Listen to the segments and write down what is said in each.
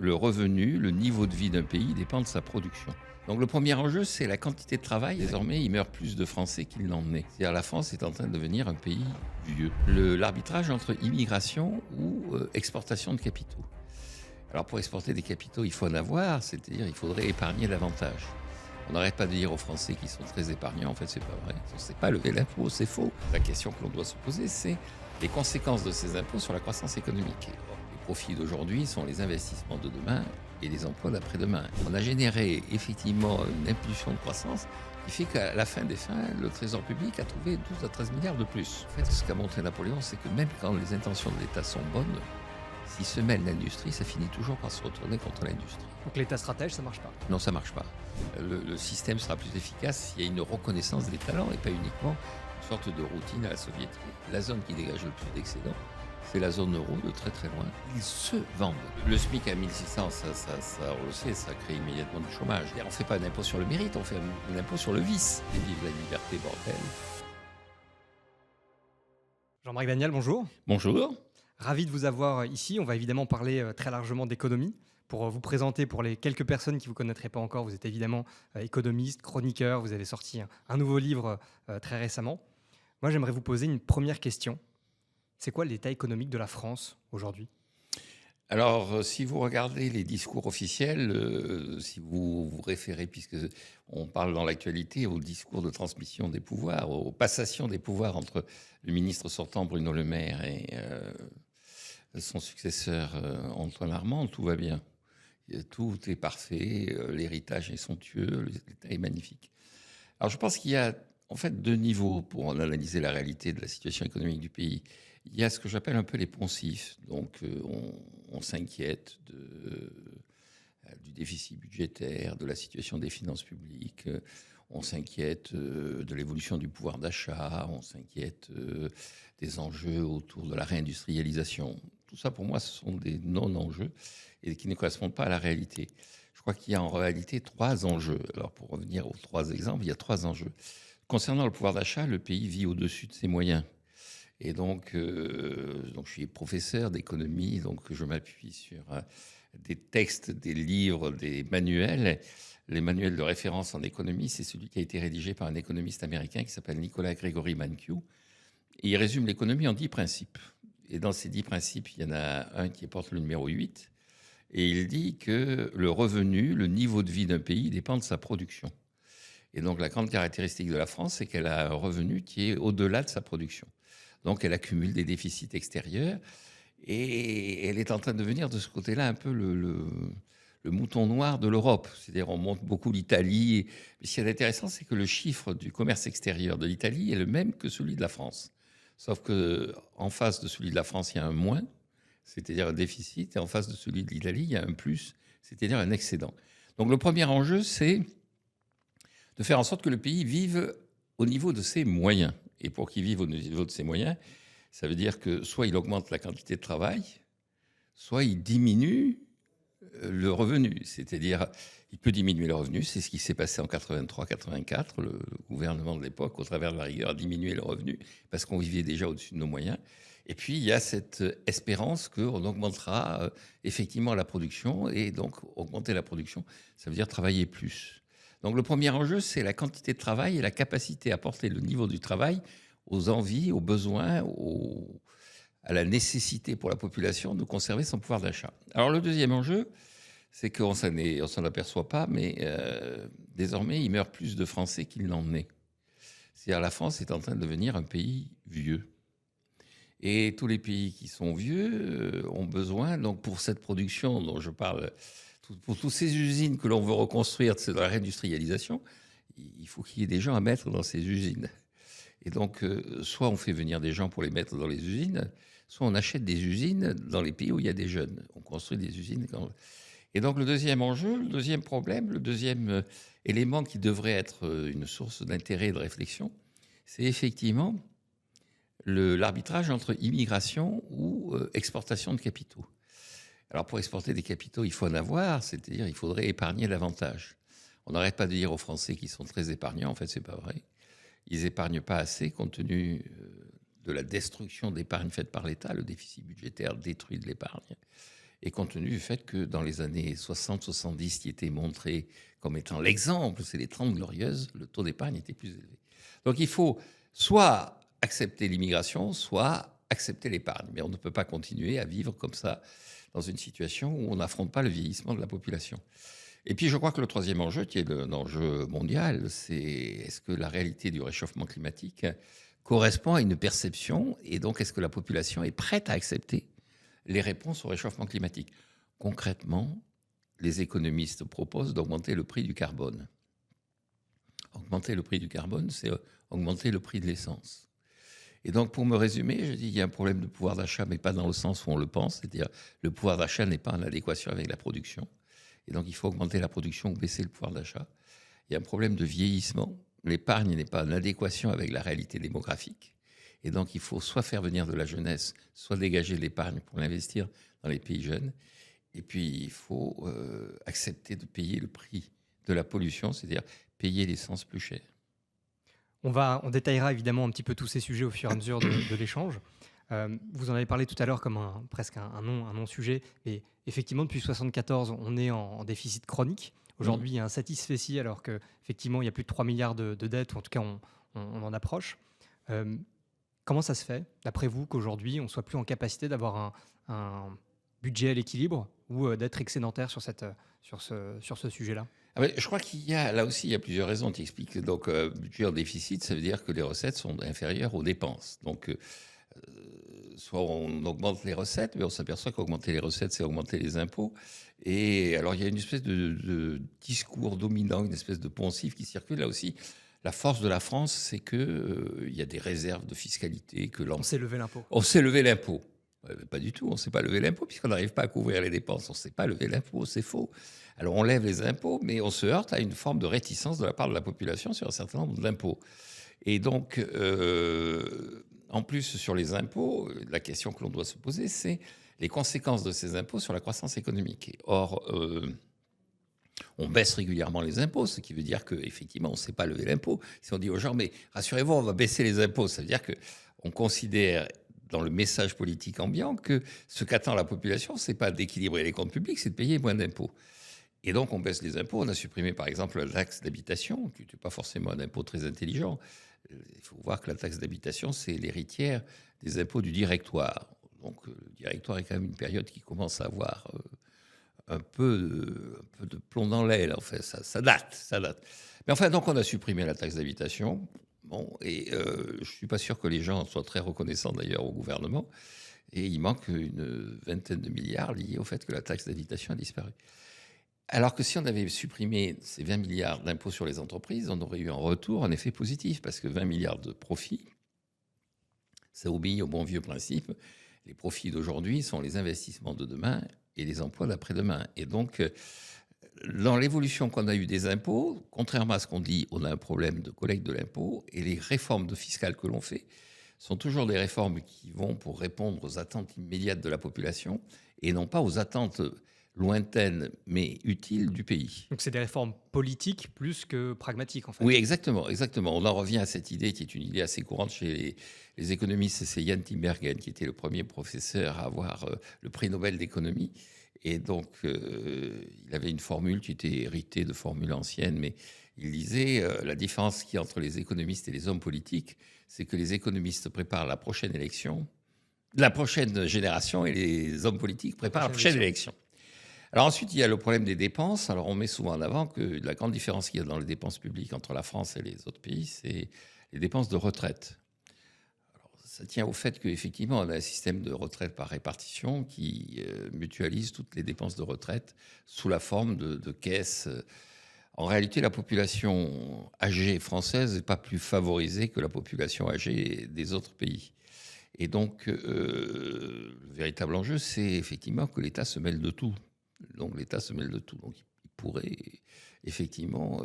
le revenu, le niveau de vie d'un pays dépend de sa production. Donc le premier enjeu, c'est la quantité de travail. Désormais, il meurt plus de Français qu'il n'en est. C'est-à-dire la France est en train de devenir un pays vieux. L'arbitrage entre immigration ou exportation de capitaux. Alors pour exporter des capitaux, il faut en avoir, c'est-à-dire il faudrait épargner davantage. On n'arrête pas de dire aux Français qu'ils sont très épargnants, en fait c'est pas vrai. On ne sait pas lever l'impôt, c'est faux. La question que l'on doit se poser, c'est les conséquences de ces impôts sur la croissance économique. Les profits d'aujourd'hui sont les investissements de demain et les emplois d'après-demain. On a généré effectivement une impulsion de croissance qui fait qu'à la fin des fins, le Trésor public a trouvé 12 à 13 milliards de plus. En fait, ce qu'a montré Napoléon, c'est que même quand les intentions de l'État sont bonnes, s'il se mêle l'industrie, ça finit toujours par se retourner contre l'industrie. Donc l'État stratège, ça marche pas. Non, ça marche pas. Le système sera plus efficace s'il y a une reconnaissance des talents et pas uniquement une sorte de routine à la soviétique. La zone qui dégage le plus d'excédents, c'est la zone euro de très très loin. Ils se vendent. Le SMIC à 1600, on le sait, ça crée immédiatement du chômage. On ne fait pas un impôt sur le mérite, on fait un impôt sur le vice. Et vive la liberté, bordel. Jean-Marc Daniel, bonjour. Bonjour. Ravi de vous avoir ici. On va évidemment parler très largement d'économie. Pour vous présenter, pour les quelques personnes qui ne vous connaîtraient pas encore, vous êtes évidemment économiste, chroniqueur, vous avez sorti un nouveau livre très récemment. Moi, j'aimerais vous poser une première question. C'est quoi l'état économique de la France aujourd'hui ? Alors, si vous regardez les discours officiels, si vous vous référez, puisque on parle dans l'actualité, au discours de transmission des pouvoirs, aux passations des pouvoirs entre le ministre sortant Bruno Le Maire et son successeur Antoine Armand, tout va bien. Tout est parfait, l'héritage est somptueux, l'État est magnifique. Alors, je pense qu'il y a en fait deux niveaux pour analyser la réalité de la situation économique du pays. Il y a ce que j'appelle un peu les poncifs. Donc, on s'inquiète du déficit budgétaire, de la situation des finances publiques. On s'inquiète de l'évolution du pouvoir d'achat. On s'inquiète des enjeux autour de la réindustrialisation. Tout ça, pour moi, ce sont des non-enjeux et qui ne correspondent pas à la réalité. Je crois qu'il y a en réalité trois enjeux. Alors, pour revenir aux trois exemples, il y a trois enjeux. Concernant le pouvoir d'achat, le pays vit au-dessus de ses moyens. Et donc je suis professeur d'économie, donc je m'appuie sur des textes, des livres, des manuels. Les manuels de référence en économie, c'est celui qui a été rédigé par un économiste américain qui s'appelle Nicolas Gregory Mankiw. Et il résume l'économie en 10 principes. Et dans ces 10 principes, il y en a un qui porte le numéro 8. Et il dit que le revenu, le niveau de vie d'un pays dépend de sa production. Et donc la grande caractéristique de la France, c'est qu'elle a un revenu qui est au-delà de sa production. Donc elle accumule des déficits extérieurs et elle est en train de devenir de ce côté-là un peu le mouton noir de l'Europe. C'est-à-dire on montre beaucoup l'Italie. Mais ce qui est intéressant, c'est que le chiffre du commerce extérieur de l'Italie est le même que celui de la France. Sauf qu'en face de celui de la France, il y a un moins, c'est-à-dire un déficit, et en face de celui de l'Italie, il y a un plus, c'est-à-dire un excédent. Donc le premier enjeu, c'est de faire en sorte que le pays vive au niveau de ses moyens. Et pour qu'il vive au niveau de ses moyens, ça veut dire que soit il augmente la quantité de travail, soit il diminue le revenu. C'est-à-dire, il peut diminuer le revenu. C'est ce qui s'est passé en 83-84. Le gouvernement de l'époque, au travers de la rigueur, a diminué le revenu parce qu'on vivait déjà au-dessus de nos moyens. Et puis, il y a cette espérance qu'on augmentera effectivement la production. Et donc, augmenter la production, ça veut dire travailler plus. Donc le premier enjeu, c'est la quantité de travail et la capacité à porter le niveau du travail aux envies, aux besoins, à la nécessité pour la population de conserver son pouvoir d'achat. Alors le deuxième enjeu, c'est qu'on ne s'en aperçoit pas, mais désormais, il meurt plus de Français qu'il n'en est. C'est-à-dire la France est en train de devenir un pays vieux. Et tous les pays qui sont vieux ont besoin, donc pour cette production dont je parle, pour toutes ces usines que l'on veut reconstruire, c'est de la réindustrialisation, il faut qu'il y ait des gens à mettre dans ces usines. Et donc, soit on fait venir des gens pour les mettre dans les usines, soit on achète des usines dans les pays où il y a des jeunes. On construit des usines. Et donc, le deuxième enjeu, le deuxième problème, le deuxième élément qui devrait être une source d'intérêt et de réflexion, c'est effectivement l'arbitrage entre immigration ou exportation de capitaux. Alors pour exporter des capitaux, il faut en avoir, c'est-à-dire il faudrait épargner davantage. On n'arrête pas de dire aux Français qu'ils sont très épargnants, en fait c'est pas vrai. Ils n'épargnent pas assez compte tenu de la destruction d'épargne faite par l'État. Le déficit budgétaire détruit de l'épargne. et compte tenu du fait que dans les années 60-70, qui était montré comme étant l'exemple, c'est les 30 glorieuses, le taux d'épargne était plus élevé. Donc il faut soit accepter l'immigration, soit accepter l'épargne. Mais on ne peut pas continuer à vivre comme ça dans une situation où on n'affronte pas le vieillissement de la population. Et puis je crois que le troisième enjeu, qui est l'enjeu mondial, c'est est-ce que la réalité du réchauffement climatique correspond à une perception, et donc est-ce que la population est prête à accepter les réponses au réchauffement climatique. Concrètement, les économistes proposent d'augmenter le prix du carbone. Augmenter le prix du carbone, c'est augmenter le prix de l'essence. Et donc, pour me résumer, je dis qu'il y a un problème de pouvoir d'achat, mais pas dans le sens où on le pense, c'est-à-dire le pouvoir d'achat n'est pas en adéquation avec la production. Et donc, il faut augmenter la production ou baisser le pouvoir d'achat. Il y a un problème de vieillissement. L'épargne n'est pas en adéquation avec la réalité démographique. Et donc, il faut soit faire venir de la jeunesse, soit dégager l'épargne pour l'investir dans les pays jeunes. Et puis, il faut accepter de payer le prix de la pollution, c'est-à-dire payer l'essence plus cher. On détaillera évidemment un petit peu tous ces sujets au fur et à mesure de l'échange. Vous en avez parlé tout à l'heure comme presque un non-sujet. Mais effectivement, depuis 1974, on est en déficit chronique. Aujourd'hui, il y a un satisfecit alors qu'effectivement, il y a plus de 3 milliards de dettes, ou en tout cas, on en approche. Comment ça se fait, d'après vous, qu'aujourd'hui, on ne soit plus en capacité d'avoir un budget à l'équilibre ou d'être excédentaire sur ce sujet-là? Je crois là aussi, il y a plusieurs raisons qui expliquent. Donc, budget en déficit, ça veut dire que les recettes sont inférieures aux dépenses. Donc, soit on augmente les recettes, mais on s'aperçoit qu'augmenter les recettes, c'est augmenter les impôts. Et alors, il y a une espèce de discours dominant, une espèce de poncif qui circule. Là aussi, la force de la France, c'est qu'il y a des réserves de fiscalité. On sait lever l'impôt. On sait lever l'impôt. Pas du tout, on ne sait pas lever l'impôt puisqu'on n'arrive pas à couvrir les dépenses. On ne sait pas lever l'impôt, c'est faux. Alors on lève les impôts, mais on se heurte à une forme de réticence de la part de la population sur un certain nombre d'impôts. Et donc, en plus, sur les impôts, la question que l'on doit se poser, c'est les conséquences de ces impôts sur la croissance économique. Or, on baisse régulièrement les impôts, ce qui veut dire qu'effectivement, on ne sait pas lever l'impôt. Si on dit aux gens, mais rassurez-vous, on va baisser les impôts, ça veut dire qu'on considère dans le message politique ambiant que ce qu'attend la population, ce n'est pas d'équilibrer les comptes publics, c'est de payer moins d'impôts. Et donc, on baisse les impôts. On a supprimé, par exemple, la taxe d'habitation, qui n'était pas forcément un impôt très intelligent. Il faut voir que la taxe d'habitation, c'est l'héritière des impôts du directoire. Donc, le directoire est quand même une période qui commence à avoir un peu de plomb dans l'aile. En fait, ça date. Mais enfin, donc, on a supprimé la taxe d'habitation. Bon, et je ne suis pas sûr que les gens soient très reconnaissants d'ailleurs au gouvernement. Et il manque une vingtaine de milliards liés au fait que la taxe d'habitation a disparu. Alors que si on avait supprimé ces 20 milliards d'impôts sur les entreprises, on aurait eu en retour un effet positif, parce que 20 milliards de profits, ça obéit au bon vieux principe. Les profits d'aujourd'hui sont les investissements de demain et les emplois d'après-demain. Et donc, dans l'évolution qu'on a eue des impôts, contrairement à ce qu'on dit, on a un problème de collecte de l'impôt, et les réformes fiscales que l'on fait sont toujours des réformes qui vont pour répondre aux attentes immédiates de la population et non pas aux attentes lointaines mais utiles du pays. Donc c'est des réformes politiques plus que pragmatiques en fait. Oui, exactement. On en revient à cette idée qui est une idée assez courante chez les économistes. C'est Jan Tinbergen qui était le premier professeur à avoir le prix Nobel d'économie. Et donc, il avait une formule qui était héritée de formules anciennes, mais il disait la différence qu'il y a entre les économistes et les hommes politiques, c'est que les économistes préparent la prochaine élection, la prochaine génération, et les hommes politiques préparent la prochaine élection. Alors ensuite, il y a le problème des dépenses. Alors on met souvent en avant que la grande différence qu'il y a dans les dépenses publiques entre la France et les autres pays, c'est les dépenses de retraite. Alors, ça tient au fait qu'effectivement, on a un système de retraite par répartition qui mutualise toutes les dépenses de retraite sous la forme de caisses. En réalité, la population âgée française n'est pas plus favorisée que la population âgée des autres pays. Et donc, le véritable enjeu, c'est effectivement que l'État se mêle de tout. Donc l'État se mêle de tout. Donc il pourrait effectivement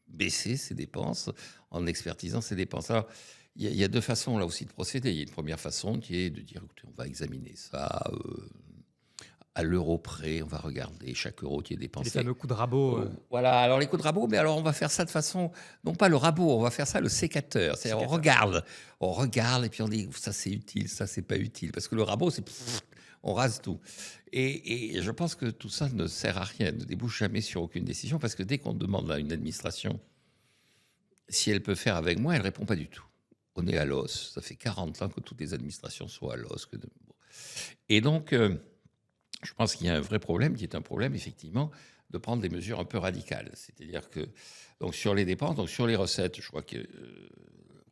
baisser ses dépenses en expertisant ses dépenses. Alors il y a deux façons là aussi de procéder. Il y a une première façon qui est de dire écoutez, on va examiner ça à l'euro près, on va regarder chaque euro qui est dépensé. Les fameux coups de rabot. Voilà, alors les coups de rabot, mais alors on va faire ça de façon, non pas le rabot, on va faire ça le sécateur. C'est-à-dire on regarde et puis on dit ça c'est utile, ça c'est pas utile. Parce que le rabot, c'est on rase tout. Et je pense que tout ça ne sert à rien, ne débouche jamais sur aucune décision, parce que dès qu'on demande à une administration si elle peut faire avec moi, elle ne répond pas du tout. On est à l'os. Ça fait 40 ans que toutes les administrations sont à l'os. Et donc, je pense qu'il y a un vrai problème, qui est un problème, effectivement, de prendre des mesures un peu radicales. C'est-à-dire que, donc, sur les dépenses, donc sur les recettes, je crois que,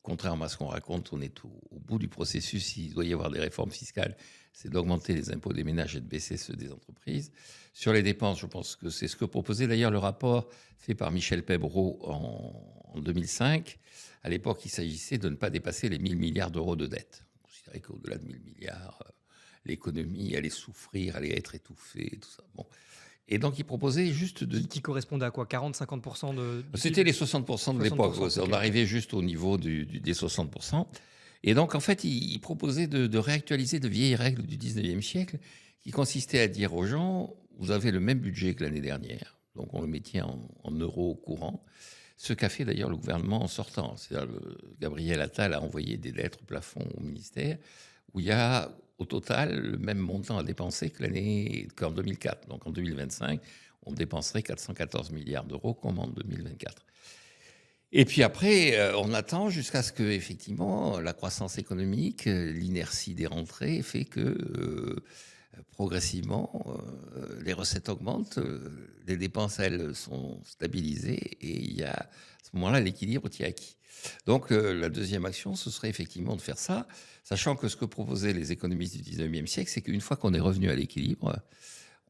contrairement à ce qu'on raconte, on est au bout du processus. Il doit y avoir des réformes fiscales, c'est d'augmenter les impôts des ménages et de baisser ceux des entreprises. Sur les dépenses, je pense que c'est ce que proposait d'ailleurs le rapport fait par Michel Pebreau en 2005. À l'époque, il s'agissait de ne pas dépasser les 1000 milliards d'euros de dette. On considérait qu'au-delà de 1000 milliards, l'économie allait souffrir, allait être étouffée, tout ça. Bon. Et donc, il proposait juste de... Qui correspondait à quoi? 40-50% de... C'était les 60% de l'époque. 60%, On ok. arrivait juste au niveau des 60%. Et donc, en fait, il proposait de réactualiser de vieilles règles du 19e siècle qui consistaient à dire aux gens, vous avez le même budget que l'année dernière. Donc, on le mettait en euros courants. Ce qu'a fait d'ailleurs le gouvernement en sortant. C'est-à-dire, Gabriel Attal a envoyé des lettres plafond au ministère où il y a au total le même montant à dépenser qu'en 2004. Donc en 2025, on dépenserait 414 milliards d'euros comme en 2024. Et puis après, on attend jusqu'à ce que, effectivement, la croissance économique, l'inertie des rentrées fait que progressivement, les recettes augmentent, les dépenses, elles, sont stabilisées et il y a à ce moment-là l'équilibre qui est acquis. Donc la deuxième action, ce serait effectivement de faire ça, sachant que ce que proposaient les économistes du 19e siècle, c'est qu'une fois qu'on est revenu à l'équilibre,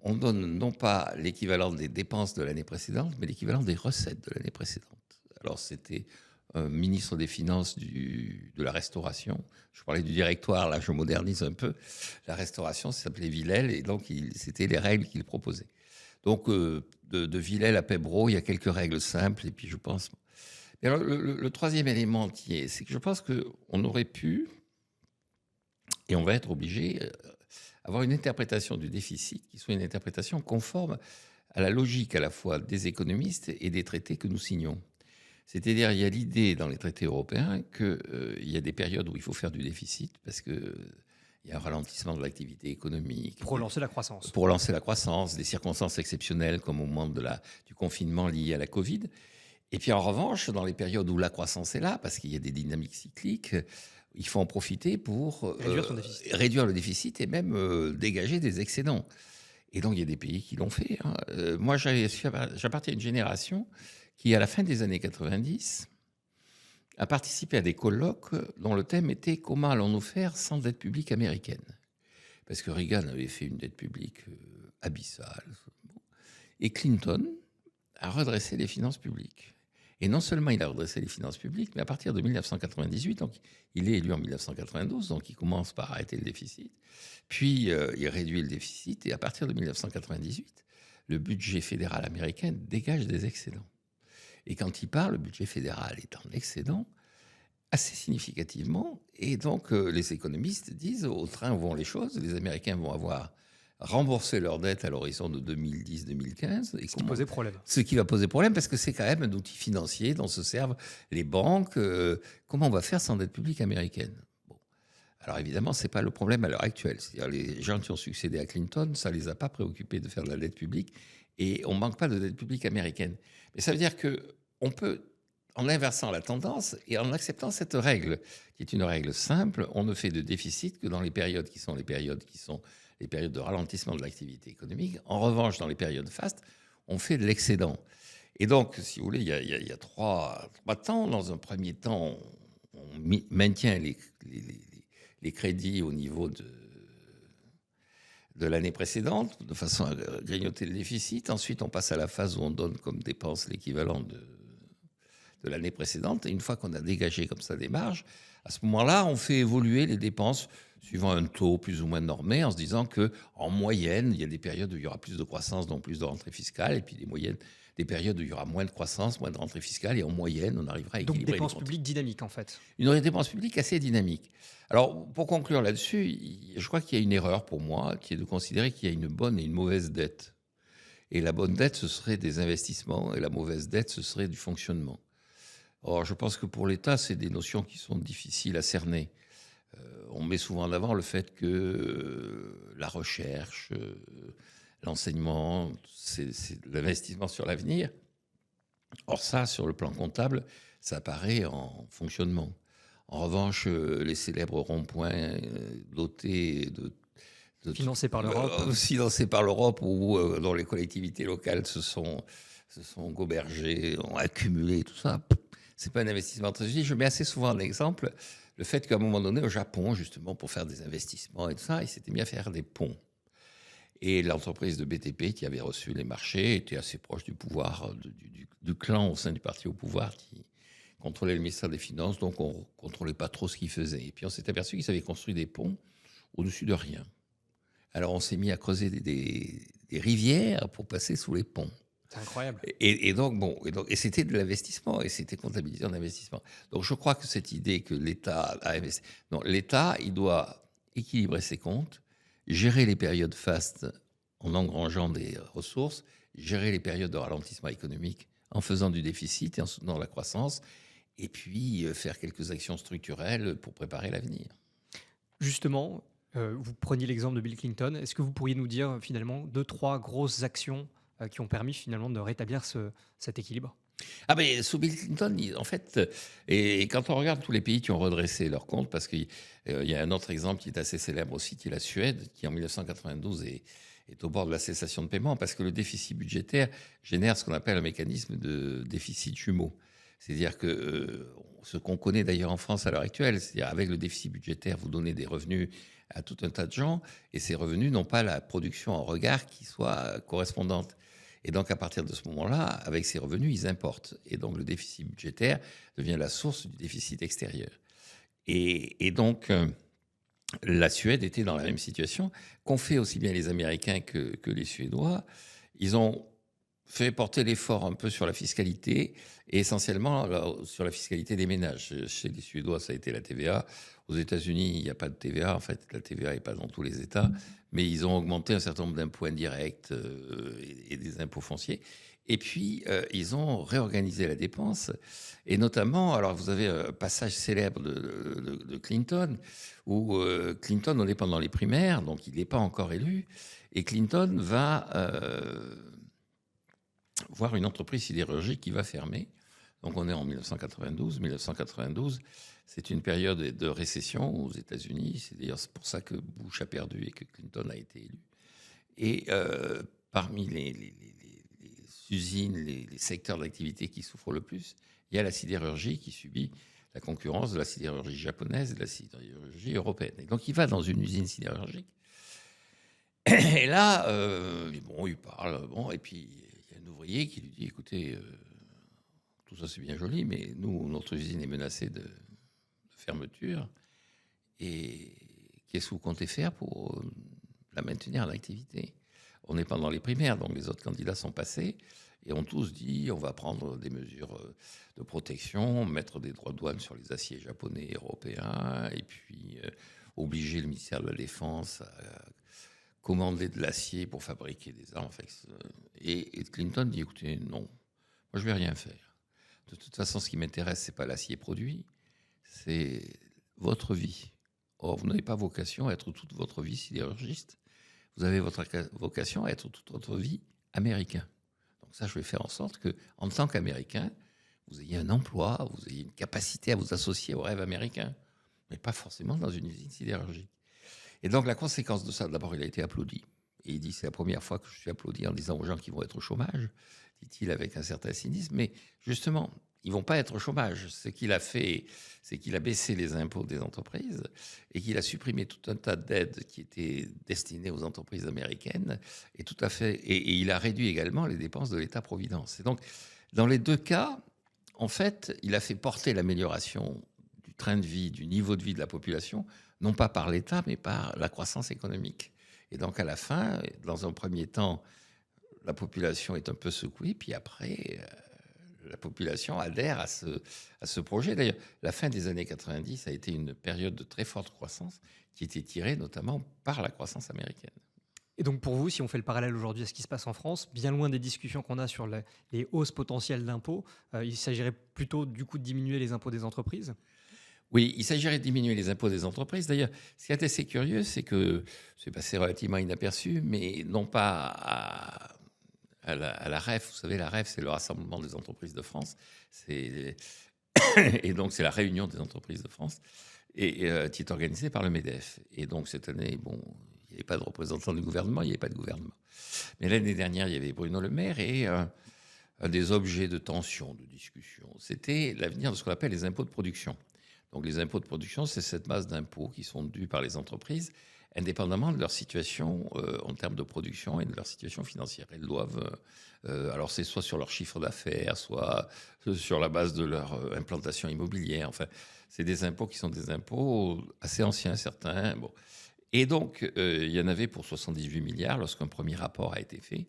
on donne non pas l'équivalent des dépenses de l'année précédente, mais l'équivalent des recettes de l'année précédente. Alors c'était un ministre des Finances de la Restauration. Je parlais du directoire, là je modernise un peu. La Restauration, ça s'appelait Villèle, et donc c'était les règles qu'il proposait. Donc de Villèle à Pebreau, il y a quelques règles simples, et puis je pense... Et alors, le troisième élément qui est, c'est que je pense qu'on aurait pu, et on va être obligé, avoir une interprétation du déficit qui soit une interprétation conforme à la logique à la fois des économistes et des traités que nous signons. C'est-à-dire, il y a l'idée dans les traités européens qu'il y a des périodes où il faut faire du déficit parce qu'il y a un ralentissement de l'activité économique. Pour relancer la croissance. Pour relancer la croissance, des circonstances exceptionnelles comme au moment du confinement lié à la Covid. Et puis en revanche, dans les périodes où la croissance est là, parce qu'il y a des dynamiques cycliques, il faut en profiter pour réduire le déficit et même dégager des excédents. Et donc il y a des pays qui l'ont fait. Hein. Moi, j'appartiens à une génération qui, à la fin des années 90, a participé à des colloques dont le thème était « Comment allons-nous faire sans dette publique américaine ?» Parce que Reagan avait fait une dette publique abyssale. Et Clinton a redressé les finances publiques. Et non seulement il a redressé les finances publiques, mais à partir de 1998, donc il est élu en 1992, donc il commence par arrêter le déficit, puis il réduit le déficit, et à partir de 1998, le budget fédéral américain dégage des excédents. Et quand il part, le budget fédéral est en excédent assez significativement, et donc les économistes disent au train où vont les choses, les Américains vont avoir rembourser leurs dettes à l'horizon de 2010-2015. Ce qui posait problème. Ce qui va poser problème parce que c'est quand même un outil financier dont se servent les banques. Comment on va faire sans dette publique américaine? Bon. Alors évidemment, ce n'est pas le problème à l'heure actuelle. C'est-à-dire les gens qui ont succédé à Clinton, ça ne les a pas préoccupés de faire de la dette publique et on ne manque pas de dette publique américaine. Mais ça veut dire qu'on peut, en inversant la tendance et en acceptant cette règle, qui est une règle simple, on ne fait de déficit que dans les périodes qui sont les périodes de ralentissement de l'activité économique. En revanche, dans les périodes fastes, on fait de l'excédent. Et donc, si vous voulez, il y a trois temps. Dans un premier temps, on maintient les crédits au niveau de l'année précédente, de façon à grignoter le déficit. Ensuite, on passe à la phase où on donne comme dépense l'équivalent de l'année précédente. Et une fois qu'on a dégagé comme ça des marges, à ce moment-là, on fait évoluer les dépenses suivant un taux plus ou moins normé, en se disant qu'en moyenne, il y a des périodes où il y aura plus de croissance, donc plus de rentrée fiscale, et puis des périodes où il y aura moins de croissance, moins de rentrée fiscale, et en moyenne, on arrivera à équilibrer. Donc dépenses publiques dynamiques, en fait. Une dépense publique assez dynamique. Alors, pour conclure là-dessus, je crois qu'il y a une erreur pour moi, qui est de considérer qu'il y a une bonne et une mauvaise dette. Et la bonne dette, ce serait des investissements, et la mauvaise dette, ce serait du fonctionnement. Or, je pense que pour l'État, c'est des notions qui sont difficiles à cerner. On met souvent en avant le fait que la recherche, l'enseignement, c'est de l'investissement sur l'avenir. Or ça, sur le plan comptable, ça apparaît en fonctionnement. En revanche, les célèbres ronds-points dotés Financé par l'Europe. financés par l'Europe ou dont les collectivités locales se sont gobergées, ont accumulé, tout ça, c'est pas un investissement très utile. Je mets assez souvent en exemple le fait qu'à un moment donné, au Japon, justement, pour faire des investissements et tout ça, ils s'étaient mis à faire des ponts. Et l'entreprise de BTP qui avait reçu les marchés était assez proche du pouvoir, du clan au sein du parti au pouvoir qui contrôlait le ministère des Finances, donc on ne contrôlait pas trop ce qu'ils faisaient. Et puis on s'est aperçu qu'ils avaient construit des ponts au-dessus de rien. Alors on s'est mis à creuser des rivières pour passer sous les ponts. C'est incroyable. Et c'était de l'investissement, et c'était comptabilisé en investissement. Donc je crois que cette idée que l'État a investi... Non, l'État, il doit équilibrer ses comptes, gérer les périodes fastes en engrangeant des ressources, gérer les périodes de ralentissement économique en faisant du déficit et en soutenant la croissance, et puis faire quelques actions structurelles pour préparer l'avenir. Justement, vous preniez l'exemple de Bill Clinton. Est-ce que vous pourriez nous dire finalement 2-3 grosses actions qui ont permis finalement de rétablir cet équilibre? Ah ben, sous Bill Clinton, en fait, et quand on regarde tous les pays qui ont redressé leurs comptes, parce qu'il y a un autre exemple qui est assez célèbre aussi, qui est la Suède, qui en 1992 est au bord de la cessation de paiement, parce que le déficit budgétaire génère ce qu'on appelle un mécanisme de déficit jumeau. C'est-à-dire que ce qu'on connaît d'ailleurs en France à l'heure actuelle, c'est-à-dire avec le déficit budgétaire, vous donnez des revenus à tout un tas de gens, et ces revenus n'ont pas la production en regard qui soit correspondante. Et donc, à partir de ce moment-là, avec ces revenus, ils importent. Et donc, le déficit budgétaire devient la source du déficit extérieur. Et donc, la Suède était dans la même situation qu'ont fait aussi bien les Américains que les Suédois. Ils ont fait porter l'effort un peu sur la fiscalité et essentiellement sur la fiscalité des ménages. Chez les Suédois, ça a été la TVA. Aux États-Unis, il n'y a pas de TVA. En fait, la TVA n'est pas dans tous les États. Mais ils ont augmenté un certain nombre d'impôts indirects et des impôts fonciers. Et puis, ils ont réorganisé la dépense. Et notamment, alors vous avez un passage célèbre de Clinton, où Clinton, on est pendant les primaires, donc il n'est pas encore élu. Et Clinton va voir une entreprise sidérurgique qui va fermer. Donc on est en 1992. 1992, c'est une période de récession aux États-Unis. C'est d'ailleurs pour ça que Bush a perdu et que Clinton a été élu. Et parmi les usines, les secteurs d'activité qui souffrent le plus, il y a la sidérurgie qui subit la concurrence de la sidérurgie japonaise et de la sidérurgie européenne. Et donc il va dans une usine sidérurgique. Et là, il parle, et puis il y a un ouvrier qui lui dit, écoutez, tout ça c'est bien joli, mais nous, notre usine est menacée de fermeture. Et qu'est-ce que vous comptez faire pour la maintenir en activité? On est pendant les primaires, donc les autres candidats sont passés et ont tous dit on va prendre des mesures de protection, mettre des droits de douane sur les aciers japonais et européens, et puis obliger le ministère de la Défense à commander de l'acier pour fabriquer des armes. Et Clinton dit écoutez, non, moi je ne vais rien faire. De toute façon, ce qui m'intéresse, ce n'est pas l'acier produit, c'est votre vie. Or, vous n'avez pas vocation à être toute votre vie sidérurgiste. Vous avez votre vocation à être toute votre vie américain. Donc ça, je vais faire en sorte que, en tant qu'Américain, vous ayez un emploi, vous ayez une capacité à vous associer au rêve américain, mais pas forcément dans une usine sidérurgique. Et donc, la conséquence de ça, d'abord, il a été applaudi. Et il dit, c'est la première fois que je suis applaudi en disant aux gens qui vont être au chômage, dit-il avec un certain cynisme. Mais justement, ils ne vont pas être au chômage. Ce qu'il a fait, c'est qu'il a baissé les impôts des entreprises et qu'il a supprimé tout un tas d'aides qui étaient destinées aux entreprises américaines et tout à fait. Et il a réduit également les dépenses de l'État-providence. Et donc, dans les deux cas, en fait, il a fait porter l'amélioration du train de vie, du niveau de vie de la population, non pas par l'État, mais par la croissance économique. Et donc, à la fin, dans un premier temps, la population est un peu secouée, puis après, la population adhère à ce projet. D'ailleurs, la fin des années 90 a été une période de très forte croissance qui était tirée notamment par la croissance américaine. Et donc pour vous, si on fait le parallèle aujourd'hui à ce qui se passe en France, bien loin des discussions qu'on a sur les hausses potentielles d'impôts, il s'agirait plutôt du coup de diminuer les impôts des entreprises? Oui, il s'agirait de diminuer les impôts des entreprises. D'ailleurs, ce qui est assez curieux, c'est que c'est passé relativement inaperçu, mais non pas à la REF. Vous savez, la REF, c'est le Rassemblement des entreprises de France. C'est Et donc, c'est la réunion des entreprises de France, qui est organisée par le MEDEF. Et donc, cette année, bon, il n'y avait pas de représentant du gouvernement, il n'y avait pas de gouvernement. Mais l'année dernière, il y avait Bruno Le Maire, et un des objets de tension, de discussion, c'était l'avenir de ce qu'on appelle les impôts de production. Donc, les impôts de production, c'est cette masse d'impôts qui sont dus par les entreprises, indépendamment de leur situation en termes de production et de leur situation financière. Elles doivent, alors c'est soit sur leur chiffre d'affaires, soit sur la base de leur implantation immobilière. Enfin, c'est des impôts qui sont des impôts assez anciens, certains. Bon. Et donc, il y en avait pour 78 milliards lorsqu'un premier rapport a été fait.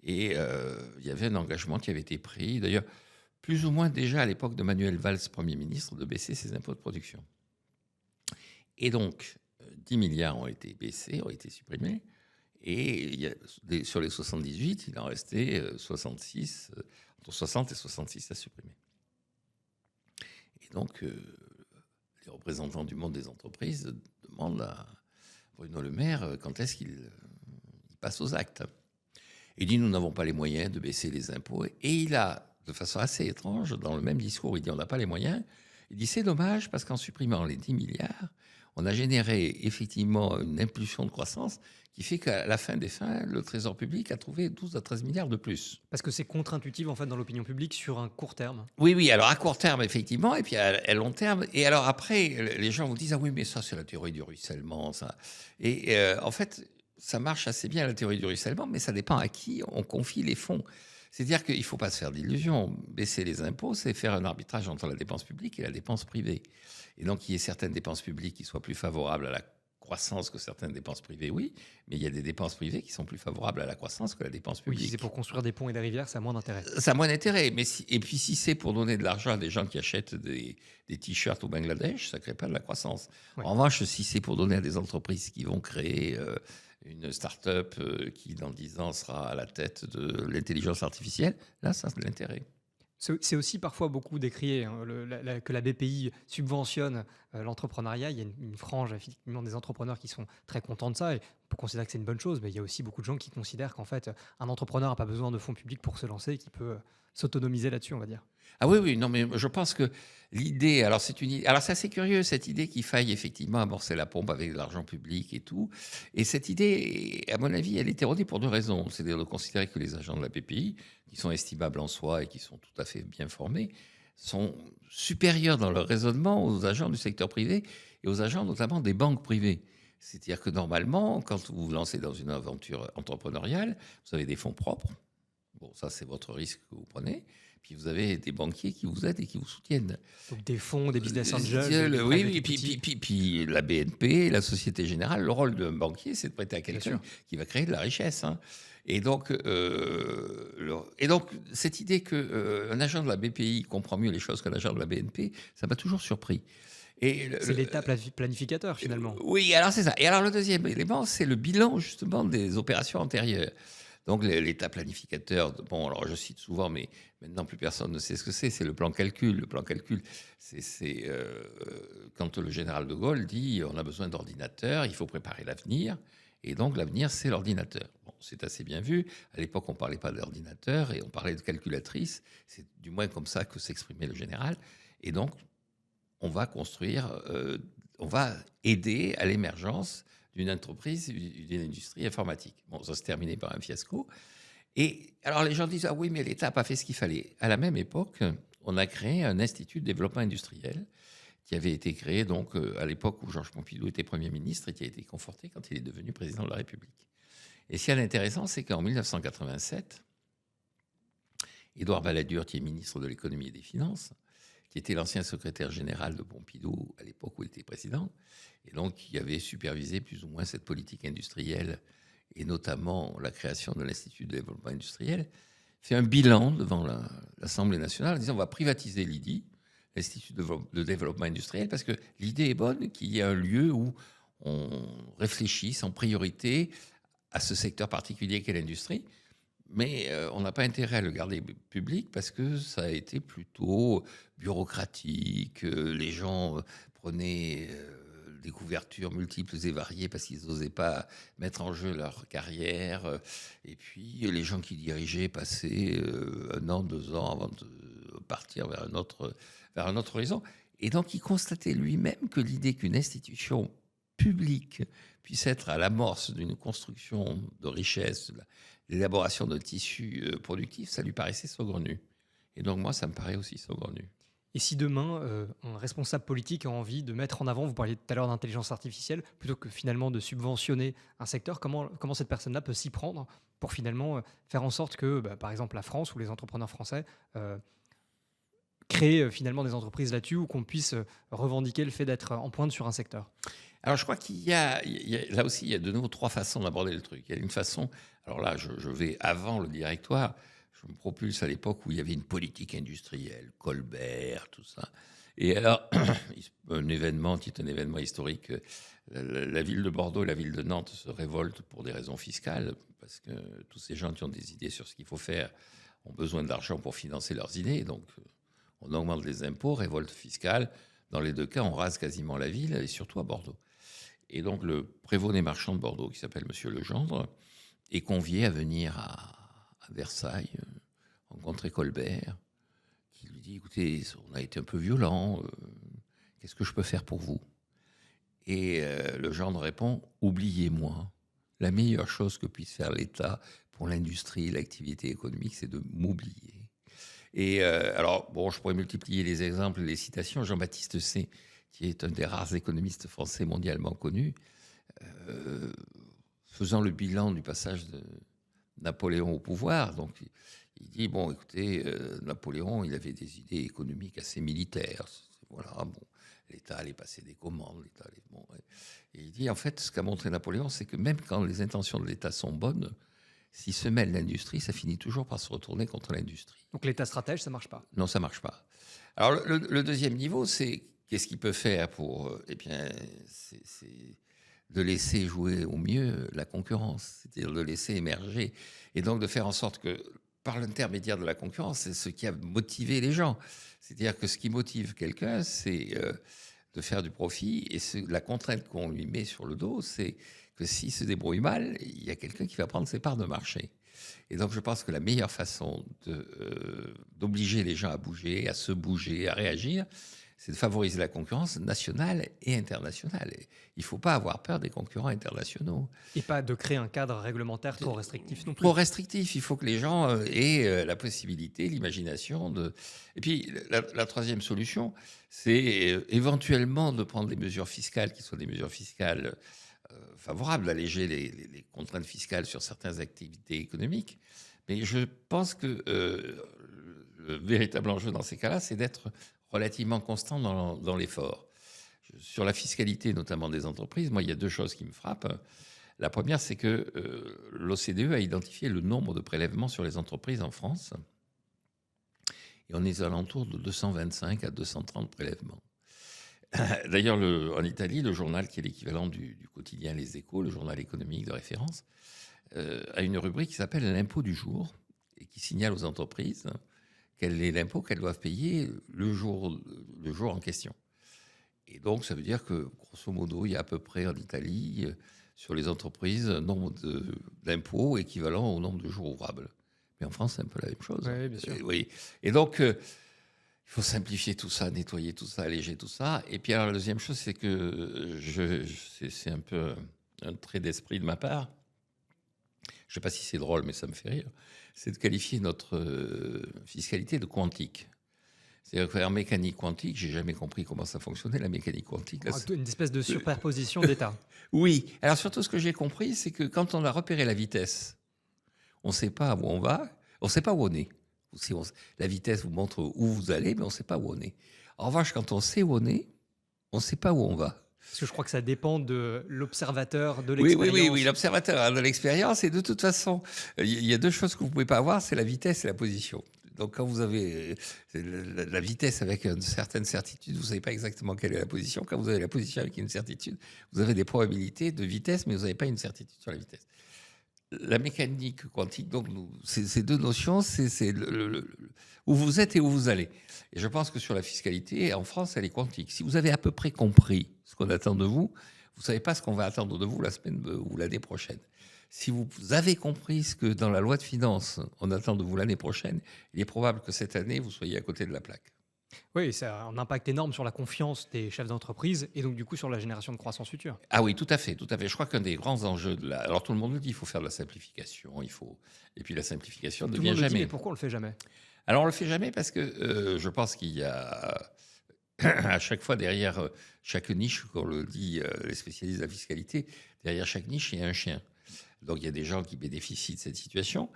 Et il y avait un engagement qui avait été pris, d'ailleurs, plus ou moins déjà à l'époque de Manuel Valls, Premier ministre, de baisser ses impôts de production. Et donc, 10 milliards ont été baissés, ont été supprimés. Et sur les 78, il en restait 66, entre 60 et 66 à supprimer. Et donc, les représentants du monde des entreprises demandent à Bruno Le Maire quand est-ce qu'il passe aux actes. Il dit, nous n'avons pas les moyens de baisser les impôts. Et il a, de façon assez étrange, dans le même discours, il dit, on n'a pas les moyens. Il dit, c'est dommage parce qu'en supprimant les 10 milliards, on a généré effectivement une impulsion de croissance qui fait qu'à la fin des fins, le Trésor public a trouvé 12 à 13 milliards de plus. Parce que c'est contre-intuitif en fait dans l'opinion publique sur un court terme. Oui, alors à court terme, effectivement, et puis à long terme. Et alors après, les gens vous disent, ah oui, mais ça, c'est la théorie du ruissellement, ça. Et en fait, ça marche assez bien, la théorie du ruissellement, mais ça dépend à qui on confie les fonds. C'est-à-dire qu'il ne faut pas se faire d'illusions. Baisser les impôts, c'est faire un arbitrage entre la dépense publique et la dépense privée. Et donc, il y a certaines dépenses publiques qui soient plus favorables à la croissance que certaines dépenses privées, oui, mais il y a des dépenses privées qui sont plus favorables à la croissance que la dépense publique. Oui, si c'est pour construire des ponts et des rivières, ça a moins d'intérêt. Ça a moins d'intérêt. Et puis, si c'est pour donner de l'argent à des gens qui achètent des t-shirts au Bangladesh, ça ne crée pas de la croissance. Ouais. En revanche, si c'est pour donner à des entreprises qui vont créer une start-up qui, dans 10 ans, sera à la tête de l'intelligence artificielle, là, ça a de l'intérêt. C'est aussi parfois beaucoup décrié hein, que la BPI subventionne l'entrepreneuriat. Il y a une frange effectivement des entrepreneurs qui sont très contents de ça et on peut considérer que c'est une bonne chose, mais il y a aussi beaucoup de gens qui considèrent qu'en fait, un entrepreneur n'a pas besoin de fonds publics pour se lancer et qu'il peut s'autonomiser là-dessus, on va dire. Ah oui, non, mais je pense que l'idée, alors c'est assez curieux, cette idée qu'il faille effectivement amorcer la pompe avec de l'argent public et tout. Et cette idée, à mon avis, elle est erronée pour deux raisons. C'est-à-dire de considérer que les agents de la BPI, qui sont estimables en soi et qui sont tout à fait bien formés, sont supérieurs dans leur raisonnement aux agents du secteur privé et aux agents notamment des banques privées. C'est-à-dire que normalement, quand vous vous lancez dans une aventure entrepreneuriale, vous avez des fonds propres. Bon, ça, c'est votre risque que vous prenez. Puis vous avez des banquiers qui vous aident et qui vous soutiennent. Donc des fonds, des business angels. Oui, puis la BNP, la Société Générale, le rôle d'un banquier, c'est de prêter à quelqu'un qui va créer de la richesse. Hein. Et donc, cette idée qu'un agent de la BPI comprend mieux les choses qu'un agent de la BNP, ça m'a toujours surpris. C'est l'État planificateur, finalement. Oui, alors c'est ça. Et alors le deuxième élément, c'est le bilan justement des opérations antérieures. Donc l'État planificateur, bon, alors je cite souvent, mais maintenant plus personne ne sait ce que c'est le plan calcul. Le plan calcul, c'est quand le général de Gaulle dit on a besoin d'ordinateurs, il faut préparer l'avenir, et donc l'avenir c'est l'ordinateur. Bon, c'est assez bien vu. À l'époque, on ne parlait pas d'ordinateur et on parlait de calculatrice. C'est du moins comme ça que s'exprimait le général. Et donc, on va construire, on va aider à l'émergence d'une entreprise, d'une industrie informatique. Bon, ça s'est terminé par un fiasco. Et alors les gens disent, ah oui, mais l'État n'a pas fait ce qu'il fallait. À la même époque, on a créé un institut de développement industriel qui avait été créé donc, à l'époque où Georges Pompidou était Premier ministre et qui a été conforté quand il est devenu président de la République. Et ce qui est intéressant, c'est qu'en 1987, Édouard Balladur, qui est ministre de l'économie et des finances, qui était l'ancien secrétaire général de Pompidou à l'époque où il était président, et donc qui avait supervisé plus ou moins cette politique industrielle, et notamment la création de l'Institut de développement industriel, fait un bilan devant l'Assemblée nationale en disant on va privatiser l'IDI, l'Institut de développement industriel, parce que l'idée est bonne, qu'il y ait un lieu où on réfléchisse en priorité à ce secteur particulier qu'est l'industrie, mais on n'a pas intérêt à le garder public parce que ça a été plutôt bureaucratique. Les gens prenaient des couvertures multiples et variées parce qu'ils n'osaient pas mettre en jeu leur carrière. Et puis, les gens qui dirigeaient passaient 1 an, 2 ans avant de partir vers un autre horizon. Et donc, il constatait lui-même que l'idée qu'une institution publique puisse être à l'amorce d'une construction de richesse, l'élaboration d'un tissu productif, ça lui paraissait saugrenu. Et donc, moi, ça me paraît aussi saugrenu. Et si demain, un responsable politique a envie de mettre en avant, vous parliez tout à l'heure d'intelligence artificielle, plutôt que finalement de subventionner un secteur, comment cette personne-là peut s'y prendre pour finalement faire en sorte que, par exemple, la France ou les entrepreneurs français créent finalement des entreprises là-dessus ou qu'on puisse revendiquer le fait d'être en pointe sur un secteur? Alors, je crois là aussi, il y a de nouveau 3 façons d'aborder le truc. Il y a une façon, alors là, je vais avant le directoire, je me propulse à l'époque où il y avait une politique industrielle, Colbert, tout ça. Et alors, un événement qui est un événement historique, la ville de Bordeaux et la ville de Nantes se révoltent pour des raisons fiscales, parce que tous ces gens qui ont des idées sur ce qu'il faut faire ont besoin d'argent pour financer leurs idées. Donc, on augmente les impôts, révolte fiscale. Dans les 2 cas, on rase quasiment la ville, et surtout à Bordeaux. Et donc, le prévôt des marchands de Bordeaux, qui s'appelle Monsieur Legendre, est convié à venir à Versailles, rencontrer Colbert, qui lui dit, écoutez, on a été un peu violent, qu'est-ce que je peux faire pour vous? Et Legendre répond, oubliez-moi, la meilleure chose que puisse faire l'État pour l'industrie, l'activité économique, c'est de m'oublier. Et alors, bon, je pourrais multiplier les exemples, les citations. Jean-Baptiste Say, qui est un des rares économistes français mondialement connus, faisant le bilan du passage de Napoléon au pouvoir. Donc, il dit, bon, écoutez, Napoléon, il avait des idées économiques assez militaires. Voilà, bon, l'État allait passer des commandes, l'État allait... Bon, et il dit, en fait, ce qu'a montré Napoléon, c'est que même quand les intentions de l'État sont bonnes, s'il se mêle l'industrie, ça finit toujours par se retourner contre l'industrie. Donc l'État stratège, ça ne marche pas? Non, ça ne marche pas. Alors, le deuxième niveau, c'est qu'est-ce qu'il peut faire pour... eh bien, c'est de laisser jouer au mieux la concurrence, c'est-à-dire de laisser émerger, et donc de faire en sorte que, par l'intermédiaire de la concurrence, c'est ce qui a motivé les gens. C'est-à-dire que ce qui motive quelqu'un, c'est de faire du profit, et la contrainte qu'on lui met sur le dos, c'est que s'il se débrouille mal, il y a quelqu'un qui va prendre ses parts de marché. Et donc, je pense que la meilleure façon d'obliger les gens à bouger, à se bouger, à réagir, c'est de favoriser la concurrence nationale et internationale. Il ne faut pas avoir peur des concurrents internationaux. Et pas de créer un cadre réglementaire trop restrictif non plus. Trop restrictif. Il faut que les gens aient la possibilité, l'imagination de... Et puis, la troisième solution, c'est éventuellement de prendre des mesures fiscales qui soient des mesures fiscales favorables, d'alléger les contraintes fiscales sur certaines activités économiques. Mais je pense que le véritable enjeu dans ces cas-là, c'est d'être relativement constant dans l'effort. Sur la fiscalité, notamment des entreprises, moi, il y a 2 choses qui me frappent. La première, c'est que l'OCDE a identifié le nombre de prélèvements sur les entreprises en France. Et on est aux alentours de 225 à 230 prélèvements. D'ailleurs, en Italie, le journal qui est l'équivalent du quotidien Les Échos, le journal économique de référence, a une rubrique qui s'appelle l'impôt du jour et qui signale aux entreprises quel est l'impôt qu'elles doivent payer le jour en question. Et donc, ça veut dire que, grosso modo, il y a à peu près en Italie, sur les entreprises, un nombre d'impôts équivalent au nombre de jours ouvrables. Mais en France, c'est un peu la même chose. Oui, bien sûr. Oui. Et donc, il faut simplifier tout ça, nettoyer tout ça, alléger tout ça. Et puis, alors, la deuxième chose, c'est que c'est un peu un trait d'esprit de ma part. Je ne sais pas si c'est drôle, mais ça me fait rire. C'est de qualifier notre fiscalité de quantique. C'est-à-dire qu'en mécanique quantique, j'ai jamais compris comment ça fonctionnait, la mécanique quantique. Là, Une espèce de superposition d'états. Oui. Alors surtout, ce que j'ai compris, c'est que quand on a repéré la vitesse, on ne sait pas où on va, on ne sait pas où on est. La vitesse vous montre où vous allez, mais on ne sait pas où on est. En revanche, quand on sait où on est, on ne sait pas où on va. Parce que je crois que ça dépend de l'observateur, de l'expérience. Oui, l'observateur a de l'expérience. Et de toute façon, il y a 2 choses que vous ne pouvez pas avoir, c'est la vitesse et la position. Donc quand vous avez la vitesse avec une certaine certitude, vous ne savez pas exactement quelle est la position. Quand vous avez la position avec une certitude, vous avez des probabilités de vitesse, mais vous n'avez pas une certitude sur la vitesse. La mécanique quantique, donc, ces 2 notions, c'est où vous êtes et où vous allez. Et je pense que sur la fiscalité, en France, elle est quantique. Si vous avez à peu près compris ce qu'on attend de vous, vous ne savez pas ce qu'on va attendre de vous la semaine ou l'année prochaine. Si vous avez compris ce que dans la loi de finances, on attend de vous l'année prochaine, il est probable que cette année, vous soyez à côté de la plaque. Oui, ça a un impact énorme sur la confiance des chefs d'entreprise et donc du coup sur la génération de croissance future. Ah oui, tout à fait, tout à fait. Je crois qu'un des grands enjeux de la... Alors tout le monde le dit, il faut faire de la simplification, et puis la simplification ne Tout le vient monde le dit, jamais. mais pourquoi on le fait jamais? Alors on le fait jamais parce que je pense qu'il y a à chaque fois derrière chaque niche, comme le dit les spécialistes de la fiscalité, derrière chaque niche, il y a un chien. Donc il y a des gens qui bénéficient de cette situation.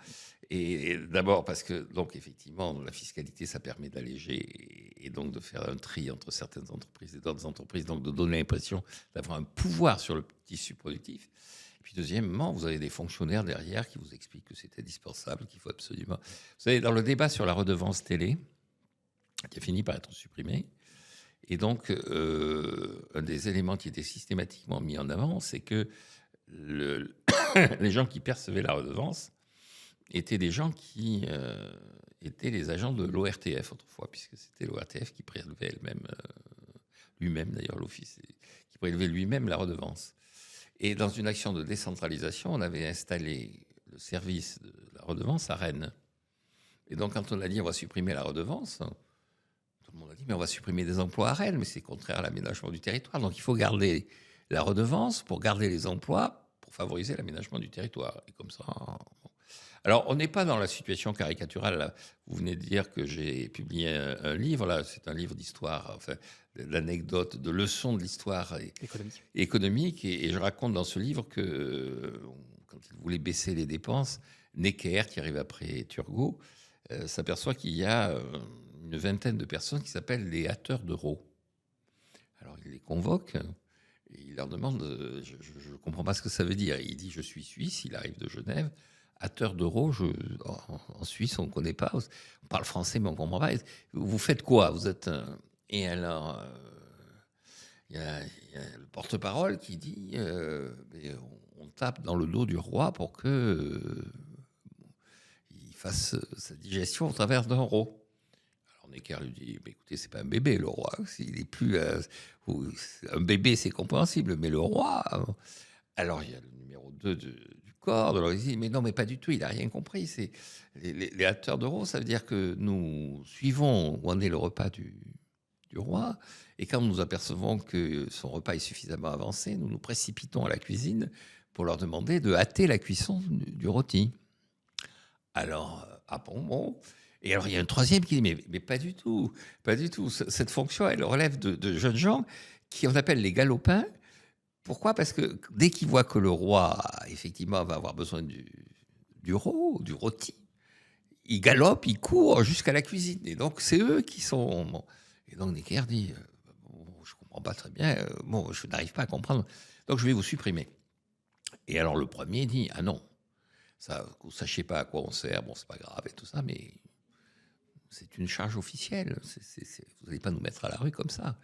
Et d'abord parce que, donc effectivement, la fiscalité, ça permet d'alléger et donc de faire un tri entre certaines entreprises et d'autres entreprises, donc de donner l'impression d'avoir un pouvoir sur le tissu productif. Et puis deuxièmement, vous avez des fonctionnaires derrière qui vous expliquent que c'est indispensable, qu'il faut absolument... Vous savez, dans le débat sur la redevance télé, qui a fini par être supprimé, et donc un des éléments qui était systématiquement mis en avant, c'est que les gens qui percevaient la redevance étaient des gens qui étaient les agents de l'ORTF autrefois, puisque c'était l'ORTF qui prélevait lui-même d'ailleurs l'office, qui prélevait lui-même la redevance. Et dans une action de décentralisation, on avait installé le service de la redevance à Rennes. Et donc quand on a dit on va supprimer la redevance, tout le monde a dit mais on va supprimer des emplois à Rennes, mais c'est contraire à l'aménagement du territoire. Donc il faut garder la redevance pour garder les emplois, pour favoriser l'aménagement du territoire. Et comme ça... Bon. Alors, on n'est pas dans la situation caricaturale. Là. Vous venez de dire que j'ai publié un livre. Là, c'est un livre d'histoire, enfin, d'anecdotes, de leçons de l'histoire économique. Et je raconte dans ce livre que, quand il voulait baisser les dépenses, Necker, qui arrive après Turgot, s'aperçoit qu'il y a une vingtaine de personnes qui s'appellent les hâteurs d'euros. Alors, il les convoque. Et il leur demande, je ne comprends pas ce que ça veut dire. Il dit, je suis suisse, il arrive de Genève. Hâteur d'euros, en Suisse, on ne connaît pas. On parle français, mais on ne comprend pas. Vous faites quoi? Vous êtes Et alors, il y a le porte-parole qui dit on tape dans le dos du roi pour qu'il fasse sa digestion au travers d'un euro. Alors Necker lui dit écoutez, c'est pas un bébé, le roi. S'il est plus. Un bébé, c'est compréhensible, mais le roi. Alors, il y a le numéro 2 du corps. Alors, il dit, mais non, mais pas du tout, il n'a rien compris. C'est les hâteurs d'euros, ça veut dire que nous suivons où en est le repas du roi. Et quand nous apercevons que son repas est suffisamment avancé, nous nous précipitons à la cuisine pour leur demander de hâter la cuisson du rôti. Alors, bon. Et alors, il y a un troisième qui dit, mais pas du tout, pas du tout. Cette fonction, elle relève de jeunes gens qui on appelle les galopins. Pourquoi? Parce que dès qu'ils voient que le roi, effectivement, va avoir besoin du rôti, ils galopent, ils courent jusqu'à la cuisine. Et donc, c'est eux qui sont... Bon. Et donc, Necker dit, je ne comprends pas très bien, je n'arrive pas à comprendre, donc je vais vous supprimer. Et alors, le premier dit, ah non, ça, vous ne sachiez pas à quoi on sert, bon, c'est pas grave et tout ça, mais c'est une charge officielle. Vous n'allez pas nous mettre à la rue comme ça.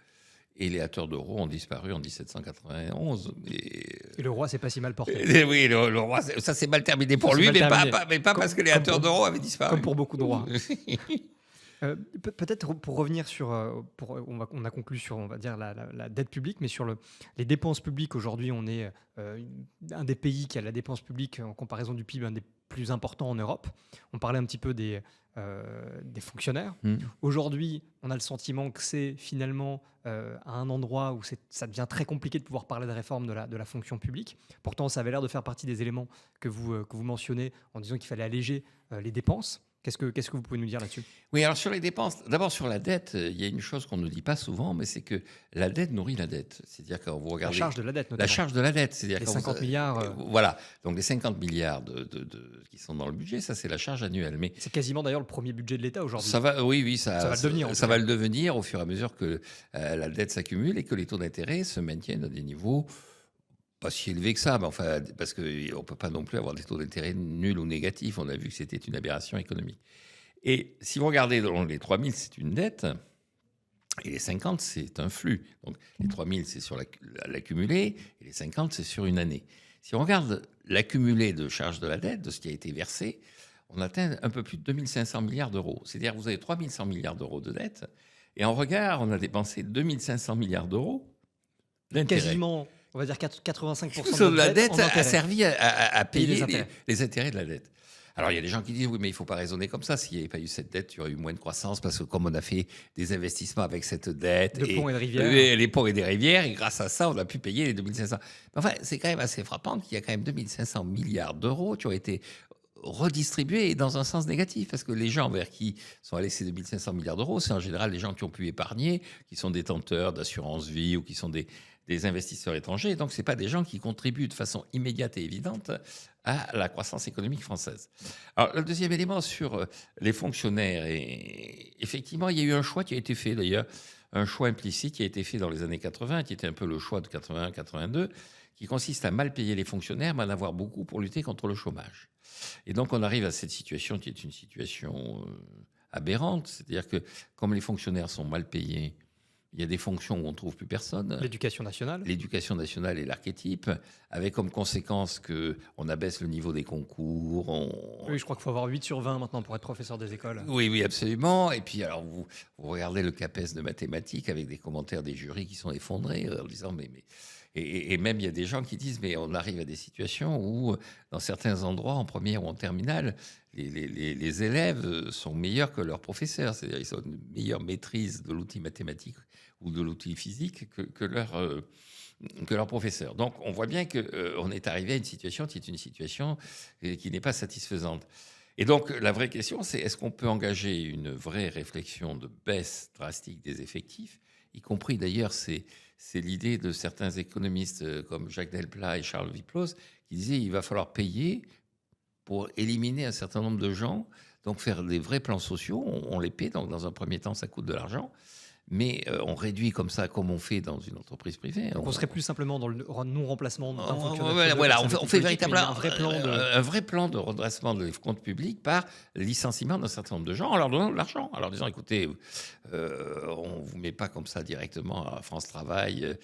Et les hâteurs d'euros ont disparu en 1791. Et le roi, c'est pas si mal porté. Oui, le roi, ça s'est mal terminé pour lui, mais pas parce que les hâteurs d'euros avaient disparu. Comme pour beaucoup de rois. Peut-être pour revenir sur, on a conclu sur, on va dire, la dette publique, mais sur les dépenses publiques. Aujourd'hui, on est un des pays qui a la dépense publique en comparaison du PIB, un des plus importants en Europe. On parlait un petit peu des fonctionnaires. Aujourd'hui, on a le sentiment que c'est finalement à un endroit où ça devient très compliqué de pouvoir parler de réforme de la fonction publique. Pourtant, ça avait l'air de faire partie des éléments que vous mentionnez en disant qu'il fallait alléger les dépenses. Qu'est-ce que vous pouvez nous dire là-dessus? Oui, alors sur les dépenses, d'abord sur la dette, il y a une chose qu'on ne dit pas souvent, mais c'est que la dette nourrit la dette. C'est-à-dire quand vous regardez... La charge de la dette, notamment. La charge de la dette. C'est-à-dire les 50 milliards... Voilà, donc les 50 milliards qui sont dans le budget, ça c'est la charge annuelle. Mais c'est quasiment d'ailleurs le premier budget de l'État aujourd'hui. Ça va le devenir. Ça va le devenir au fur et à mesure que la dette s'accumule et que les taux d'intérêt se maintiennent à des niveaux... pas si élevé que ça, mais enfin, parce qu'on ne peut pas non plus avoir des taux d'intérêt nuls ou négatifs. On a vu que c'était une aberration économique. Et si vous regardez, les 3 000, c'est une dette, et les 50, c'est un flux. Donc les 3 000, c'est sur l'accumulé, et les 50, c'est sur une année. Si on regarde l'accumulé de charges de la dette, de ce qui a été versé, on atteint un peu plus de 2500 milliards d'euros. C'est-à-dire que vous avez 3100 milliards d'euros de dette, et en regard, on a dépensé 2500 milliards d'euros d'intérêts. Quasiment, on va dire 85% De de la notre dette dette en a intérêt. servi à Payer les payer intérêts. les intérêts de la dette. Alors, il y a des gens qui disent, oui, mais il ne faut pas raisonner comme ça. S'il n'y avait pas eu cette dette, il y aurait eu moins de croissance parce que comme on a fait des investissements avec cette dette, De ponts et de rivières. les ponts et des rivières, et grâce à ça, on a pu payer les 2500. Mais enfin, c'est quand même assez frappant qu'il y a quand même 2500 milliards d'euros qui ont été redistribués dans un sens négatif, parce que les gens vers qui sont allés ces 2500 milliards d'euros, c'est en général les gens qui ont pu épargner, qui sont détenteurs d'assurance vie ou qui sont des investisseurs étrangers. Donc, ce n'est pas des gens qui contribuent de façon immédiate et évidente à la croissance économique française. Alors, le deuxième élément sur les fonctionnaires, et effectivement, il y a eu un choix qui a été fait d'ailleurs, un choix implicite qui a été fait dans les années 80, qui était un peu le choix de 81-82, qui consiste à mal payer les fonctionnaires, mais en avoir beaucoup pour lutter contre le chômage. Et donc, on arrive à cette situation qui est une situation aberrante, c'est-à-dire que comme les fonctionnaires sont mal payés, il y a des fonctions où on ne trouve plus personne. L'éducation nationale. L'éducation nationale est l'archétype, avec comme conséquence qu'on abaisse le niveau des concours. Oui, je crois qu'il faut avoir 8 sur 20 maintenant pour être professeur des écoles. Oui, oui, absolument. Et puis, alors, vous regardez le CAPES de mathématiques avec des commentaires des jurys qui sont effondrés en disant et même, il y a des gens qui disent, mais on arrive à des situations où, dans certains endroits, en première ou en terminale, les élèves sont meilleurs que leurs professeurs. C'est-à-dire qu'ils ont une meilleure maîtrise de l'outil mathématique ou de l'outil physique que leurs professeurs. Donc, on voit bien qu'on est arrivé à une situation qui est une situation qui n'est pas satisfaisante. Et donc, la vraie question, c'est est-ce qu'on peut engager une vraie réflexion de baisse drastique des effectifs, y compris d'ailleurs, c'est l'idée de certains économistes comme Jacques Delplat et Charles Wyplosz qui disaient qu'il va falloir payer pour éliminer un certain nombre de gens, donc faire des vrais plans sociaux, on les paie, donc dans un premier temps ça coûte de l'argent, mais on réduit comme ça, comme on fait dans une entreprise privée. Donc on serait plus simplement dans le non-remplacement d'un fonctionnaire. Voilà, on fait véritablement un vrai plan de redressement des comptes publics par licenciement d'un certain nombre de gens en leur donnant de l'argent. En leur disant, écoutez, on ne vous met pas comme ça directement à France Travail,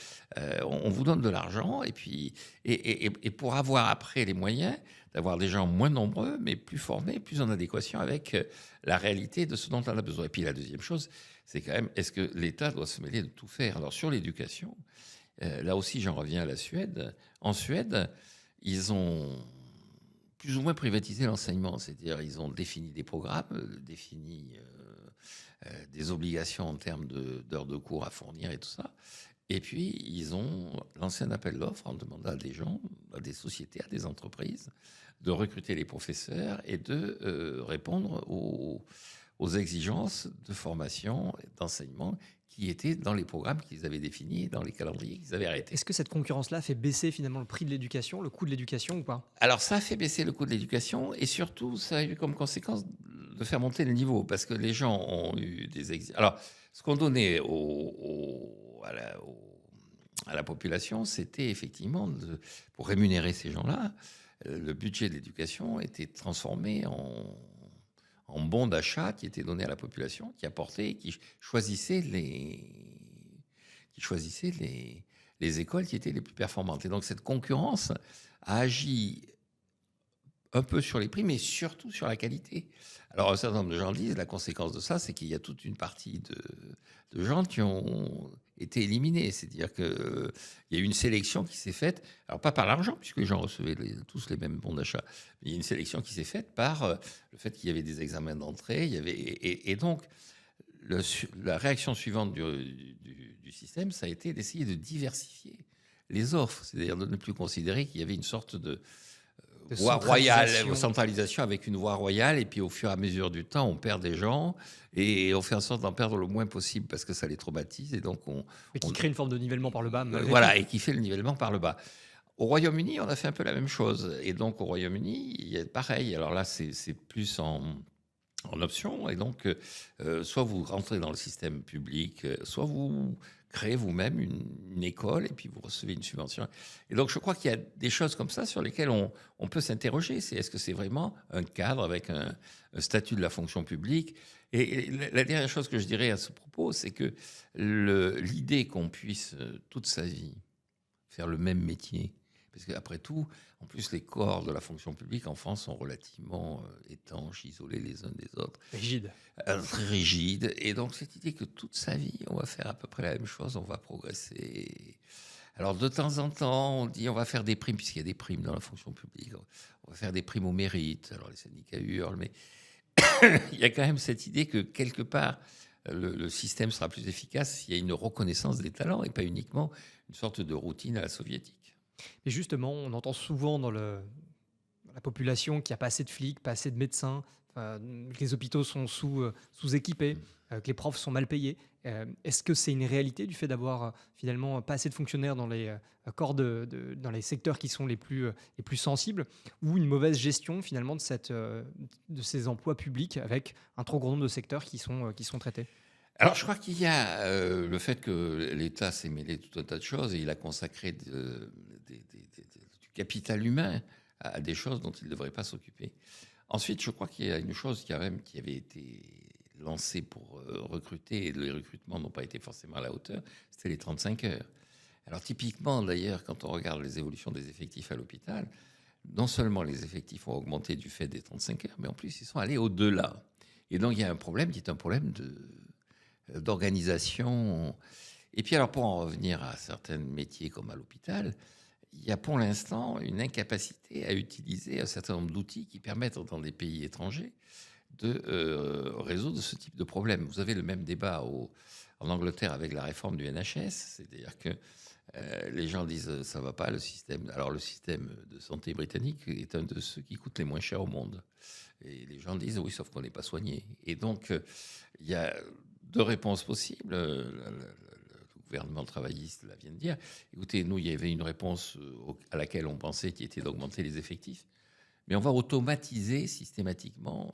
on vous donne de l'argent, et puis et pour avoir après les moyens d'avoir des gens moins nombreux, mais plus formés, plus en adéquation avec la réalité de ce dont on a besoin. Et puis la deuxième chose, c'est quand même, est-ce que l'État doit se mêler de tout faire? Alors sur l'éducation, là aussi j'en reviens à la Suède. En Suède, ils ont plus ou moins privatisé l'enseignement, c'est-à-dire ils ont défini des programmes, défini des obligations en termes d'heures de cours à fournir et tout ça. Et puis, ils ont lancé un appel d'offres en demandant à des gens, à des sociétés, à des entreprises, de recruter les professeurs et de répondre aux exigences de formation et d'enseignement qui étaient dans les programmes qu'ils avaient définis et dans les calendriers qu'ils avaient arrêtés. Est-ce que cette concurrence-là fait baisser finalement le prix de l'éducation, le coût de l'éducation ou pas? Alors, ça a fait baisser le coût de l'éducation et surtout, ça a eu comme conséquence de faire monter le niveau parce que les gens ont eu des exigences. Alors, ce qu'on donnait à la population, c'était effectivement, pour rémunérer ces gens-là, le budget de l'éducation était transformé en bons d'achat qui étaient donnés à la population, qui apportaient, qui choisissaient les écoles qui étaient les plus performantes. Et donc cette concurrence a agi un peu sur les prix, mais surtout sur la qualité. Alors, un certain nombre de gens disent, la conséquence de ça, c'est qu'il y a toute une partie de gens qui ont été éliminés. C'est-à-dire qu'il y a eu une sélection qui s'est faite, alors pas par l'argent, puisque les gens recevaient tous les mêmes bons d'achat, mais il y a une sélection qui s'est faite par le fait qu'il y avait des examens d'entrée, et donc la réaction suivante du système, ça a été d'essayer de diversifier les offres, c'est-à-dire de ne plus considérer qu'il y avait une sorte de voie royale, centralisation avec une voie royale, et puis au fur et à mesure du temps, on perd des gens et on fait en sorte d'en perdre le moins possible parce que ça les traumatise, et donc et qui crée une forme de nivellement par le bas. Voilà, et qui fait le nivellement par le bas. Au Royaume-Uni, on a fait un peu la même chose, et donc au Royaume-Uni, il y a pareil. Alors là, c'est plus en option, et donc soit vous rentrez dans le système public, soit vous créez vous-même une école et puis vous recevez une subvention. Et donc je crois qu'il y a des choses comme ça sur lesquelles on peut s'interroger. Est-ce que c'est vraiment un cadre avec un statut de la fonction publique? Et la dernière chose que je dirais à ce propos, c'est que l'idée qu'on puisse toute sa vie faire le même métier, Parce qu'après tout, en plus, les corps de la fonction publique en France sont relativement étanches, isolés les uns des autres. Rigide. Très rigides. Et donc, cette idée que toute sa vie, on va faire à peu près la même chose, on va progresser. Alors, de temps en temps, on dit on va faire des primes, puisqu'il y a des primes dans la fonction publique. On va faire des primes au mérite. Alors, les syndicats hurlent, mais il y a quand même cette idée que, quelque part, le système sera plus efficace s'il y a une reconnaissance des talents et pas uniquement une sorte de routine à la soviétique. Et justement, on entend souvent dans la population qu'il n'y a pas assez de flics, pas assez de médecins, que les hôpitaux sont sous-équipés, que les profs sont mal payés. Est-ce que c'est une réalité du fait d'avoir finalement pas assez de fonctionnaires dans les corps dans les secteurs qui sont les plus sensibles, ou une mauvaise gestion finalement de ces emplois publics avec un trop grand nombre de secteurs qui sont traités? Alors, je crois qu'il y a le fait que l'État s'est mêlé de tout un tas de choses et il a consacré du capital humain à des choses dont il ne devrait pas s'occuper. Ensuite, je crois qu'il y a une chose qui avait été lancée pour recruter, et les recrutements n'ont pas été forcément à la hauteur, c'était les 35 heures. Alors, typiquement, d'ailleurs, quand on regarde les évolutions des effectifs à l'hôpital, non seulement les effectifs ont augmenté du fait des 35 heures, mais en plus, ils sont allés au-delà. Et donc, il y a un problème qui est un problème d'organisation. Et puis alors pour en revenir à certains métiers comme à l'hôpital, il y a pour l'instant une incapacité à utiliser un certain nombre d'outils qui permettent dans des pays étrangers de résoudre ce type de problème. Vous avez le même débat en Angleterre avec la réforme du NHS, c'est-à-dire que les gens disent ça va pas le système. Alors le système de santé britannique est un de ceux qui coûtent les moins chers au monde. Et les gens disent oui, sauf qu'on n'est pas soigné. Et donc il y a deux réponses possibles. Le gouvernement travailliste vient de dire, écoutez, nous, il y avait une réponse à laquelle on pensait qui était d'augmenter les effectifs, mais on va automatiser systématiquement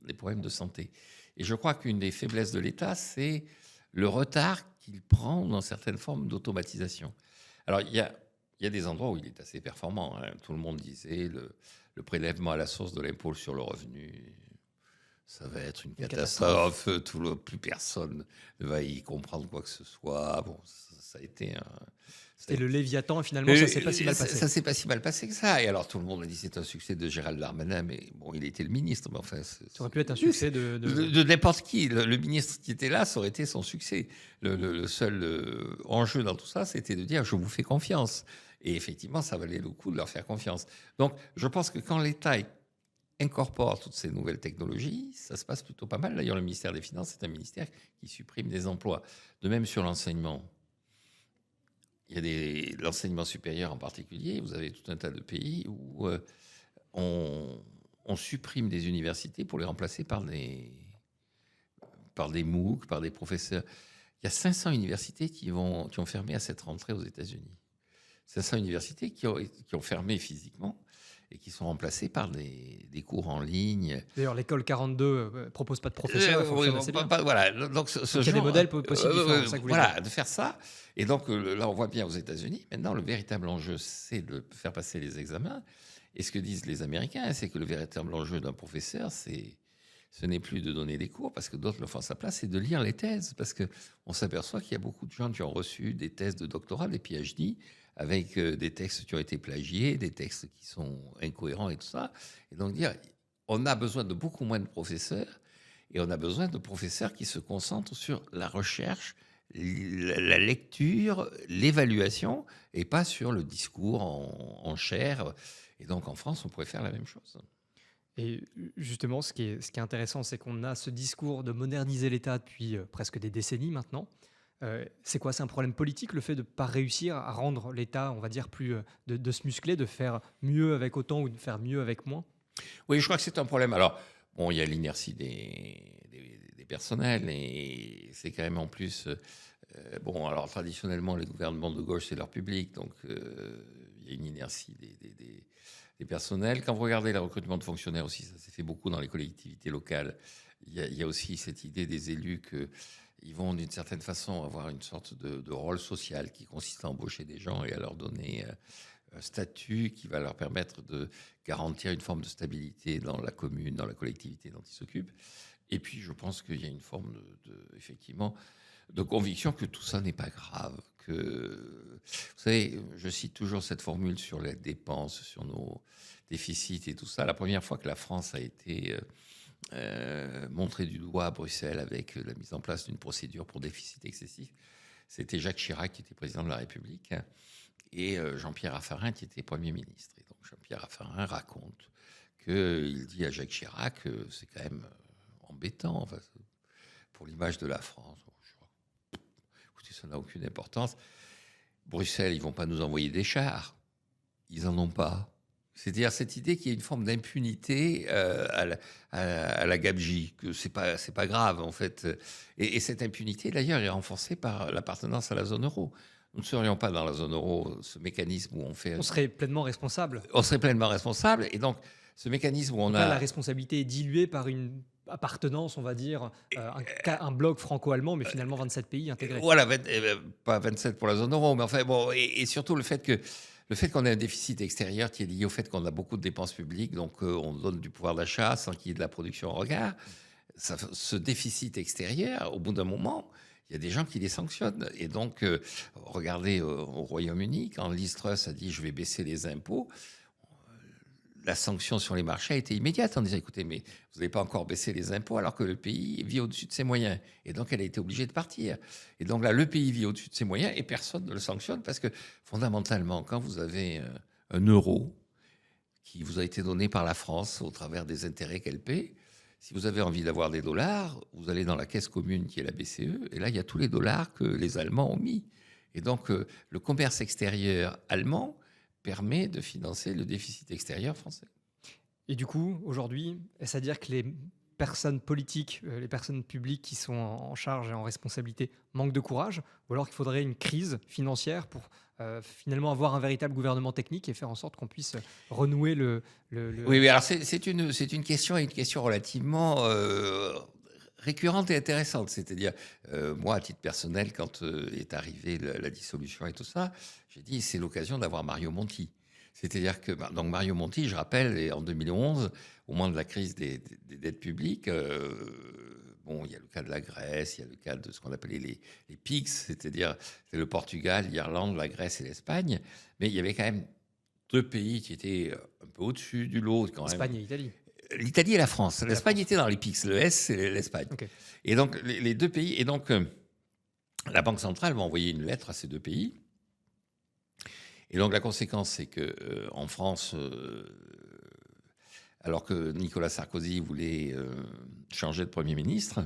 les problèmes de santé. Et je crois qu'une des faiblesses de l'État, c'est le retard qu'il prend dans certaines formes d'automatisation. Alors, il y a des endroits où il est assez performant. Hein. Tout le monde disait le prélèvement à la source de l'impôt sur le revenu, ça va être une catastrophe. Plus personne ne va y comprendre quoi que ce soit. Bon, ça a été C'était le Léviathan et finalement ça s'est pas si mal passé. Ça s'est pas si mal passé que ça. Et alors tout le monde a dit c'est un succès de Gérald Darmanin, mais bon, il était le ministre. Mais enfin, Ça aurait pu être un succès de n'importe qui. Le ministre qui était là, ça aurait été son succès. Le seul enjeu dans tout ça, c'était de dire je vous fais confiance. Et effectivement, ça valait le coup de leur faire confiance. Donc, je pense que quand l'État incorpore toutes ces nouvelles technologies, ça se passe plutôt pas mal. D'ailleurs, le ministère des Finances, c'est un ministère qui supprime des emplois. De même sur l'enseignement. Il y a l'enseignement supérieur en particulier. Vous avez tout un tas de pays où on supprime des universités pour les remplacer par des MOOC, par des professeurs. Il y a 500 universités qui ont fermé à cette rentrée aux États-Unis. 500 universités qui ont fermé physiquement et qui sont remplacés par des cours en ligne. D'ailleurs, l'école 42 ne propose pas de professeurs. Voilà. Donc, il y a des modèles possibles différents. Ça que voilà, de faire ça. Et donc, là, on voit bien aux États-Unis, maintenant, le véritable enjeu, c'est de faire passer les examens. Et ce que disent les Américains, c'est que le véritable enjeu d'un professeur, ce n'est plus de donner des cours, parce que d'autres le font à sa place, c'est de lire les thèses. Parce qu'on s'aperçoit qu'il y a beaucoup de gens qui ont reçu des thèses de doctorat, des PhD, avec des textes qui ont été plagiés, des textes qui sont incohérents et tout ça. Et donc dire, on a besoin de beaucoup moins de professeurs, et on a besoin de professeurs qui se concentrent sur la recherche, la lecture, l'évaluation, et pas sur le discours en chair. Et donc en France, on pourrait faire la même chose. Et justement, ce qui est intéressant, c'est qu'on a ce discours de moderniser l'État depuis presque des décennies maintenant. C'est quoi? C'est un problème politique, le fait de ne pas réussir à rendre l'État, on va dire, plus de se muscler, de faire mieux avec autant ou de faire mieux avec moins? Oui, je crois que c'est un problème. Alors, bon, il y a l'inertie des personnels et c'est quand même en plus... bon, alors traditionnellement, les gouvernements de gauche, c'est leur public, donc il y a une inertie des personnels. Quand vous regardez le recrutement de fonctionnaires aussi, ça s'est fait beaucoup dans les collectivités locales. Il y a aussi cette idée des élus qu'ils vont d'une certaine façon avoir une sorte de rôle social qui consiste à embaucher des gens et à leur donner un statut qui va leur permettre de garantir une forme de stabilité dans la commune, dans la collectivité dont ils s'occupent. Et puis, je pense qu'il y a une forme effectivement, de conviction que tout ça n'est pas grave. Vous savez, je cite toujours cette formule sur les dépenses, sur nos déficits et tout ça. La première fois que la France a été montrée du doigt à Bruxelles avec la mise en place d'une procédure pour déficit excessif, c'était Jacques Chirac qui était président de la République et Jean-Pierre Raffarin qui était Premier ministre. Et donc Jean-Pierre Raffarin raconte qu'il dit à Jacques Chirac que c'est quand même embêtant enfin, pour l'image de la France. Écoutez, ça n'a aucune importance. Bruxelles, ils ne vont pas nous envoyer des chars. Ils n'en ont pas. C'est-à-dire cette idée qu'il y a une forme d'impunité à la gabegie, que c'est pas grave en fait. Et cette impunité d'ailleurs est renforcée par l'appartenance à la zone euro. Nous ne serions pas dans la zone euro, ce mécanisme où on fait... On serait pleinement responsable. On serait pleinement responsable. Et donc, ce mécanisme où on a... La responsabilité est diluée par une appartenance, on va dire, un bloc franco-allemand, mais finalement 27 pays intégrés. Voilà, pas 27 pour la zone euro, mais enfin bon, et surtout le fait qu'on ait un déficit extérieur qui est lié au fait qu'on a beaucoup de dépenses publiques, donc on donne du pouvoir d'achat sans qu'il y ait de la production en regard. Ce déficit extérieur, au bout d'un moment, il y a des gens qui les sanctionnent. Et donc, regardez au Royaume-Uni, quand Liz Truss a dit « je vais baisser les impôts », la sanction sur les marchés a été immédiate en disant « écoutez, mais vous n'avez pas encore baissé les impôts alors que le pays vit au-dessus de ses moyens ». Et donc, elle a été obligée de partir. Et donc là, le pays vit au-dessus de ses moyens et personne ne le sanctionne parce que fondamentalement, quand vous avez un euro qui vous a été donné par la France au travers des intérêts qu'elle paie, si vous avez envie d'avoir des dollars, vous allez dans la caisse commune qui est la BCE et là, il y a tous les dollars que les Allemands ont mis. Et donc, le commerce extérieur allemand permet de financer le déficit extérieur français. Et du coup, aujourd'hui, est-ce à dire que les personnes politiques, les personnes publiques qui sont en charge et en responsabilité manquent de courage, ou alors qu'il faudrait une crise financière pour finalement avoir un véritable gouvernement technique et faire en sorte qu'on puisse renouer le... Oui, alors c'est une question relativement récurrente et intéressante. C'est-à-dire, moi, à titre personnel, quand est arrivée la dissolution et tout ça, j'ai dit c'est l'occasion d'avoir Mario Monti. C'est-à-dire que donc Mario Monti, je rappelle, en 2011, au moment de la crise des dettes publiques, bon, il y a le cas de la Grèce, il y a le cas de ce qu'on appelait les PIGS, c'est-à-dire le Portugal, l'Irlande, la Grèce et l'Espagne. Mais il y avait quand même deux pays qui étaient un peu au-dessus du lot. L'Espagne et l'Italie. L'Italie et la France. L'Espagne était dans les PIGS, le S, c'est l'Espagne. Okay. Et donc, les deux pays. Et donc, la Banque centrale va envoyer une lettre à ces deux pays. Et donc, la conséquence, c'est qu'en France, alors que Nicolas Sarkozy voulait changer de Premier ministre,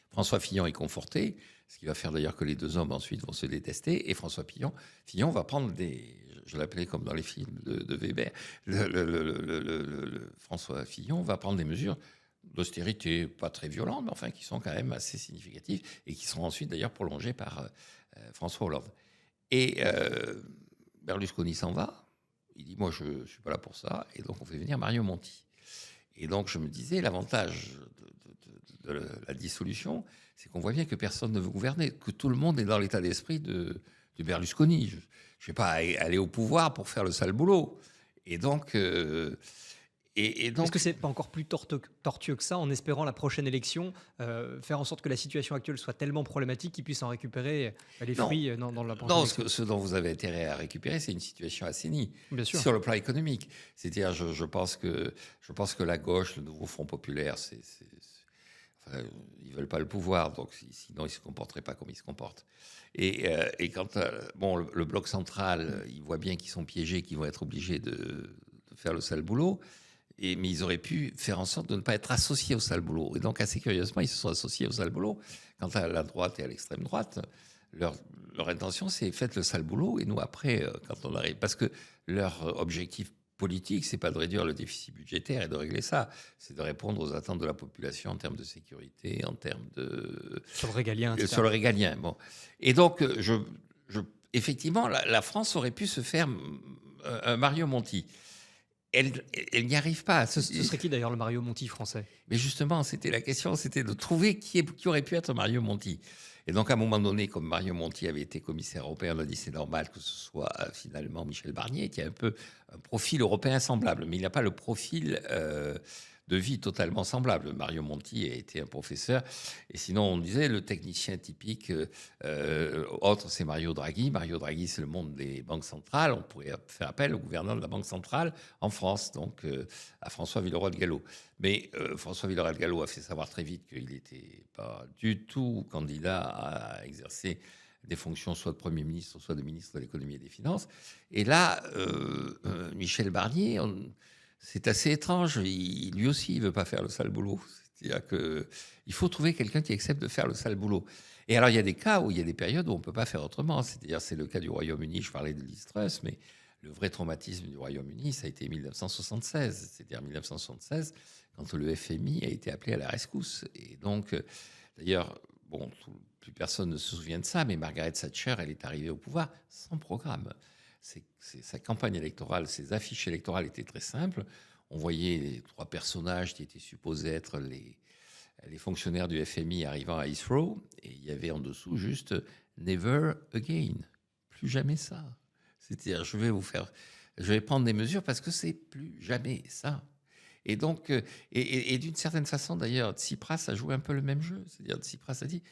François Fillon est conforté, ce qui va faire d'ailleurs que les deux hommes ensuite vont se détester. Et François Fillon va prendre je l'appelais comme dans les films de Weber, François Fillon va prendre des mesures d'austérité, pas très violentes, mais enfin qui sont quand même assez significatives et qui seront ensuite d'ailleurs prolongées par François Hollande. Et Berlusconi s'en va. Il dit, moi, je ne suis pas là pour ça. Et donc, on fait venir Mario Monti. Et donc, je me disais, l'avantage de la dissolution, c'est qu'on voit bien que personne ne veut gouverner, que tout le monde est dans l'état d'esprit de Berlusconi. Je ne vais pas aller au pouvoir pour faire le sale boulot. Et donc... Est-ce que c'est pas encore plus tortueux que ça, en espérant la prochaine élection, faire en sorte que la situation actuelle soit tellement problématique qu'ils puissent en récupérer les fruits dans la prochaine élection? Non, ce dont vous avez intérêt à récupérer, c'est une situation assainie. Bien sûr. Sur le plan économique. C'est-à-dire, je pense que la gauche, le nouveau Front populaire, enfin, ils ne veulent pas le pouvoir, donc sinon ils ne se comporteraient pas comme ils se comportent. Et quand le bloc central, ils voient bien qu'ils sont piégés, qu'ils vont être obligés de faire le sale boulot. Mais ils auraient pu faire en sorte de ne pas être associés au sale boulot. Et donc, assez curieusement, ils se sont associés au sale boulot. Quant à la droite et à l'extrême droite, leur intention, c'est faites le sale boulot. Et nous, après, quand on arrive... Parce que leur objectif politique, c'est pas de réduire le déficit budgétaire et de régler ça. C'est de répondre aux attentes de la population en termes de sécurité, en termes de... Sur le régalien, etc. Sur le régalien, bon. Et donc, effectivement, la France aurait pu se faire un Mario Monti. Elle n'y arrive pas. Ce serait qui d'ailleurs le Mario Monti français? Mais justement, c'était la question, c'était de trouver qui aurait pu être Mario Monti. Et donc à un moment donné, comme Mario Monti avait été commissaire européen, on a dit c'est normal que ce soit finalement Michel Barnier, qui a un peu un profil européen semblable, mais il n'a pas le profil de vie totalement semblables. Mario Monti a été un professeur. Et sinon, on disait le technicien typique, autre, c'est Mario Draghi. Mario Draghi, c'est le monde des banques centrales. On pourrait faire appel au gouverneur de la Banque centrale en France, donc à François Villeroy de Galhau. Mais François Villeroy de Galhau a fait savoir très vite qu'il n'était pas du tout candidat à exercer des fonctions soit de Premier ministre, soit de ministre de l'économie et des finances. Et là, Michel Barnier, c'est assez étrange. Lui aussi, il ne veut pas faire le sale boulot. C'est-à-dire qu'il faut trouver quelqu'un qui accepte de faire le sale boulot. Et alors, il y a des cas où il y a des périodes où on ne peut pas faire autrement. C'est-à-dire, c'est le cas du Royaume-Uni. Je parlais de Liz Truss, mais le vrai traumatisme du Royaume-Uni, ça a été 1976. C'est-à-dire 1976, quand le FMI a été appelé à la rescousse. Et donc, d'ailleurs, bon, plus personne ne se souvient de ça, mais Margaret Thatcher, elle est arrivée au pouvoir sans programme. Sa campagne électorale, ses affiches électorales étaient très simples. On voyait les 3 personnages qui étaient supposés être les fonctionnaires du FMI arrivant à Heathrow, et il y avait en dessous juste « Never again », plus jamais ça. C'est-à-dire, je vais prendre des mesures parce que c'est plus jamais ça. Et donc, et d'une certaine façon, d'ailleurs, Tsipras a joué un peu le même jeu. C'est-à-dire, Tsipras a dit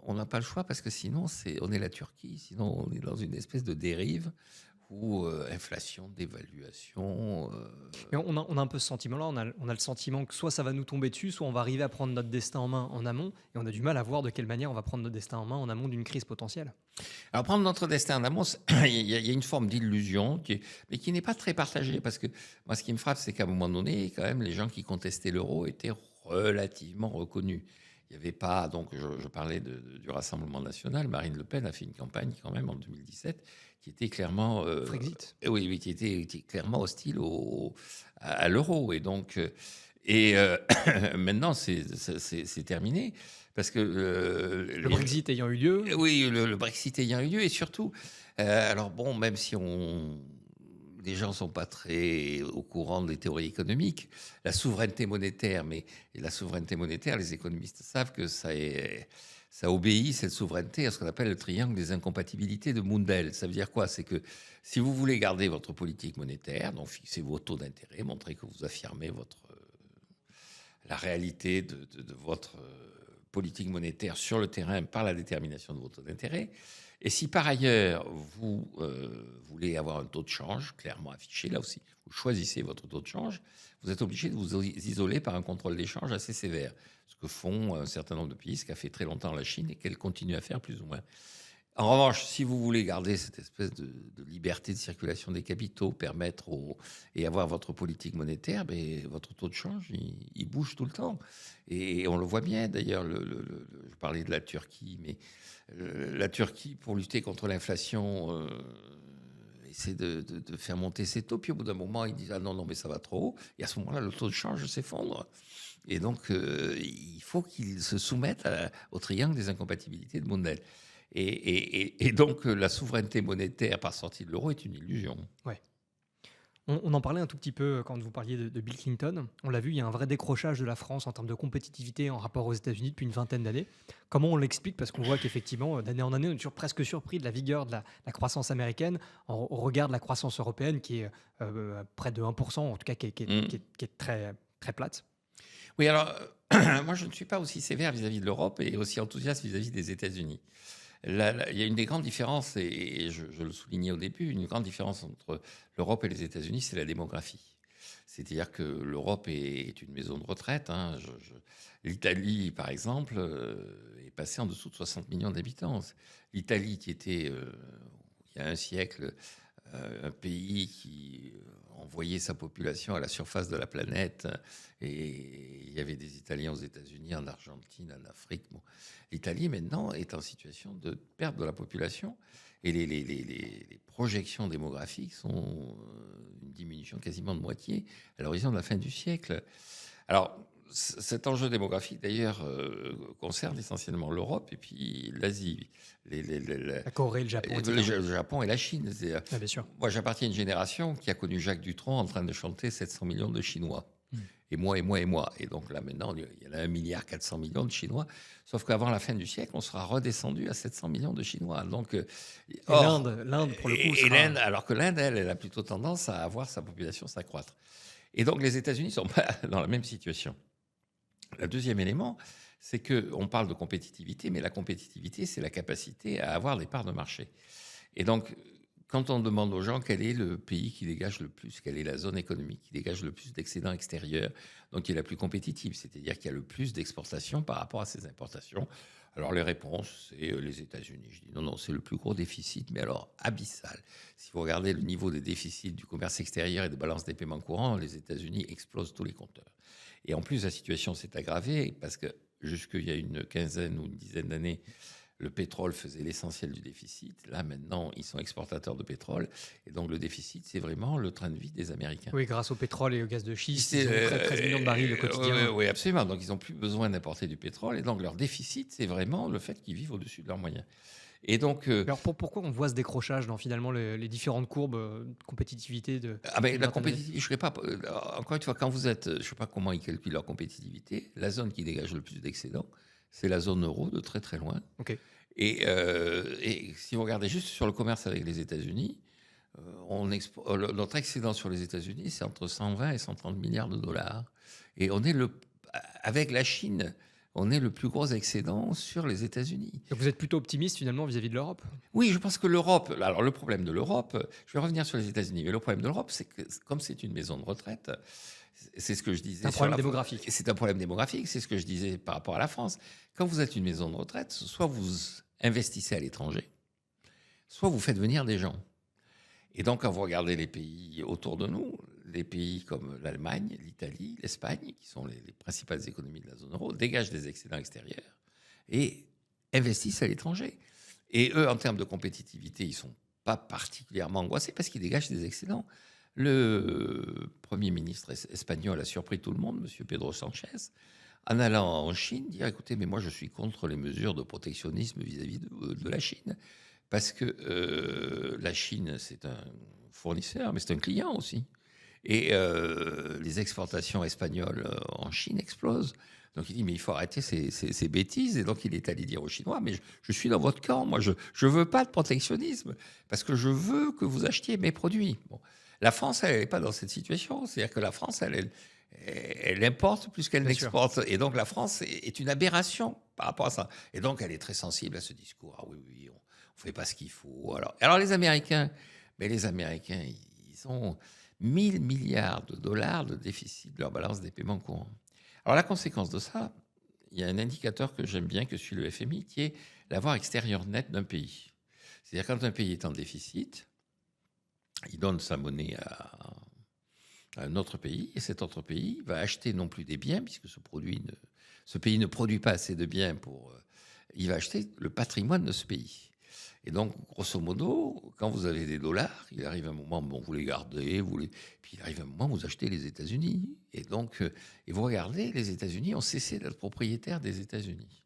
on n'a pas le choix parce que sinon, on est la Turquie. Sinon, on est dans une espèce de dérive où inflation, dévaluation. Mais on a un peu ce sentiment-là. On a le sentiment que soit ça va nous tomber dessus, soit on va arriver à prendre notre destin en main en amont. Et on a du mal à voir de quelle manière on va prendre notre destin en main en amont d'une crise potentielle. Alors, prendre notre destin en amont, il y a une forme d'illusion, mais qui n'est pas très partagée. Parce que moi, ce qui me frappe, c'est qu'à un moment donné, quand même, les gens qui contestaient l'euro étaient relativement reconnus. Il n'y avait pas, donc je parlais du Rassemblement national. Marine Le Pen a fait une campagne quand même en 2017 qui était clairement Frexit. Oui, qui était clairement hostile à l'euro. Et donc, maintenant, c'est terminé parce que Le Brexit ayant eu lieu. Oui, le Brexit ayant eu lieu, et surtout, alors bon, même si les gens ne sont pas très au courant des théories économiques, la souveraineté monétaire, les économistes savent que ça obéit, cette souveraineté, à ce qu'on appelle le triangle des incompatibilités de Mundell. Ça veut dire quoi? C'est que si vous voulez garder votre politique monétaire, donc fixez vos taux d'intérêt, montrez que vous affirmez la réalité de votre politique monétaire sur le terrain par la détermination de vos taux d'intérêt. Et si par ailleurs, vous voulez avoir un taux de change clairement affiché, là aussi, vous choisissez votre taux de change, vous êtes obligé de vous isoler par un contrôle d'échange assez sévère. Ce que font un certain nombre de pays, ce qu'a fait très longtemps la Chine et qu'elle continue à faire plus ou moins. En revanche, si vous voulez garder cette espèce de liberté de circulation des capitaux, et avoir votre politique monétaire, votre taux de change, il bouge tout le temps. Et on le voit bien, d'ailleurs, je parlais de la Turquie, mais la Turquie, pour lutter contre l'inflation, essaie de faire monter ses taux. Puis au bout d'un moment, ils disent « Ah non, mais ça va trop haut ». Et à ce moment-là, le taux de change s'effondre. Et donc, il faut qu'ils se soumettent au triangle des incompatibilités de Mundell. Et donc, la souveraineté monétaire par sortie de l'euro est une illusion. Ouais. On en parlait un tout petit peu quand vous parliez de Bill Clinton. On l'a vu, il y a un vrai décrochage de la France en termes de compétitivité en rapport aux États-Unis depuis une vingtaine d'années. Comment on l'explique? Parce qu'on voit qu'effectivement, d'année en année, on est toujours presque surpris de la vigueur de la croissance américaine au regard de la croissance européenne qui est près de 1%, en tout cas qui est très, très plate. Oui, alors, moi, je ne suis pas aussi sévère vis-à-vis de l'Europe et aussi enthousiaste vis-à-vis des États-Unis. Là, il y a une des grandes différences, et je le soulignais au début, une grande différence entre l'Europe et les États-Unis, c'est la démographie. C'est-à-dire que l'Europe est une maison de retraite. Hein. L'Italie, par exemple, est passée en dessous de 60 millions d'habitants. L'Italie, qui était, il y a un siècle, un pays qui envoyait sa population à la surface de la planète, et il y avait des Italiens aux États-Unis, en Argentine, en Afrique. Bon. L'Italie, maintenant, est en situation de perte de la population, et les projections démographiques sont une diminution quasiment de moitié à l'horizon de la fin du siècle. Alors, cet enjeu démographique, d'ailleurs, concerne essentiellement l'Europe et puis l'Asie. La Corée, le Japon, etc. Le Japon et la Chine. Ah, bien sûr. Moi, j'appartiens à une génération qui a connu Jacques Dutronc en train de chanter 700 millions de Chinois. Et moi, et moi, et moi. Et donc là, maintenant, il y en a 1,4 milliard de Chinois. Sauf qu'avant la fin du siècle, on sera redescendu à 700 millions de Chinois. Donc, l'Inde, pour le coup, l'Inde, alors que l'Inde, elle a plutôt tendance à avoir sa population s'accroître. Et donc, les États-Unis ne sont pas dans la même situation. Le deuxième élément, c'est qu'on parle de compétitivité, mais la compétitivité, c'est la capacité à avoir des parts de marché. Et donc, quand on demande aux gens quel est le pays qui dégage le plus, quelle est la zone économique qui dégage le plus d'excédents extérieurs, donc qui est la plus compétitive, c'est-à-dire qu'il y a le plus d'exportations par rapport à ses importations, alors les réponses, c'est les États-Unis. Je dis non, c'est le plus gros déficit, mais alors abyssal. Si vous regardez le niveau des déficits du commerce extérieur et des balances des paiements courants, les États-Unis explosent tous les compteurs. Et en plus, la situation s'est aggravée parce que jusqu'il y a une quinzaine ou une dizaine d'années, le pétrole faisait l'essentiel du déficit. Là, maintenant, ils sont exportateurs de pétrole. Et donc, le déficit, c'est vraiment le train de vie des Américains. Oui, grâce au pétrole et au gaz de schiste, ils ont 13 millions de barils au quotidien. Oui, absolument. Donc, ils n'ont plus besoin d'importer du pétrole. Et donc, leur déficit, c'est vraiment le fait qu'ils vivent au-dessus de leurs moyens. Et donc, Alors pourquoi on voit ce décrochage dans finalement les différentes courbes de compétitivité de la compétitivité, je ne sais pas. Encore une fois, quand vous êtes, je ne sais pas comment ils calculent leur compétitivité, la zone qui dégage le plus d'excédents, c'est la zone euro de très très loin. Ok. Et si vous regardez juste sur le commerce avec les États-Unis, notre excédent sur les États-Unis, c'est entre 120 et 130 milliards de dollars. Et avec la Chine, on est le plus gros excédent sur les États-Unis. Donc vous êtes plutôt optimiste finalement vis-à-vis de l'Europe? Oui, je pense que l'Europe. Alors le problème de l'Europe, je vais revenir sur les États-Unis, mais le problème de l'Europe, c'est que comme c'est une maison de retraite, c'est ce que je disais. C'est un problème démographique. C'est un problème démographique, c'est ce que je disais par rapport à la France. Quand vous êtes une maison de retraite, soit vous investissez à l'étranger, soit vous faites venir des gens. Et donc, quand vous regardez les pays autour de nous, les pays comme l'Allemagne, l'Italie, l'Espagne, qui sont les principales économies de la zone euro, dégagent des excédents extérieurs et investissent à l'étranger. Et eux, en termes de compétitivité, ils ne sont pas particulièrement angoissés parce qu'ils dégagent des excédents. Le Premier ministre espagnol a surpris tout le monde, M. Pedro Sanchez, en allant en Chine, dire écoutez, mais moi je suis contre les mesures de protectionnisme vis-à-vis de la Chine. Parce que la Chine, c'est un fournisseur, mais c'est un client aussi. Et les exportations espagnoles en Chine explosent. Donc il dit, mais il faut arrêter ces bêtises. Et donc il est allé dire aux Chinois, mais je suis dans votre camp. Moi, je ne veux pas de protectionnisme, parce que je veux que vous achetiez mes produits. Bon. La France, elle n'est pas dans cette situation. C'est-à-dire que la France, elle importe plus qu'elle n'exporte. Et donc la France est une aberration par rapport à ça. Et donc elle est très sensible à ce discours. Ah oui, on ne fait pas ce qu'il faut. Alors les Américains, ils ont 1000 milliards de dollars de déficit de leur balance des paiements courants. Alors la conséquence de ça, il y a un indicateur que j'aime bien, que suit le FMI, qui est l'avoir extérieur net d'un pays. C'est-à-dire quand un pays est en déficit, il donne sa monnaie à un autre pays, et cet autre pays va acheter non plus des biens, puisque ce pays ne produit pas assez de biens il va acheter le patrimoine de ce pays. Et donc, grosso modo, quand vous avez des dollars, il arrive un moment, vous les gardez, puis il arrive un moment où vous achetez les États-Unis. Et donc, et vous regardez, les États-Unis ont cessé d'être propriétaires des États-Unis.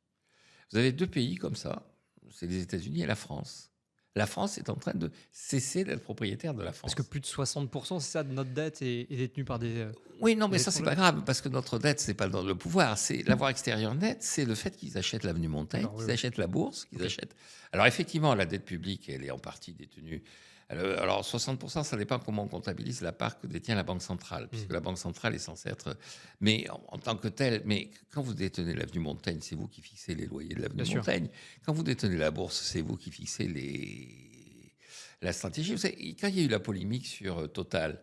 Vous avez deux pays comme ça, c'est les États-Unis et la France. La France est en train de cesser d'être propriétaire de la France. Parce que plus de 60%, c'est ça, de notre dette est détenue par des... Oui, non, mais ça, c'est pas grave, parce que notre dette, c'est pas dans le pouvoir. C'est l'avoir extérieur net, c'est le fait qu'ils achètent l'avenue Montaigne, qu'ils achètent la bourse, qu'ils achètent... Alors, effectivement, la dette publique, elle est en partie détenue. Alors, 60%, ça dépend comment on comptabilise la part que détient la Banque centrale, puisque la Banque centrale est censée être... Mais en tant que telle, mais quand vous détenez l'avenue Montaigne, c'est vous qui fixez les loyers de l'avenue Montaigne. Quand vous détenez la bourse, c'est vous qui fixez la stratégie. Vous savez, quand il y a eu la polémique sur Total...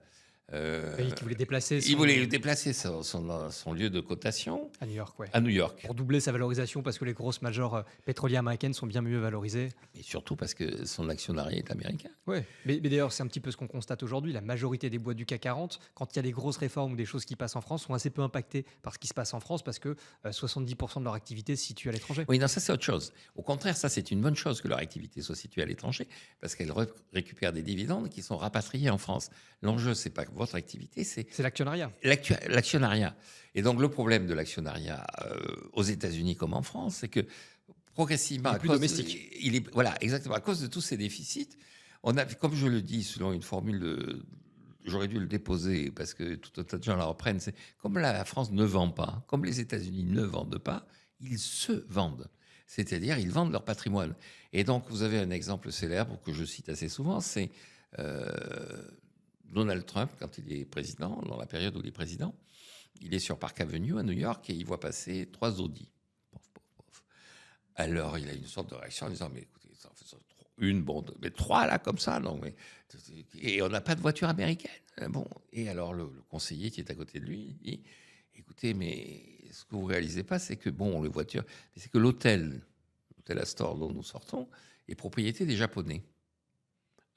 qui voulait déplacer il voulait déplacer son lieu de cotation à New York, à New York. Pour doubler sa valorisation, parce que les grosses majors pétrolières américaines sont bien mieux valorisées. Et surtout parce que son actionnariat est américain. Oui, mais d'ailleurs, c'est un petit peu ce qu'on constate aujourd'hui. La majorité des boîtes du CAC 40, quand il y a des grosses réformes ou des choses qui passent en France, sont assez peu impactées par ce qui se passe en France, parce que 70% de leur activité se situe à l'étranger. Oui, non, ça c'est autre chose. Au contraire, ça c'est une bonne chose que leur activité soit située à l'étranger, parce qu'elles récupèrent des dividendes qui sont rapatriés en France. L'enjeu, c'est pas votre activité, c'est l'actionnariat. L'actionnariat. Et donc le problème de l'actionnariat aux États-Unis comme en France, c'est que progressivement, il est plus domestique. Voilà, exactement. À cause de tous ces déficits, on a, comme je le dis selon une formule, j'aurais dû le déposer parce que tout un tas de gens la reprennent. C'est comme la France ne vend pas, comme les États-Unis ne vendent pas, ils se vendent. C'est-à-dire, ils vendent leur patrimoine. Et donc, vous avez un exemple célèbre que je cite assez souvent, c'est Donald Trump, quand il est président, dans la période où il est président, il est sur Park Avenue à New York et il voit passer 3 Audi. Pof, pof, pof. Alors, il a une sorte de réaction en disant, mais écoutez, ça, une, bon, mais 3 là, comme ça, non, mais... Et on n'a pas de voiture américaine. Bon, et alors, le conseiller qui est à côté de lui, il dit, écoutez, mais ce que vous ne réalisez pas, c'est que, bon, les voitures, c'est que l'hôtel Astor dont nous sortons est propriété des Japonais.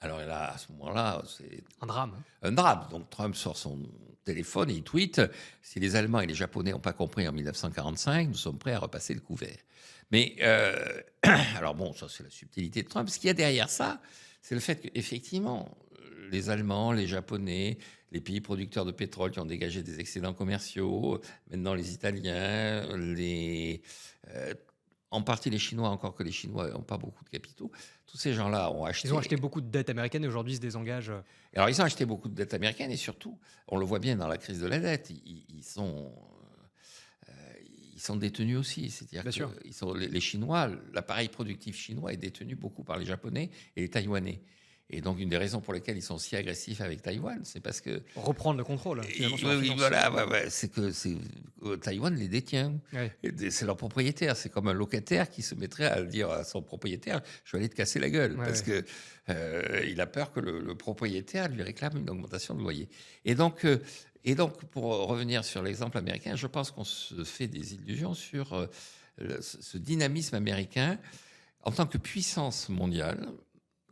Alors là, à ce moment-là, c'est Un drame. un drame. Donc Trump sort son téléphone et il tweet « Si les Allemands et les Japonais n'ont pas compris en 1945, nous sommes prêts à repasser le couvert. » Mais, alors bon, ça c'est la subtilité de Trump. Ce qu'il y a derrière ça, c'est le fait qu'effectivement, les Allemands, les Japonais, les pays producteurs de pétrole qui ont dégagé des excédents commerciaux, maintenant les Italiens, en partie les Chinois, encore que les Chinois n'ont pas beaucoup de capitaux, tous ces gens-là ont acheté... Ils ont acheté beaucoup de dettes américaines et aujourd'hui se désengagent. Alors, ils ont acheté beaucoup de dettes américaines et surtout, on le voit bien dans la crise de la dette, ils sont détenus aussi. C'est-à-dire que les Chinois, l'appareil productif chinois est détenu beaucoup par les Japonais et les Taïwanais. Et donc, une des raisons pour lesquelles ils sont si agressifs avec Taïwan, c'est parce que... Reprendre le contrôle, finalement, sur la finance. Voilà, c'est que Taïwan les détient. Ouais. C'est leur propriétaire. C'est comme un locataire qui se mettrait à dire à son propriétaire, je vais aller te casser la gueule. Parce que il a peur que le propriétaire lui réclame une augmentation de loyer. Et donc, pour revenir sur l'exemple américain, je pense qu'on se fait des illusions sur ce dynamisme américain. En tant que puissance mondiale,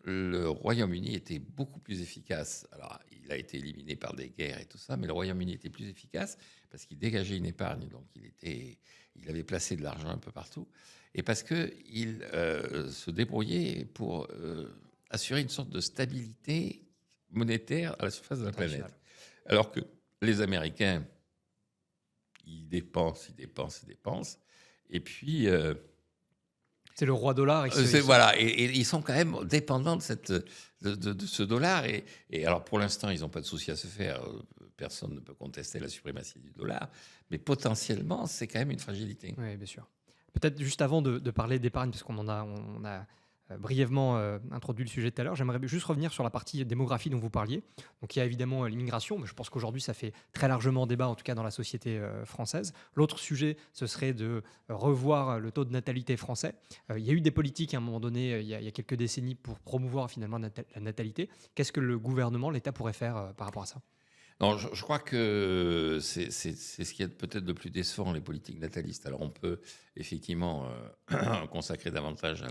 le Royaume-Uni était beaucoup plus efficace. Alors, il a été éliminé par des guerres et tout ça, mais le Royaume-Uni était plus efficace parce qu'il dégageait une épargne, donc il avait placé de l'argent un peu partout, et parce qu'il se débrouillait pour assurer une sorte de stabilité monétaire à la surface de la planète. Alors que les Américains, ils dépensent, et puis... c'est le roi dollar. Voilà, et ils sont quand même dépendants de ce dollar. Et alors, pour l'instant, ils n'ont pas de souci à se faire. Personne ne peut contester la suprématie du dollar. Mais potentiellement, c'est quand même une fragilité. Oui, bien sûr. Peut-être juste avant de parler d'épargne, parce qu'on a brièvement introduit le sujet tout à l'heure, j'aimerais juste revenir sur la partie démographie dont vous parliez. Donc il y a évidemment l'immigration, mais je pense qu'aujourd'hui ça fait très largement débat, en tout cas dans la société française. L'autre sujet, ce serait de revoir le taux de natalité français. Il y a eu des politiques à un moment donné, il y a quelques décennies, pour promouvoir finalement la natalité. Qu'est-ce que le gouvernement, l'État pourrait faire par rapport à ça ? Non, je crois que c'est ce qui est peut-être de plus décevant, les politiques natalistes. Alors on peut effectivement consacrer davantage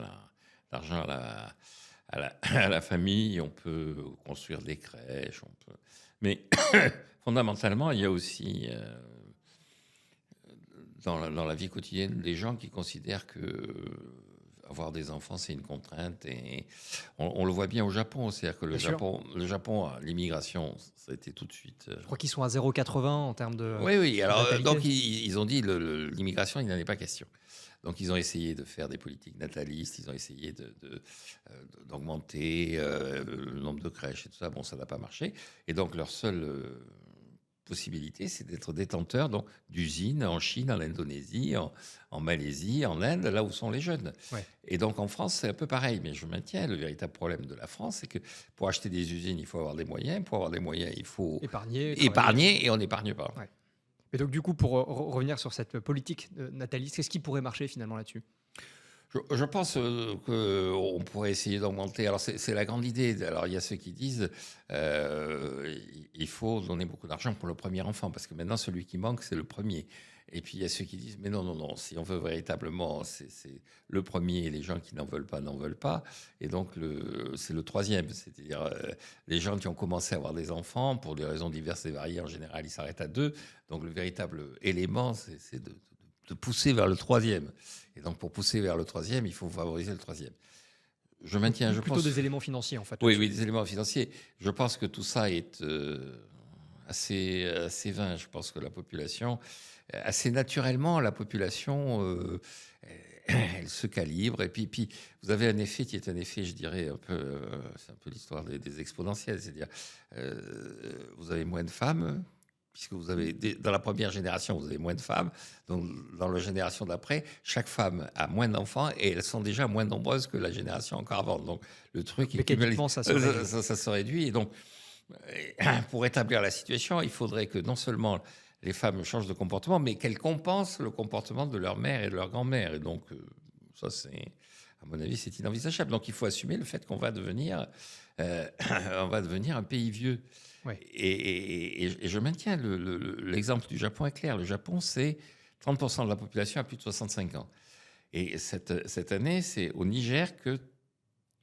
l'argent à la famille, on peut construire des crèches, mais fondamentalement, il y a aussi dans la vie quotidienne des gens qui considèrent que avoir des enfants, c'est une contrainte. Et on le voit bien au Japon. C'est-à-dire que le Japon, l'immigration, ça a été tout de suite... Je crois qu'ils sont à 0,80 en termes de... Oui. Alors, donc, ils ont dit l'immigration, il n'en est pas question. Donc, ils ont essayé de faire des politiques natalistes, ils ont essayé d'augmenter le nombre de crèches et tout ça. Bon, ça n'a pas marché. Et donc, leur seule possibilité, c'est d'être détenteur d'usines en Chine, en Indonésie, en Malaisie, en Inde, là où sont les jeunes. Ouais. Et donc, en France, c'est un peu pareil. Mais je maintiens, le véritable problème de la France, c'est que pour acheter des usines, il faut avoir des moyens. Pour avoir des moyens, il faut épargner et on n'épargne pas. Ouais. Et donc, du coup, pour revenir sur cette politique nataliste, qu'est-ce qui pourrait marcher finalement là-dessus ? Je pense qu'on pourrait essayer d'augmenter. Alors, c'est la grande idée. Alors, il y a ceux qui disent il faut donner beaucoup d'argent pour le premier enfant, parce que maintenant, celui qui manque, c'est le premier. Et puis, il y a ceux qui disent mais non, si on veut véritablement, c'est le premier, et les gens qui n'en veulent pas. Et donc, c'est le troisième. C'est-à-dire, les gens qui ont commencé à avoir des enfants, pour des raisons diverses et variées, en général, ils s'arrêtent à 2. Donc, le véritable élément, c'est de pousser vers le troisième. Et donc, pour pousser vers le troisième, il faut favoriser le troisième. Je maintiens, plutôt des éléments financiers, en fait. Oui, des éléments financiers. Je pense que tout ça est assez vain. Je pense que la population, assez naturellement, elle se calibre. Et puis, vous avez un effet qui est un effet, je dirais, c'est un peu l'histoire des exponentielles. C'est-à-dire, vous avez moins de femmes, puisque vous avez, dans la première génération, vous avez moins de femmes. Donc, dans la génération d'après, chaque femme a moins d'enfants et elles sont déjà moins nombreuses que la génération encore avant. Donc, le truc... Mécaniquement, ça se réduit. Ça se réduit. Et donc, Pour établir la situation, il faudrait que non seulement les femmes changent de comportement, mais qu'elles compensent le comportement de leur mère et de leur grand-mère. Et donc, ça, à mon avis, c'est inenvisageable. Donc, il faut assumer le fait qu'on va devenir, on va devenir un pays vieux. Ouais. Et je maintiens l'exemple du Japon est clair. Le Japon, c'est 30% de la population à plus de 65 ans. Et cette année, c'est au Niger que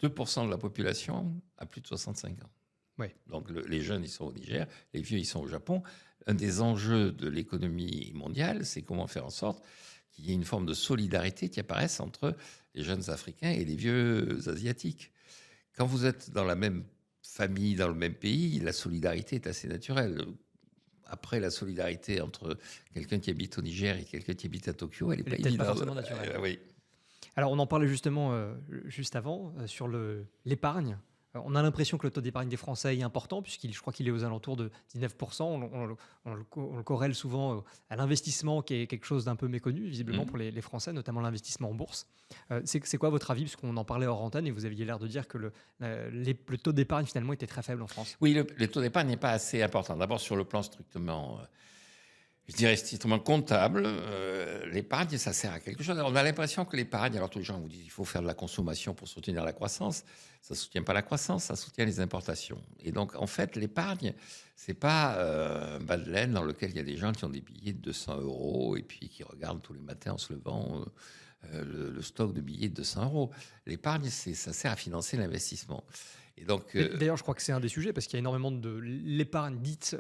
2% de la population a plus de 65 ans. Ouais. Donc les jeunes, ils sont au Niger, les vieux, ils sont au Japon. Un des enjeux de l'économie mondiale, c'est comment faire en sorte qu'il y ait une forme de solidarité qui apparaisse entre les jeunes Africains et les vieux Asiatiques. Quand vous êtes dans la même famille, dans le même pays, la solidarité est assez naturelle. Après, la solidarité entre quelqu'un qui habite au Niger et quelqu'un qui habite à Tokyo, elle n'est pas peut-être évidente. pas forcément naturelle. Oui. Alors, on en parlait justement juste avant sur l'épargne. On a l'impression que le taux d'épargne des Français est important, je crois qu'il est aux alentours de 19%. On le corrèle souvent à l'investissement, qui est quelque chose d'un peu méconnu, visiblement, pour les Français, notamment l'investissement en bourse. C'est quoi votre avis? Puisqu'on en parlait hors antenne et vous aviez l'air de dire que le taux d'épargne, finalement, était très faible en France. Oui, le taux d'épargne n'est pas assez important. D'abord, sur le plan strictement, je dirais strictement comptable, l'épargne, ça sert à quelque chose. Alors, on a l'impression que l'épargne, alors tous les gens vous disent qu'il faut faire de la consommation pour soutenir la croissance. Ça ne soutient pas la croissance, ça soutient les importations. Et donc, en fait, l'épargne, ce n'est pas un bas de laine dans lequel il y a des gens qui ont des billets de 200 € et puis qui regardent tous les matins en se levant le stock de billets de 200 €. L'épargne, ça sert à financer l'investissement. Et donc, d'ailleurs, je crois que c'est un des sujets, parce qu'il y a énormément de l'épargne dite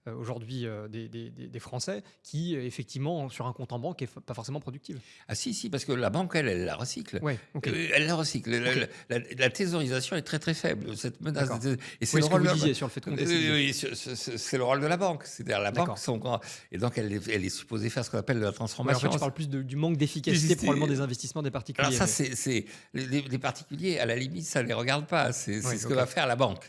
aujourd'hui des Français qui, effectivement, sur un compte en banque, n'est pas forcément productive. Ah si, parce que la banque, elle la recycle. Ouais, ok. Elle la recycle. Ok. La thésaurisation est très très faible. Cette menace. D'accord. Et c'est Oui, le ce que rôle vous de disiez sur le fait de compter ses billets. oui, c'est le rôle de la banque. C'est-à-dire la banque, D'accord. et donc elle est supposée faire ce qu'on appelle la Ouais, en transformation. fait, tu parles plus du manque d'efficacité, probablement, des investissements des particuliers. Alors ça, c'est les particuliers, à la limite, ça ne les regarde pas. C'est Oui, ce ok. que va faire la banque.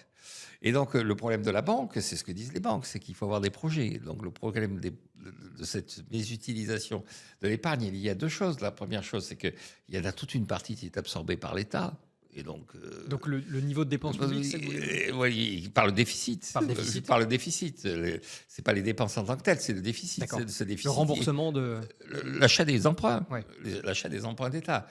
Et donc, le problème de la banque, c'est ce que disent les banques, c'est qu'il faut avoir des projets. Donc, le problème de cette mésutilisation de l'épargne, il y a deux choses. La première chose, c'est qu'il y en a toute une partie qui est absorbée par l'État. Et donc, le niveau de dépenses publiques, c'est que vous voulez dire? oui, par le déficit. Par le déficit. Par le déficit. C'est pas les dépenses en tant que telles, c'est le déficit. D'accord. Ce déficit, Le remboursement de... l'achat des emprunts. Ouais. L'achat des emprunts d'État.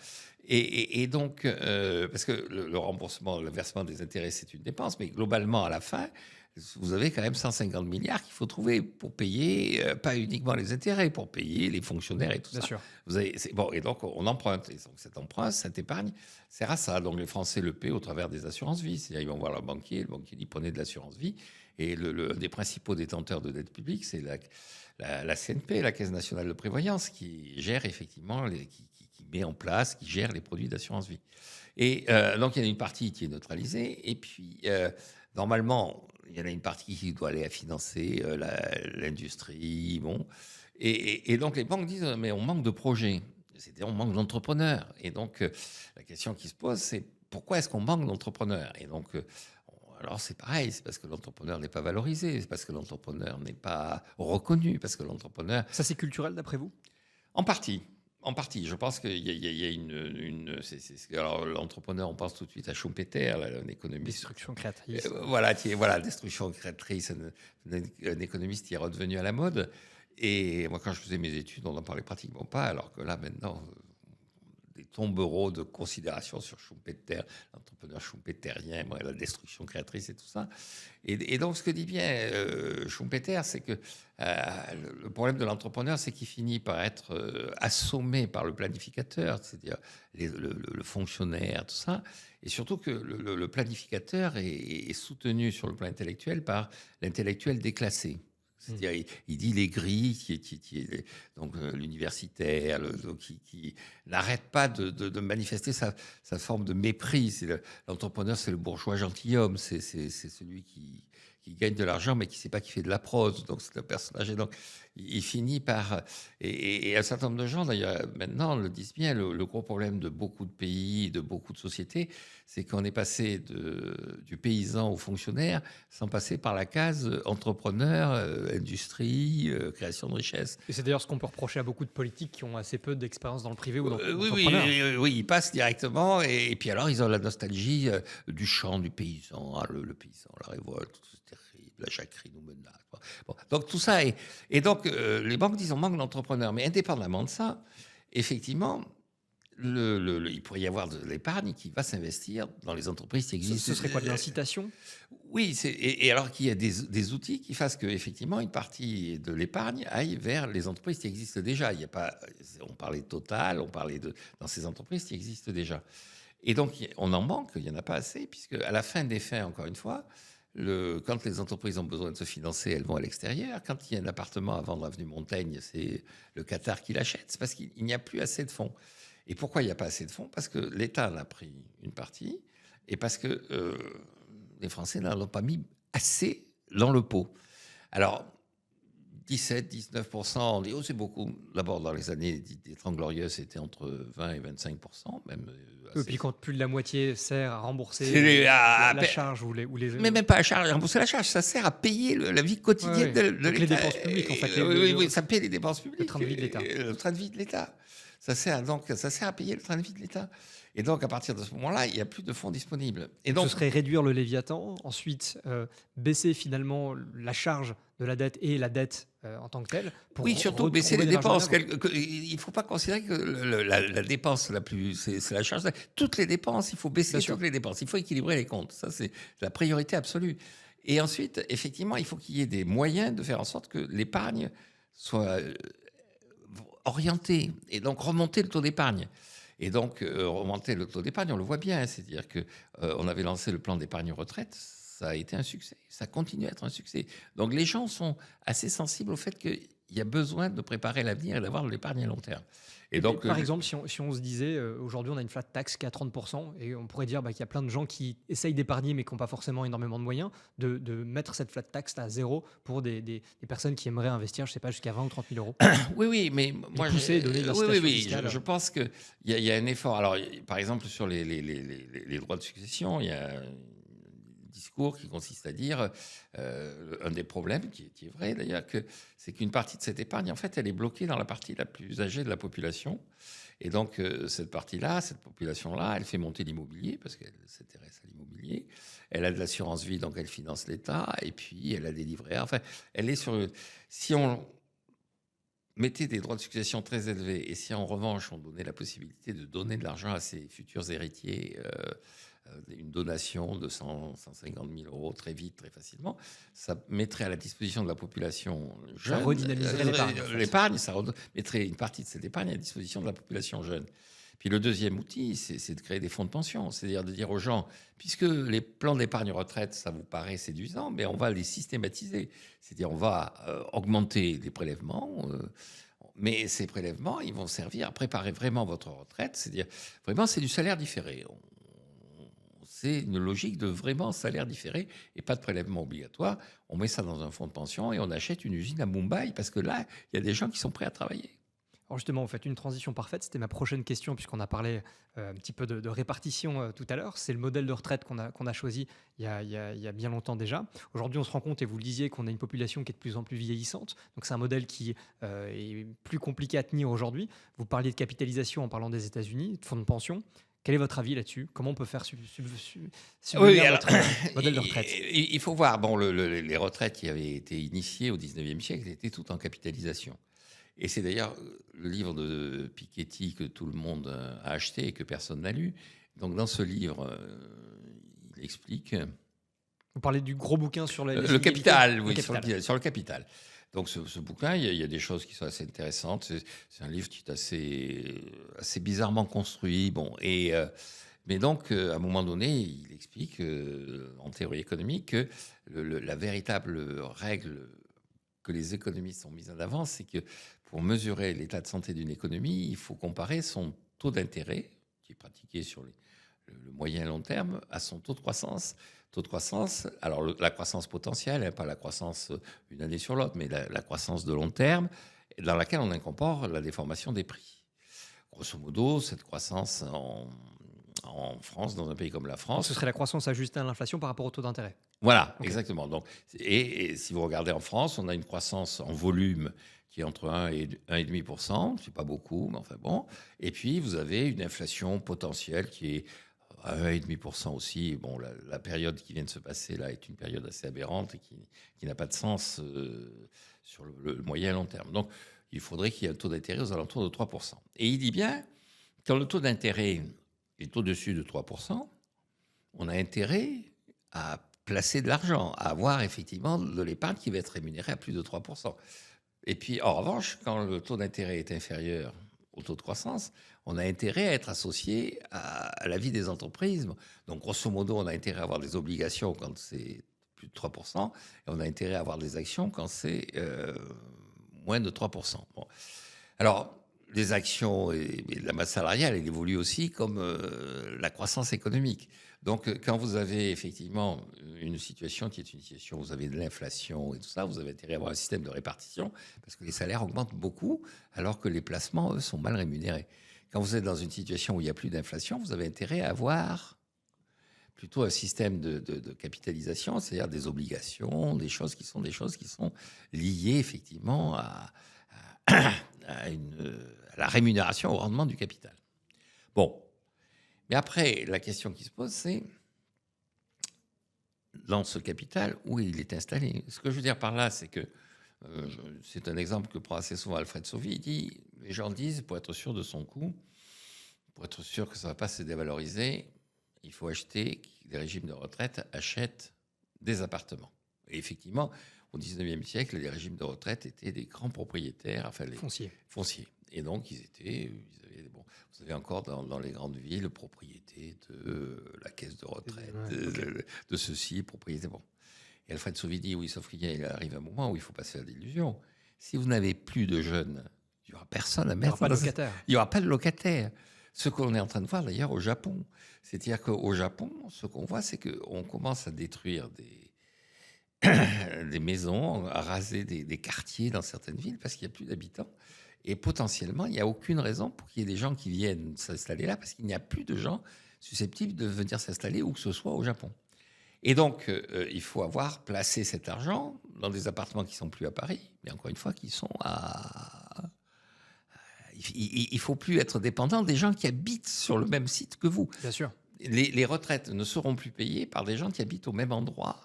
Et donc, parce que le remboursement, le versement des intérêts, c'est une dépense, mais globalement, à la fin, vous avez quand même 150 milliards qu'il faut trouver pour payer, pas uniquement les intérêts, pour payer les fonctionnaires et tout Bien ça. sûr. Bon, et donc, on emprunte. Et donc, cet emprunt, cette épargne, sert à ça. Donc, les Français le paient au travers des assurances-vie. C'est-à-dire, ils vont voir leur banquier, le banquier dit prenez de l'assurance-vie. Et un des principaux détenteurs de dette publique, c'est la CNP, la Caisse nationale de prévoyance, qui gère effectivement, qui met en place, qui gère les produits d'assurance vie. Et donc, il y en a une partie qui est neutralisée. Et puis, normalement, il y en a une partie qui doit aller à financer l'industrie. Bon. Et donc, les banques disent, mais on manque de projets. C'est-à-dire, on manque d'entrepreneurs. Et donc, la question qui se pose, c'est pourquoi est-ce qu'on manque d'entrepreneurs? Et donc, alors c'est pareil, c'est parce que l'entrepreneur n'est pas valorisé, c'est parce que l'entrepreneur n'est pas reconnu, parce que l'entrepreneur... Ça, c'est culturel, d'après vous? En partie. En partie. Je pense qu'il y a alors, l'entrepreneur, on pense tout de suite à Schumpeter, un économiste. Destruction créatrice. Voilà, destruction créatrice, un économiste qui est redevenu à la mode. Et moi, quand je faisais mes études, on n'en parlait pratiquement pas, alors que là, maintenant, des tombereaux de considération sur Schumpeter, l'entrepreneur schumpeterien, la destruction créatrice et tout ça. Et donc, ce que dit bien Schumpeter, c'est que le problème de l'entrepreneur, c'est qu'il finit par être assommé par le planificateur, c'est-à-dire le fonctionnaire, tout ça. Et surtout que le planificateur est soutenu sur le plan intellectuel par l'intellectuel déclassé. C'est-à-dire, il dit les grilles, donc l'universitaire, qui n'arrête pas de manifester sa forme de mépris. L'entrepreneur, c'est le bourgeois gentilhomme, c'est celui qui gagne de l'argent, mais qui ne sait pas qu'il fait de la prose. Donc, c'est un personnage. Et donc, il finit par... Et un certain nombre de gens, d'ailleurs, maintenant, le disent bien, le gros problème de beaucoup de pays, de beaucoup de sociétés, c'est qu'on est passé du paysan au fonctionnaire sans passer par la case entrepreneur, industrie, création de richesse. Et c'est d'ailleurs ce qu'on peut reprocher à beaucoup de politiques qui ont assez peu d'expérience dans le privé ou dans oui, ils passent directement. Et puis alors, ils ont la nostalgie du chant du paysan. Ah, le paysan, la révolte, c'est terrible. la jacquerie nous menace. Bon, donc tout ça et donc les banques disent on manque d'entrepreneurs, mais indépendamment de ça, effectivement, il pourrait y avoir de l'épargne qui va s'investir dans les entreprises qui existent. Ce serait quoi, de l'incitation? Oui, et alors qu'il y a des outils qui fassent qu'effectivement, une partie de l'épargne aille vers les entreprises qui existent déjà. Il y a pas, on parlait de Total, on parlait dans ces entreprises qui existent déjà. Et donc, on en manque, il n'y en a pas assez, puisque à la fin des fins, encore une fois, quand les entreprises ont besoin de se financer, elles vont à l'extérieur. Quand il y a un appartement à vendre avenue Montaigne, c'est le Qatar qui l'achète. C'est parce qu'il n'y a plus assez de fonds. Et pourquoi il n'y a pas assez de fonds? Parce que l'État en a pris une partie et parce que les Français n'en ont pas mis assez dans le pot. Alors, 17-19%, on dit, oh, c'est beaucoup. D'abord, dans les années des 30 Glorieuses, c'était entre 20 et 25%, même. Et puis quand plus de la moitié sert à rembourser la charge ou les... Mais même pas à rembourser la charge, ça sert à payer la vie quotidienne de l'État. Les dépenses publiques, en fait. Oui, ça paye les dépenses publiques. Le train de vie de l'État. Le train de vie de l'État. Ça sert à payer le train de vie de l'État. Et donc, à partir de ce moment-là, il n'y a plus de fonds disponibles. Et donc, ce serait réduire le Léviathan, ensuite baisser finalement la charge de la dette et la dette en tant que telle. Oui, surtout baisser les dépenses. Il ne faut pas considérer que la dépense la plus, c'est la charge. Toutes les dépenses, il faut baisser toutes les dépenses. Il faut équilibrer les comptes. Ça, c'est la priorité absolue. Et ensuite, effectivement, il faut qu'il y ait des moyens de faire en sorte que l'épargne soit orientée et donc remonter le taux d'épargne. Et donc, remonter le taux d'épargne, on le voit bien. C'est-à-dire qu'on avait lancé le plan d'épargne retraite. Ça a été un succès. Ça continue à être un succès. Donc, les gens sont assez sensibles au fait qu'il y a besoin de préparer l'avenir et d'avoir de l'épargne à long terme. Et donc, par exemple, si on se disait, aujourd'hui, on a une flat tax qui est à 30%, et on pourrait dire qu'il y a plein de gens qui essayent d'épargner, mais qui n'ont pas forcément énormément de moyens, de mettre cette flat tax à zéro pour des personnes qui aimeraient investir, je ne sais pas, jusqu'à 20 ou 30 000 euros. Oui, mais moi, je pense qu'il y a un effort. Alors, par exemple, sur les droits de succession, il y a discours qui consiste à dire, un des problèmes, qui est vrai d'ailleurs, c'est qu'une partie de cette épargne, en fait, elle est bloquée dans la partie la plus âgée de la population. Et donc, cette partie-là, cette population-là, elle fait monter l'immobilier, parce qu'elle s'intéresse à l'immobilier. Elle a de l'assurance vie, donc elle finance l'État. Et puis, elle a des livrets. Enfin, elle est sur... Si on mettait des droits de succession très élevés, et si en revanche, on donnait la possibilité de donner de l'argent à ses futurs héritiers, une donation de 150 000 euros très vite, très facilement, ça mettrait à la disposition de la population jeune. Ça redynamiserait l'épargne. L'épargne, ça mettrait une partie de cette épargne à la disposition de la population jeune. Puis le deuxième outil, c'est de créer des fonds de pension. C'est-à-dire de dire aux gens, puisque les plans d'épargne retraite, ça vous paraît séduisant, mais on va les systématiser. C'est-à-dire on va augmenter les prélèvements, mais ces prélèvements, ils vont servir à préparer vraiment votre retraite. C'est-à-dire, vraiment, c'est du salaire différé. C'est une logique de vraiment salaire différé et pas de prélèvement obligatoire. On met ça dans un fonds de pension et on achète une usine à Mumbai parce que là, il y a des gens qui sont prêts à travailler. Alors justement, vous faites une transition parfaite. C'était ma prochaine question puisqu'on a parlé un petit peu de répartition tout à l'heure. C'est le modèle de retraite qu'on a choisi il y a bien longtemps déjà. Aujourd'hui, on se rend compte, et vous le disiez, qu'on a une population qui est de plus en plus vieillissante. Donc c'est un modèle qui est plus compliqué à tenir aujourd'hui. Vous parliez de capitalisation en parlant des États-Unis, de fonds de pension. Quel est votre avis là-dessus? Comment on peut faire subvenir notre modèle de retraite? Il faut voir, les retraites qui avaient été initiées au 19e siècle étaient toutes en capitalisation. Et c'est d'ailleurs le livre de Piketty que tout le monde a acheté et que personne n'a lu. Donc dans ce livre, il explique... Vous parlez du gros bouquin sur le capital, oui, sur le capital. Donc ce bouquin, il y a des choses qui sont assez intéressantes. C'est un livre qui est assez bizarrement construit. Mais donc, à un moment donné, il explique, en théorie économique, que la véritable règle que les économistes ont mise en avant, c'est que pour mesurer l'état de santé d'une économie, il faut comparer son taux d'intérêt, qui est pratiqué sur le moyen et long terme, à son taux de croissance. Taux de croissance, alors la croissance potentielle, pas la croissance une année sur l'autre, mais la croissance de long terme, dans laquelle on incorpore la déformation des prix. Grosso modo, cette croissance en France, dans un pays comme la France... Ce serait la croissance ajustée à l'inflation par rapport au taux d'intérêt. Voilà, okay. Exactement. Donc, et si vous regardez en France, on a une croissance en volume qui est entre 1 et 1,5%, c'est pas beaucoup, mais enfin bon. Et puis, vous avez une inflation potentielle qui est 1,5% aussi. Bon, la période qui vient de se passer là est une période assez aberrante et qui n'a pas de sens sur le moyen et long terme. Donc, il faudrait qu'il y ait un taux d'intérêt aux alentours de 3%. Et il dit bien, quand le taux d'intérêt est au-dessus de 3%, on a intérêt à placer de l'argent, à avoir effectivement de l'épargne qui va être rémunérée à plus de 3%. Et puis, en revanche, quand le taux d'intérêt est inférieur au taux de croissance, on a intérêt à être associé à la vie des entreprises. Donc, grosso modo, on a intérêt à avoir des obligations quand c'est plus de 3%, et on a intérêt à avoir des actions quand c'est moins de 3%. Bon. Alors, les actions et la masse salariale, elle évolue aussi comme la croissance économique. Donc, quand vous avez effectivement une situation qui est une situation où vous avez de l'inflation et tout ça, vous avez intérêt à avoir un système de répartition parce que les salaires augmentent beaucoup alors que les placements, eux, sont mal rémunérés. Quand vous êtes dans une situation où il n'y a plus d'inflation, vous avez intérêt à avoir plutôt un système de capitalisation, c'est-à-dire des obligations, des choses qui sont liées effectivement à la rémunération au rendement du capital. Bon. Mais après, la question qui se pose, c'est dans ce capital, où il est installé. Ce que je veux dire par là, c'est que c'est un exemple que prend assez souvent Alfred Sauvy. Il dit, les gens disent, pour être sûr de son coût, pour être sûr que ça ne va pas se dévaloriser, il faut acheter, les régimes de retraite achètent des appartements. Et effectivement, au XIXe siècle, les régimes de retraite étaient des grands propriétaires, enfin les fonciers. Et donc, ils avaient, bon, vous avez encore dans les grandes villes propriété de la caisse de retraite, de ceci, propriété. Bon. Et Alfred Sauvy dit, oui, sauf qu'il arrive un moment où il faut passer à l'illusion. Si vous n'avez plus de jeunes, il n'y aura personne à mettre. Il n'y aura pas de locataire. Ce qu'on est en train de voir d'ailleurs au Japon. C'est-à-dire qu'au Japon, ce qu'on voit, c'est qu'on commence à détruire des maisons, à raser des quartiers dans certaines villes parce qu'il n'y a plus d'habitants. Et potentiellement, il n'y a aucune raison pour qu'il y ait des gens qui viennent s'installer là parce qu'il n'y a plus de gens susceptibles de venir s'installer où que ce soit au Japon. Et donc, il faut avoir placé cet argent dans des appartements qui ne sont plus à Paris, mais encore une fois, qui sont à... Il ne faut plus être dépendant des gens qui habitent sur le même site que vous. Bien sûr. Les retraites ne seront plus payées par des gens qui habitent au même endroit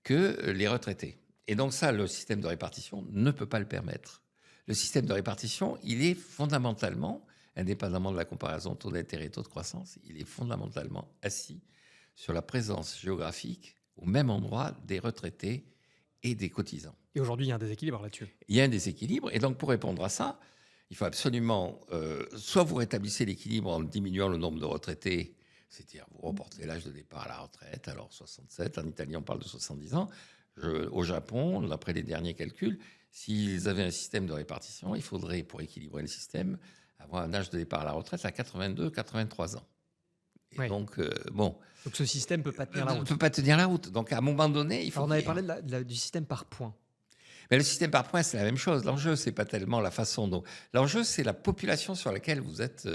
que les retraités. Et donc ça, le système de répartition ne peut pas le permettre. Le système de répartition, il est fondamentalement, indépendamment de la comparaison taux d'intérêt et taux de croissance, il est fondamentalement assis sur la présence géographique au même endroit des retraités et des cotisants. Et aujourd'hui, il y a un déséquilibre là-dessus. Il y a un déséquilibre. Et donc, pour répondre à ça, il faut absolument, soit vous rétablissez l'équilibre en diminuant le nombre de retraités, c'est-à-dire vous reportez l'âge de départ à la retraite, alors 67, en Italie on parle de 70 ans. Au Japon, d'après les derniers calculs, s'ils avaient un système de répartition, il faudrait, pour équilibrer le système, avoir un âge de départ à la retraite à 82, 83 ans. Et oui. donc, bon. Donc ce système ne peut pas tenir la route. Ne peut pas tenir la route. Donc à un moment donné, il faut. Alors, on avait parlé du système par points. Mais le système par points, c'est la même chose. L'enjeu, c'est pas tellement la façon dont. L'enjeu, c'est la population sur laquelle vous êtes,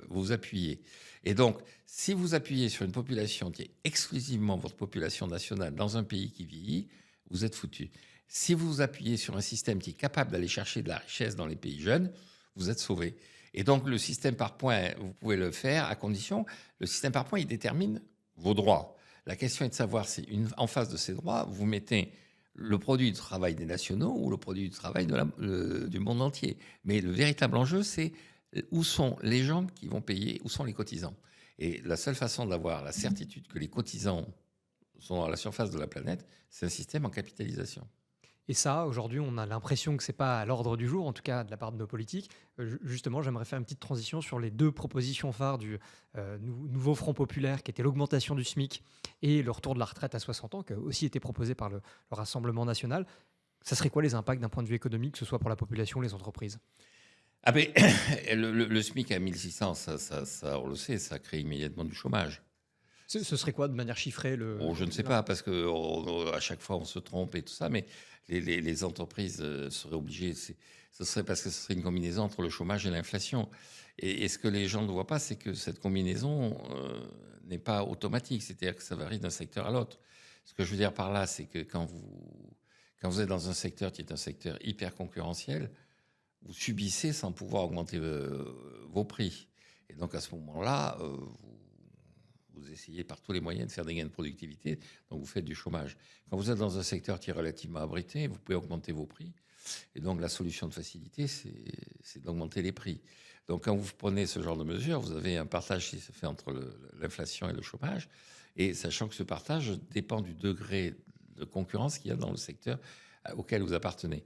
vous appuyez. Et donc, si vous appuyez sur une population qui est exclusivement votre population nationale dans un pays qui vieillit, vous êtes foutu. Si vous appuyez sur un système qui est capable d'aller chercher de la richesse dans les pays jeunes, vous êtes sauvé. Et donc, le système par points, vous pouvez le faire à condition. Le système par points, il détermine vos droits. La question est de savoir si, en face de ces droits, vous mettez le produit du travail des nationaux ou le produit du travail du monde entier. Mais le véritable enjeu, c'est où sont les gens qui vont payer, où sont les cotisants. Et la seule façon d'avoir la certitude que les cotisants sont à la surface de la planète, c'est un système en capitalisation. Et ça, aujourd'hui, on a l'impression que ce n'est pas à l'ordre du jour, en tout cas de la part de nos politiques. Justement, j'aimerais faire une petite transition sur les deux propositions phares du nouveau Front populaire, qui était l'augmentation du SMIC et le retour de la retraite à 60 ans, qui a aussi été proposé par le Rassemblement national. Ça serait quoi les impacts d'un point de vue économique, que ce soit pour la population ou les entreprises ? Ah ben, le SMIC à 1600, ça, on le sait, ça crée immédiatement du chômage. Ce serait quoi de manière chiffrée je ne sais pas, parce qu'à chaque fois on se trompe et tout ça, mais les entreprises seraient obligées, ce serait parce que ce serait une combinaison entre le chômage et l'inflation. Et ce que les gens ne voient pas, c'est que cette combinaison n'est pas automatique, c'est-à-dire que ça varie d'un secteur à l'autre. Ce que je veux dire par là, c'est que quand vous êtes dans un secteur qui est un secteur hyper concurrentiel, vous subissez sans pouvoir augmenter vos prix. Et donc à ce moment-là, vous essayez par tous les moyens de faire des gains de productivité, donc vous faites du chômage. Quand vous êtes dans un secteur qui est relativement abrité, vous pouvez augmenter vos prix. Et donc la solution de facilité, c'est d'augmenter les prix. Donc quand vous prenez ce genre de mesures, vous avez un partage qui se fait entre l'inflation et le chômage, et sachant que ce partage dépend du degré de concurrence qu'il y a dans le secteur auquel vous appartenez.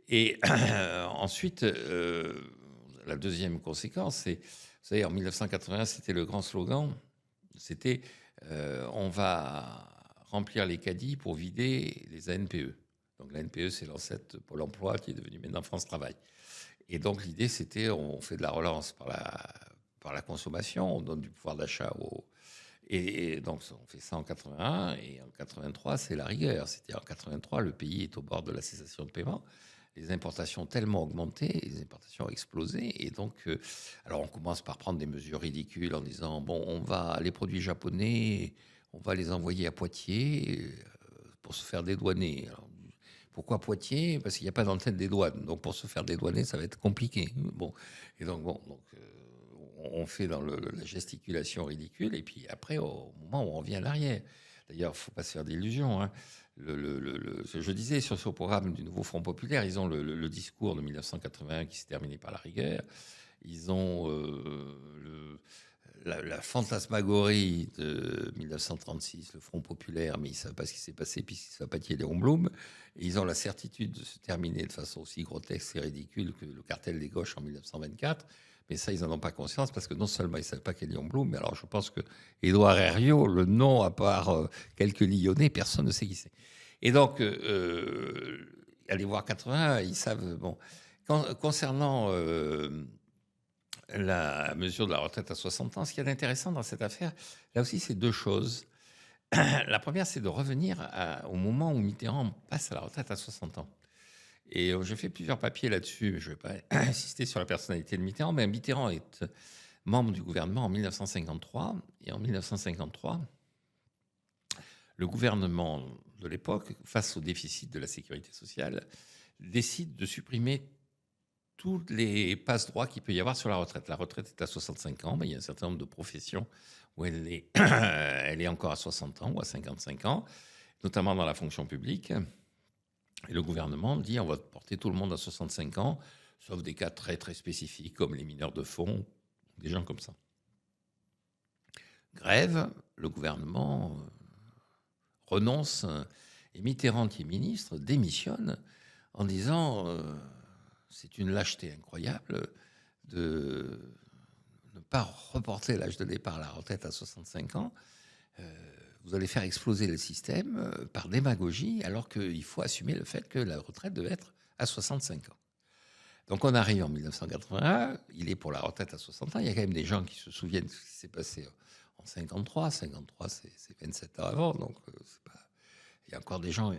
Et ensuite, la deuxième conséquence, c'est, vous savez, en 1981, c'était le grand slogan, c'était on va remplir les caddies pour vider les ANPE. Donc l'ANPE, c'est l'ancêtre Pôle emploi qui est devenu maintenant France Travail. Et donc l'idée, c'était on fait de la relance par la consommation, on donne du pouvoir d'achat aux... Et donc on fait ça en 81, et en 83, c'est la rigueur. C'est-à-dire en 83, le pays est au bord de la cessation de paiement. Les importations ont tellement augmenté, les importations ont explosé. Et donc, alors on commence par prendre des mesures ridicules en disant, bon, on va, les produits japonais, on va les envoyer à Poitiers pour se faire dédouaner. Alors, pourquoi Poitiers? Parce qu'il n'y a pas d'antenne des douanes. Donc pour se faire dédouaner, ça va être compliqué. Bon. Et donc, on fait dans la gesticulation ridicule. Et puis après, au moment où on revient à l'arrière. D'ailleurs, il ne faut pas se faire d'illusions. Hein. Je disais sur ce programme du nouveau Front populaire, ils ont le discours de 1981 qui s'est terminé par la rigueur. Ils ont la fantasmagorie de 1936, le Front populaire, mais ils ne savent pas ce qui s'est passé puisqu'ils ne savent pas qui est Léon Blum. Et ils ont la certitude de se terminer de façon aussi grotesque et ridicule que le cartel des gauches en 1924. Mais ça, ils n'en ont pas conscience parce que non seulement ils ne savent pas qui est Léon Blum, mais alors je pense que Édouard Herriot, le nom, à part quelques Lyonnais, personne ne sait qui c'est. Et donc, allez voir 80, ils savent... Bon, concernant la mesure de la retraite à 60 ans, ce qui est intéressant dans cette affaire, là aussi, c'est deux choses. La première, c'est de revenir au moment où Mitterrand passe à la retraite à 60 ans. Et j'ai fait plusieurs papiers là-dessus, mais je ne vais pas insister sur la personnalité de Mitterrand, mais Mitterrand est membre du gouvernement en 1953, et en 1953, le gouvernement de l'époque, face au déficit de la sécurité sociale, décide de supprimer tous les passe-droits qu'il peut y avoir sur la retraite. La retraite est à 65 ans, mais il y a un certain nombre de professions où elle est encore à 60 ans ou à 55 ans, notamment dans la fonction publique. Et le gouvernement dit on va porter tout le monde à 65 ans, sauf des cas très très spécifiques comme les mineurs de fonds, des gens comme ça. Grève, le gouvernement renonce, et Mitterrand, qui est ministre, démissionne en disant c'est une lâcheté incroyable de ne pas reporter l'âge de départ à la retraite à 65 ans. Vous allez faire exploser le système par démagogie, alors qu'il faut assumer le fait que la retraite devait être à 65 ans. Donc on arrive en 1981, il est pour la retraite à 60 ans. Il y a quand même des gens qui se souviennent de ce qui s'est passé en 53. 53, c'est 27 ans avant, donc c'est pas... Il y a encore des gens...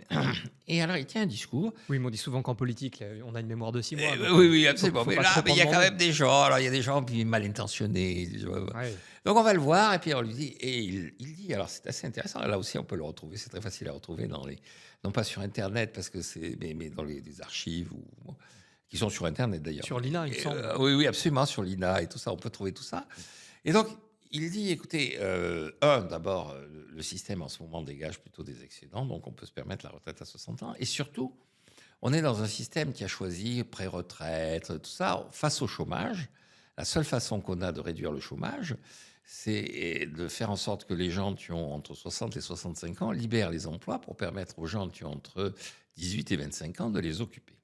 Et alors, il tient un discours. Oui, mais on dit souvent qu'en politique, on a une mémoire de 6 mois. Oui, absolument. Mais là, il y a quand même des gens. Alors, il y a des gens mal intentionnés. Ouais. Donc, on va le voir, et puis on lui dit... Et il dit... Alors, c'est assez intéressant. Là aussi, on peut le retrouver. C'est très facile à retrouver non pas sur Internet, parce que c'est... Mais dans les archives, qui sont sur Internet, d'ailleurs. Sur l'INA, il me semble. Oui, absolument, sur l'INA et tout ça. On peut trouver tout ça. Et donc... Il dit, écoutez, d'abord, le système en ce moment dégage plutôt des excédents, donc on peut se permettre la retraite à 60 ans. Et surtout, on est dans un système qui a choisi pré-retraite, tout ça, face au chômage. La seule façon qu'on a de réduire le chômage, c'est de faire en sorte que les gens qui ont entre 60 et 65 ans libèrent les emplois pour permettre aux gens qui ont entre 18 et 25 ans de les occuper.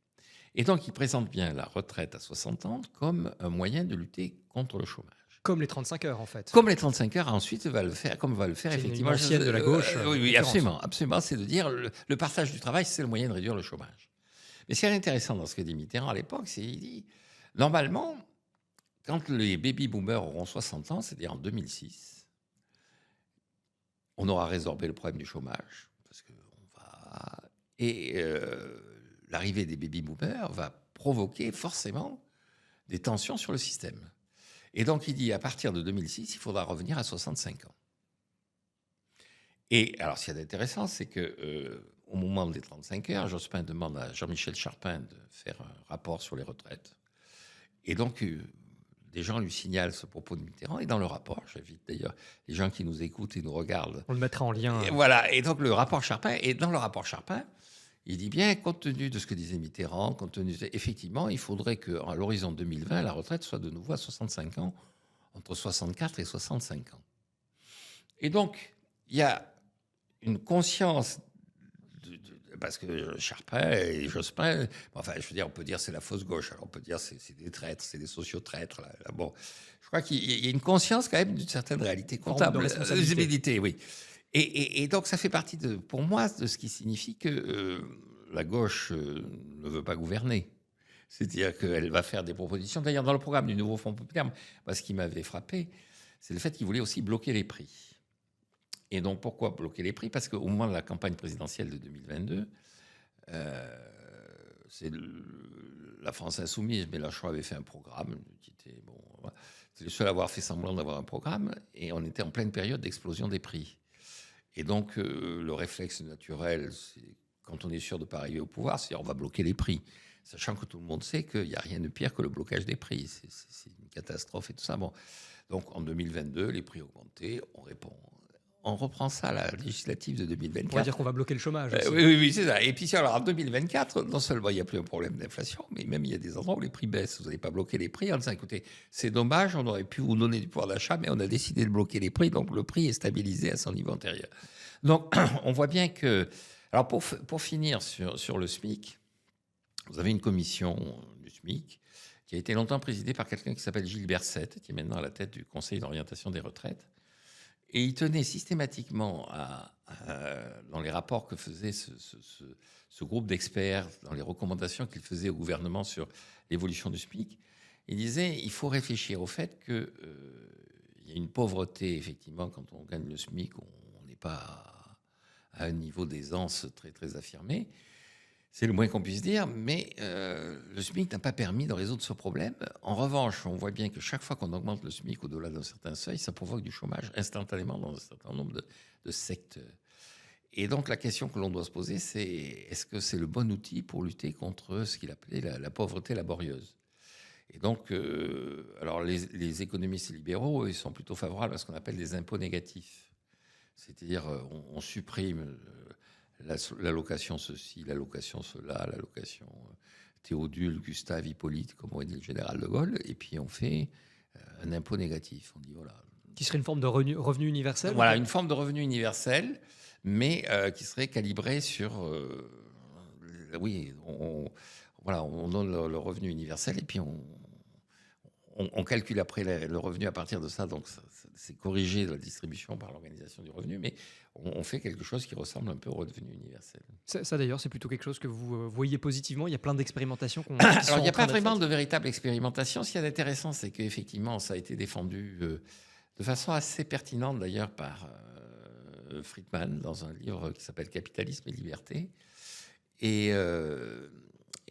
Et donc, il présente bien la retraite à 60 ans comme un moyen de lutter contre le chômage. Comme les 35 heures, en fait. Comme les 35 heures, ensuite, va le faire effectivement. Une ancienne de la gauche. Oui, absolument. C'est de dire le partage du travail, c'est le moyen de réduire le chômage. Mais ce qui est intéressant dans ce que dit Mitterrand à l'époque, c'est qu'il dit, normalement, quand les baby-boomers auront 60 ans, c'est-à-dire en 2006, on aura résorbé le problème du chômage. L'arrivée des baby-boomers va provoquer forcément des tensions sur le système. Et donc, il dit, à partir de 2006, il faudra revenir à 65 ans. Et alors, ce qui est intéressant, c'est qu'au moment des 35 heures, Jospin demande à Jean-Michel Charpin de faire un rapport sur les retraites. Et donc, des gens lui signalent ce propos de Mitterrand, et dans le rapport, j'invite d'ailleurs les gens qui nous écoutent et nous regardent. On le mettra en lien. Et voilà, et donc le rapport Charpin, et dans le rapport Charpin, il dit bien, compte tenu de ce que disait Mitterrand, effectivement, il faudrait qu'à l'horizon 2020, la retraite soit de nouveau à 65 ans, entre 64 et 65 ans. Et donc, il y a une conscience, parce que Charpin et Jospin, enfin, je veux dire, on peut dire c'est la fausse gauche, alors on peut dire c'est des traîtres, c'est des sociaux-traîtres. Là, bon, je crois qu'il y a une conscience quand même d'une certaine réalité comptable, visibilité, oui. Et donc, ça fait partie, pour moi, de ce qui signifie que la gauche ne veut pas gouverner. C'est-à-dire qu'elle va faire des propositions. D'ailleurs, dans le programme du nouveau Front populaire, ce qui m'avait frappé, c'est le fait qu'il voulait aussi bloquer les prix. Et donc, pourquoi bloquer les prix? Parce qu'au moment de la campagne présidentielle de 2022, c'est la France insoumise, Mélenchon avait fait un programme qui était, bon, c'est le seul à avoir fait semblant d'avoir un programme, et on était en pleine période d'explosion des prix. Et donc, le réflexe naturel, c'est, quand on est sûr de ne pas arriver au pouvoir, c'est on va bloquer les prix. Sachant que tout le monde sait qu'il n'y a rien de pire que le blocage des prix. C'est une catastrophe et tout ça. Bon. Donc, en 2022, les prix ont augmenté, on répond. On reprend ça à la législative de 2024. On va dire qu'on va bloquer le chômage. Oui, c'est ça. Et puis, alors, en 2024, non seulement il n'y a plus un problème d'inflation, mais même il y a des endroits où les prix baissent. Vous n'avez pas bloqué les prix en disant, écoutez, c'est dommage, on aurait pu vous donner du pouvoir d'achat, mais on a décidé de bloquer les prix, donc le prix est stabilisé à son niveau antérieur. Donc, on voit bien que... Alors, pour finir sur le SMIC, vous avez une commission du SMIC qui a été longtemps présidée par quelqu'un qui s'appelle Gilles Berset, qui est maintenant à la tête du Conseil d'orientation des retraites. Et il tenait systématiquement dans les rapports que faisait ce groupe d'experts, dans les recommandations qu'il faisait au gouvernement sur l'évolution du SMIC, il disait il faut réfléchir au fait qu'il y a une pauvreté, effectivement, quand on gagne le SMIC, on n'est pas à un niveau d'aisance très, très affirmé. C'est le moins qu'on puisse dire, mais le SMIC n'a pas permis de résoudre ce problème. En revanche, on voit bien que chaque fois qu'on augmente le SMIC au-delà d'un certain seuil, ça provoque du chômage instantanément dans un certain nombre de secteurs. Et donc la question que l'on doit se poser, c'est est-ce que c'est le bon outil pour lutter contre ce qu'il appelait la pauvreté laborieuse? Et donc, alors les économistes libéraux, ils sont plutôt favorables à ce qu'on appelle des impôts négatifs. C'est-à-dire, on supprime... l'allocation ceci, l'allocation cela, l'allocation Théodule, Gustave, Hippolyte, comme aurait dit le général de Gaulle, et puis on fait un impôt négatif. On dit voilà. Qui serait une forme de revenu universel? Voilà, une forme de revenu universel, mais qui serait calibré sur... oui, on donne le revenu universel, et puis on calcule après le revenu à partir de ça, donc c'est corrigé de la distribution par l'organisation du revenu, mais on fait quelque chose qui ressemble un peu au revenu universel. Ça d'ailleurs, c'est plutôt quelque chose que vous voyez positivement. Il y a plein d'expérimentations Alors, il n'y a pas vraiment de véritable expérimentation. Ce qui est intéressant, c'est qu'effectivement, ça a été défendu de façon assez pertinente, d'ailleurs, par Friedman, dans un livre qui s'appelle Capitalisme et liberté. Et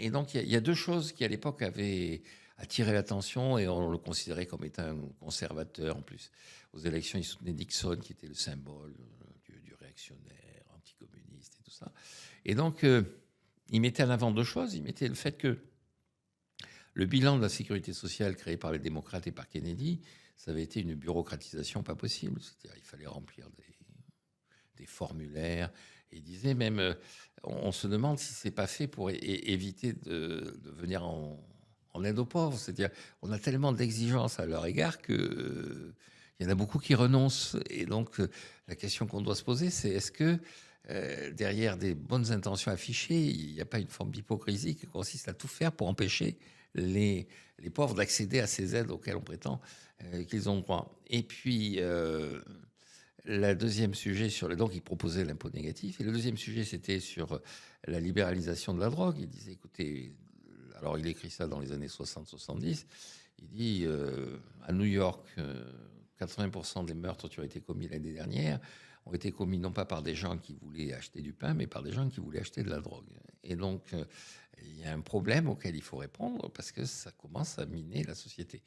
donc, il y a deux choses qui, à l'époque, avaient attiré l'attention, et on le considérait comme étant un conservateur. En plus, aux élections, il soutenait Nixon, qui était le symbole du réactionnaire, anticommuniste et tout ça. Et donc, il mettait en avant deux choses. Il mettait le fait que le bilan de la sécurité sociale créé par les démocrates et par Kennedy, ça avait été une bureaucratisation pas possible. C'est-à-dire qu'il fallait remplir des formulaires. Et il disait même, on se demande si c'est pas fait pour éviter de venir en aide aux pauvres. C'est-à-dire, on a tellement d'exigences à leur égard que il y en a beaucoup qui renoncent. Et donc, la question qu'on doit se poser, c'est est-ce que derrière des bonnes intentions affichées, il n'y a pas une forme d'hypocrisie qui consiste à tout faire pour empêcher les pauvres d'accéder à ces aides auxquelles on prétend qu'ils ont droit. Et puis, le deuxième sujet, donc il proposait l'impôt négatif, et le deuxième sujet, c'était sur la libéralisation de la drogue. Il disait, écoutez, alors il écrit ça dans les années 60-70, il dit, à New York, 80% des meurtres qui ont été commis l'année dernière ont été commis non pas par des gens qui voulaient acheter du pain, mais par des gens qui voulaient acheter de la drogue. Et donc, il y a un problème auquel il faut répondre parce que ça commence à miner la société.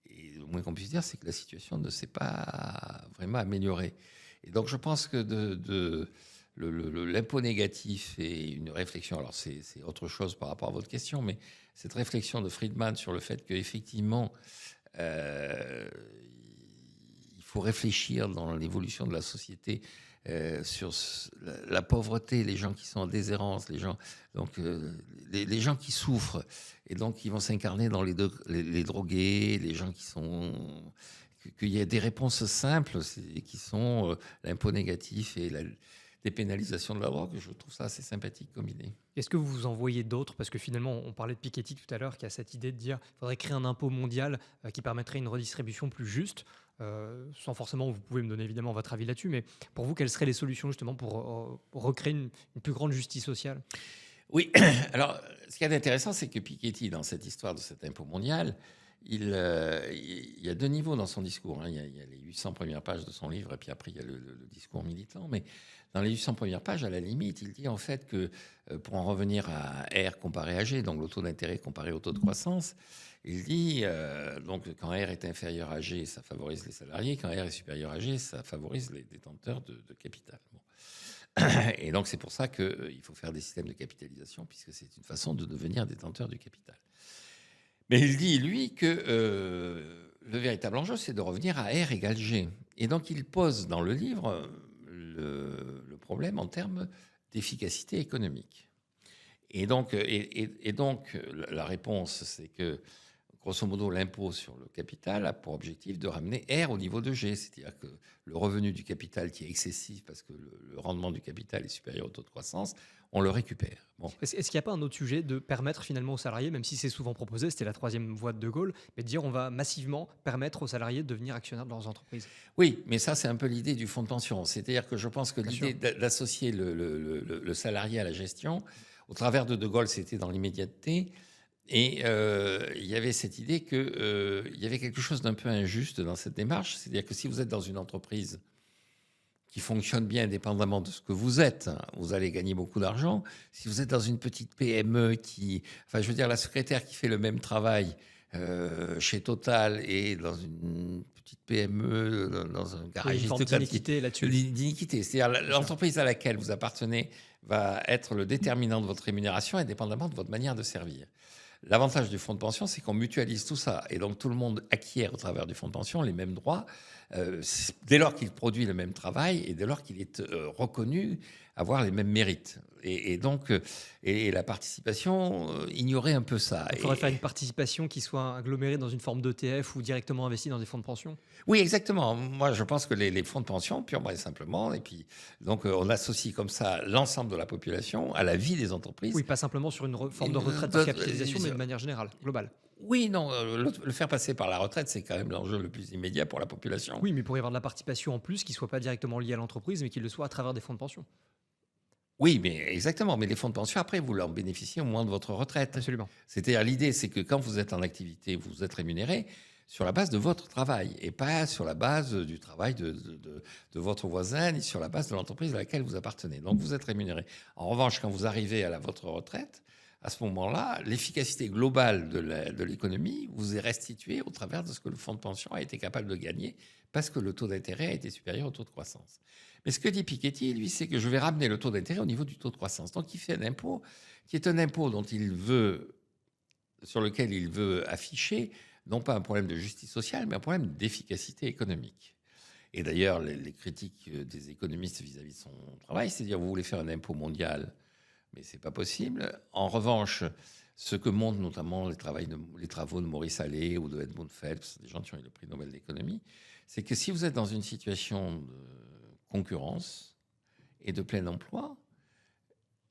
Et le moins qu'on puisse dire, c'est que la situation ne s'est pas vraiment améliorée. Et donc, je pense que l'impôt négatif et une réflexion, alors c'est autre chose par rapport à votre question, mais cette réflexion de Friedman sur le fait qu'effectivement, euh, il faut réfléchir dans l'évolution de la société sur la pauvreté, les gens qui sont en déshérence, les gens qui souffrent, et donc qui vont s'incarner dans les drogués, les gens qui sont... qu'il y ait des réponses simples qui sont l'impôt négatif et la dépénalisation de la drogue. Je trouve ça assez sympathique comme idée. Est-ce que vous en voyez d'autres? Parce que finalement, on parlait de Piketty tout à l'heure, qui a cette idée de dire qu'il faudrait créer un impôt mondial qui permettrait une redistribution plus juste. Sans forcément, vous pouvez me donner évidemment votre avis là-dessus, mais pour vous, quelles seraient les solutions justement pour recréer une plus grande justice sociale? Oui, alors ce qui est intéressant, c'est que Piketty, dans cette histoire de cet impôt mondial, il y a deux niveaux dans son discours, hein. Il y a les 800 premières pages de son livre, et puis après, il y a le discours militant. Mais dans les 800 premières pages, à la limite, il dit en fait que, pour en revenir à R comparé à G, donc le taux d'intérêt comparé au taux de croissance, il dit donc quand R est inférieur à G, ça favorise les salariés, quand R est supérieur à G, ça favorise les détenteurs de capital. Bon. Et donc c'est pour ça qu'il faut faire des systèmes de capitalisation, puisque c'est une façon de devenir détenteur du capital. Mais il dit, lui, que le véritable enjeu, c'est de revenir à R égale G. Et donc, il pose dans le livre le problème en termes d'efficacité économique. Et donc, la réponse, c'est que, grosso modo, l'impôt sur le capital a pour objectif de ramener R au niveau de G. C'est-à-dire que le revenu du capital qui est excessif parce que le rendement du capital est supérieur au taux de croissance, on le récupère. Bon. Est-ce qu'il n'y a pas un autre sujet de permettre finalement aux salariés, même si c'est souvent proposé, c'était la troisième voie de Gaulle, mais de dire on va massivement permettre aux salariés de devenir actionnaires de leurs entreprises? Oui, mais ça, c'est un peu l'idée du fonds de pension. C'est-à-dire que je pense que l'idée d'associer le salarié à la gestion, au travers de Gaulle, c'était dans l'immédiateté. Et il y avait cette idée qu'il y avait quelque chose d'un peu injuste dans cette démarche. C'est-à-dire que si vous êtes dans une entreprise qui fonctionne bien indépendamment de ce que vous êtes, hein, vous allez gagner beaucoup d'argent. Si vous êtes dans une petite PME enfin, je veux dire, la secrétaire qui fait le même travail chez Total et dans une petite PME, dans un garagiste, une forme d'iniquité là-dessus. D'iniquité. C'est-à-dire l'entreprise à laquelle vous appartenez va être le déterminant de votre rémunération, indépendamment de votre manière de servir. L'avantage du fonds de pension, c'est qu'on mutualise tout ça. Et donc, tout le monde acquiert au travers du fonds de pension les mêmes droits dès lors qu'il produit le même travail et dès lors qu'il est reconnu avoir les mêmes mérites. Et donc, la participation ignorait un peu ça. Il faudrait faire une participation qui soit agglomérée dans une forme d'ETF ou directement investie dans des fonds de pension? Oui, exactement. Moi, je pense que les fonds de pension, purement et simplement, et puis donc on associe comme ça l'ensemble de la population à la vie des entreprises. Oui, pas simplement sur une forme de retraite par capitalisation, mais de manière générale, globale. Oui, non, le faire passer par la retraite, c'est quand même l'enjeu le plus immédiat pour la population. Oui, mais il pourrait y avoir de la participation en plus qui ne soit pas directement liée à l'entreprise, mais qui le soit à travers des fonds de pension. Oui, mais exactement. Mais les fonds de pension, après, vous en bénéficiez au moment de votre retraite. Absolument. C'est-à-dire, l'idée, c'est que quand vous êtes en activité, vous êtes rémunéré sur la base de votre travail et pas sur la base du travail de votre voisin ni sur la base de l'entreprise à laquelle vous appartenez. Donc, vous êtes rémunéré. En revanche, quand vous arrivez à votre retraite, à ce moment-là, l'efficacité globale de l'économie vous est restituée au travers de ce que le fonds de pension a été capable de gagner parce que le taux d'intérêt a été supérieur au taux de croissance. Mais ce que dit Piketty, lui, c'est que je vais ramener le taux d'intérêt au niveau du taux de croissance. Donc, il fait un impôt qui est un impôt sur lequel il veut afficher non pas un problème de justice sociale, mais un problème d'efficacité économique. Et d'ailleurs, les critiques des économistes vis-à-vis de son travail, c'est-à-dire vous voulez faire un impôt mondial, mais ce n'est pas possible. En revanche, ce que montrent notamment les travaux de Maurice Allais ou de Edmund Phelps, des gens qui ont eu le prix Nobel d'économie, c'est que si vous êtes dans une situation de concurrence et de plein emploi,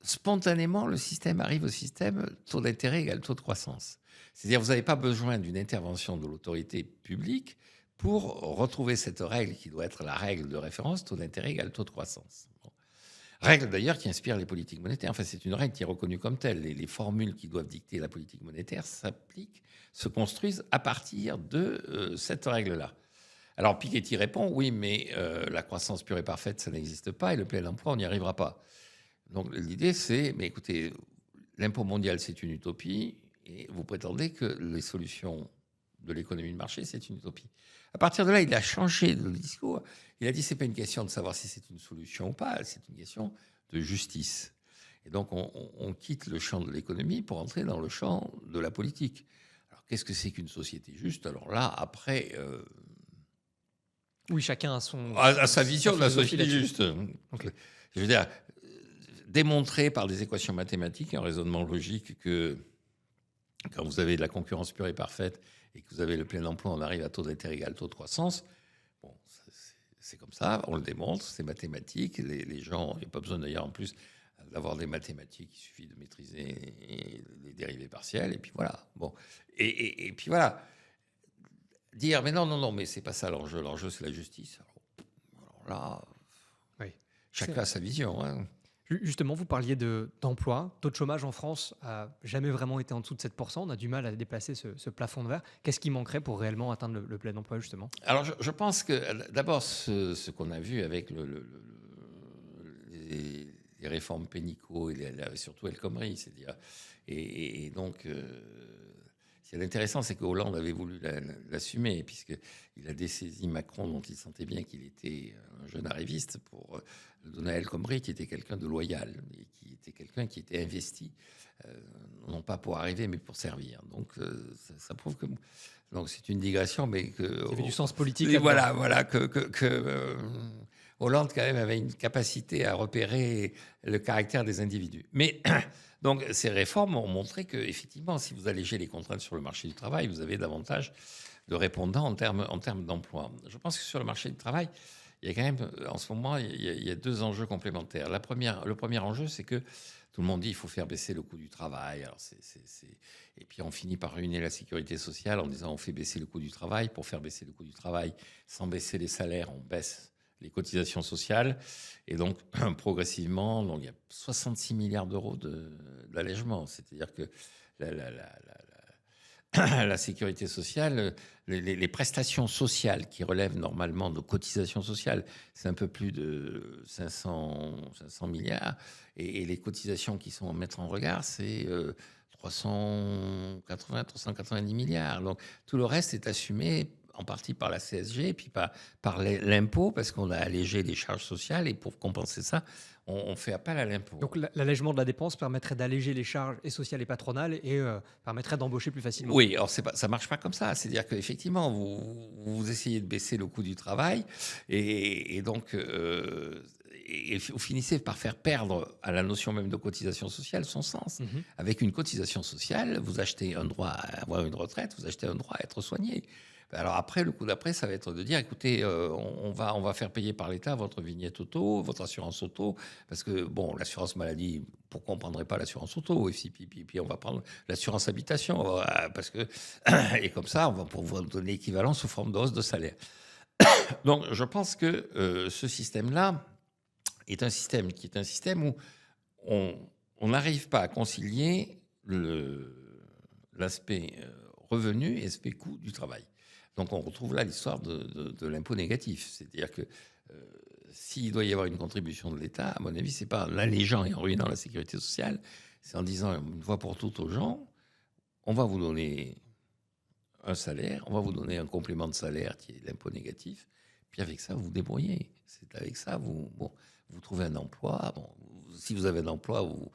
spontanément, le système arrive au système taux d'intérêt égale taux de croissance. C'est-à-dire que vous n'avez pas besoin d'une intervention de l'autorité publique pour retrouver cette règle qui doit être la règle de référence, taux d'intérêt égale taux de croissance. Bon. Règle d'ailleurs qui inspire les politiques monétaires. Enfin, c'est une règle qui est reconnue comme telle. Les formules qui doivent dicter la politique monétaire se construisent à partir de cette règle-là. Alors Piketty répond, oui, mais la croissance pure et parfaite, ça n'existe pas, et le plein emploi, on n'y arrivera pas. Donc l'idée, c'est, mais écoutez, l'impôt mondial, c'est une utopie, et vous prétendez que les solutions de l'économie de marché, c'est une utopie. À partir de là, il a changé de discours. Il a dit, c'est pas une question de savoir si c'est une solution ou pas, c'est une question de justice. Et donc, on quitte le champ de l'économie pour entrer dans le champ de la politique. Alors, qu'est-ce que c'est qu'une société juste? Alors là, après, Oui, chacun a sa vision de la philosophie société là-dessus. juste. Ok. Je veux dire, démontrer par des équations mathématiques et un raisonnement logique que quand vous avez de la concurrence pure et parfaite et que vous avez le plein emploi, on arrive à taux d'intérêt égal taux de croissance. Bon, c'est comme ça, on le démontre, c'est mathématique. Les gens, il n'y a pas besoin d'ailleurs en plus d'avoir des mathématiques, il suffit de maîtriser les dérivés partiels, et puis voilà. Bon. Et puis voilà. Dire, mais non, mais c'est pas ça l'enjeu. L'enjeu, c'est la justice. Alors là, Oui. chacun a sa vision. Hein. Justement, vous parliez d'emploi. Taux de chômage en France a jamais vraiment été en dessous de 7%. On a du mal à dépasser ce plafond de verre. Qu'est-ce qui manquerait pour réellement atteindre le plein emploi, justement? Alors, je pense que d'abord, ce qu'on a vu avec les réformes pénicaux et surtout El Khomri, c'est-à-dire, et donc, ce qui est intéressant, c'est que Hollande avait voulu l'assumer, puisqu'il a dessaisi Macron, dont il sentait bien qu'il était un jeune arriviste, pour le donner à El Khomri, qui était quelqu'un de loyal, et qui était quelqu'un qui était investi, non pas pour arriver, mais pour servir. Donc, ça prouve que... Donc, c'est une digression, mais que... Il y avait du sens politique. Et voilà, Hollande, quand même, avait une capacité à repérer le caractère des individus. Mais donc, ces réformes ont montré qu'effectivement, si vous allégez les contraintes sur le marché du travail, vous avez davantage de répondants en termes d'emploi. Je pense que sur le marché du travail, il y a quand même, en ce moment, il y a deux enjeux complémentaires. Le premier enjeu, c'est que tout le monde dit qu'il faut faire baisser le coût du travail. Alors Et puis on finit par ruiner la sécurité sociale en disant on fait baisser le coût du travail. Pour faire baisser le coût du travail, sans baisser les salaires, on baisse les cotisations sociales. Et donc, progressivement, donc, il y a 66 milliards d'euros d'allègement. C'est-à-dire que la sécurité sociale, les prestations sociales qui relèvent normalement de cotisations sociales, c'est un peu plus de 500 milliards. Et les cotisations qui sont à mettre en regard, c'est 390 milliards. Donc tout le reste est assumé en partie par la CSG et puis par l'impôt, parce qu'on a allégé les charges sociales, et pour compenser ça, on fait appel à l'impôt. Donc l'allègement de la dépense permettrait d'alléger les charges et sociales et patronales et permettrait d'embaucher plus facilement. Oui, alors ça ne marche pas comme ça. C'est-à-dire qu'effectivement, vous essayez de baisser le coût du travail et donc vous finissez par faire perdre à la notion même de cotisation sociale son sens. Avec une cotisation sociale, vous achetez un droit à avoir une retraite, vous achetez un droit à être soigné. Alors après, le coup d'après, ça va être de dire, écoutez, on va faire payer par l'État votre vignette auto, votre assurance auto, parce que, bon, l'assurance maladie, pourquoi on ne prendrait pas l'assurance auto? Et puis on va prendre l'assurance habitation, parce que, et comme ça, on va pouvoir donner l'équivalent sous forme de hausse de salaire. Donc, je pense que ce système-là est un système où on n'arrive pas à concilier l'aspect revenu et l'aspect coût du travail. Donc on retrouve là l'histoire de l'impôt négatif. C'est-à-dire que s'il doit y avoir une contribution de l'État, à mon avis, ce n'est pas en allégeant et en ruinant la sécurité sociale, c'est en disant une fois pour toutes aux gens, on va vous donner un salaire, on va vous donner un complément de salaire qui est l'impôt négatif, puis avec ça, vous vous débrouillez. C'est avec ça, vous trouvez un emploi. Bon, si vous avez un emploi, vous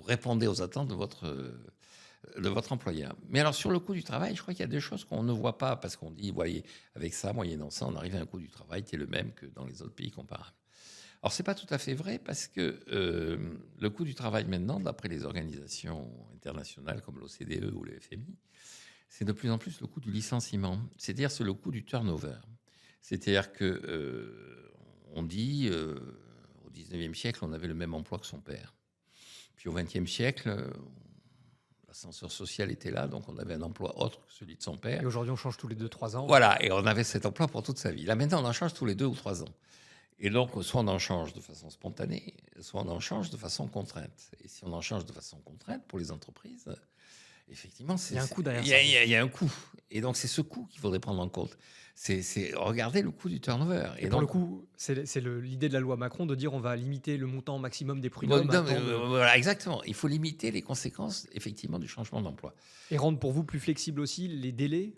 répondez aux attentes de votre employeur. Mais alors, sur le coût du travail, je crois qu'il y a des choses qu'on ne voit pas, parce qu'on dit, voyez, avec ça, moyennant ça, on arrive à un coût du travail qui est le même que dans les autres pays comparables. Alors, ce n'est pas tout à fait vrai, parce que le coût du travail maintenant, d'après les organisations internationales comme l'OCDE ou le FMI, c'est de plus en plus le coût du licenciement. C'est-à-dire, c'est le coût du turnover. C'est-à-dire qu'on dit, au 19e siècle, on avait le même emploi que son père. Puis au 20e siècle, l'ascenseur social était là, donc on avait un emploi autre que celui de son père. Et aujourd'hui, on change tous les 2-3 ans. Voilà, et on avait cet emploi pour toute sa vie. Là, maintenant, on en change tous les 2 ou 3 ans. Et donc, soit on en change de façon spontanée, soit on en change de façon contrainte. Et si on en change de façon contrainte, pour les entreprises, effectivement, il y a un coût derrière ça. Il y a un coût. Et donc, c'est ce coût qu'il faudrait prendre en compte. C'est regarder le coût du turnover. Et pour le coup, c'est l'idée de la loi Macron de dire on va limiter le montant maximum des prud'hommes. Voilà, exactement. Il faut limiter les conséquences, effectivement, du changement d'emploi. Et rendre pour vous plus flexible aussi les délais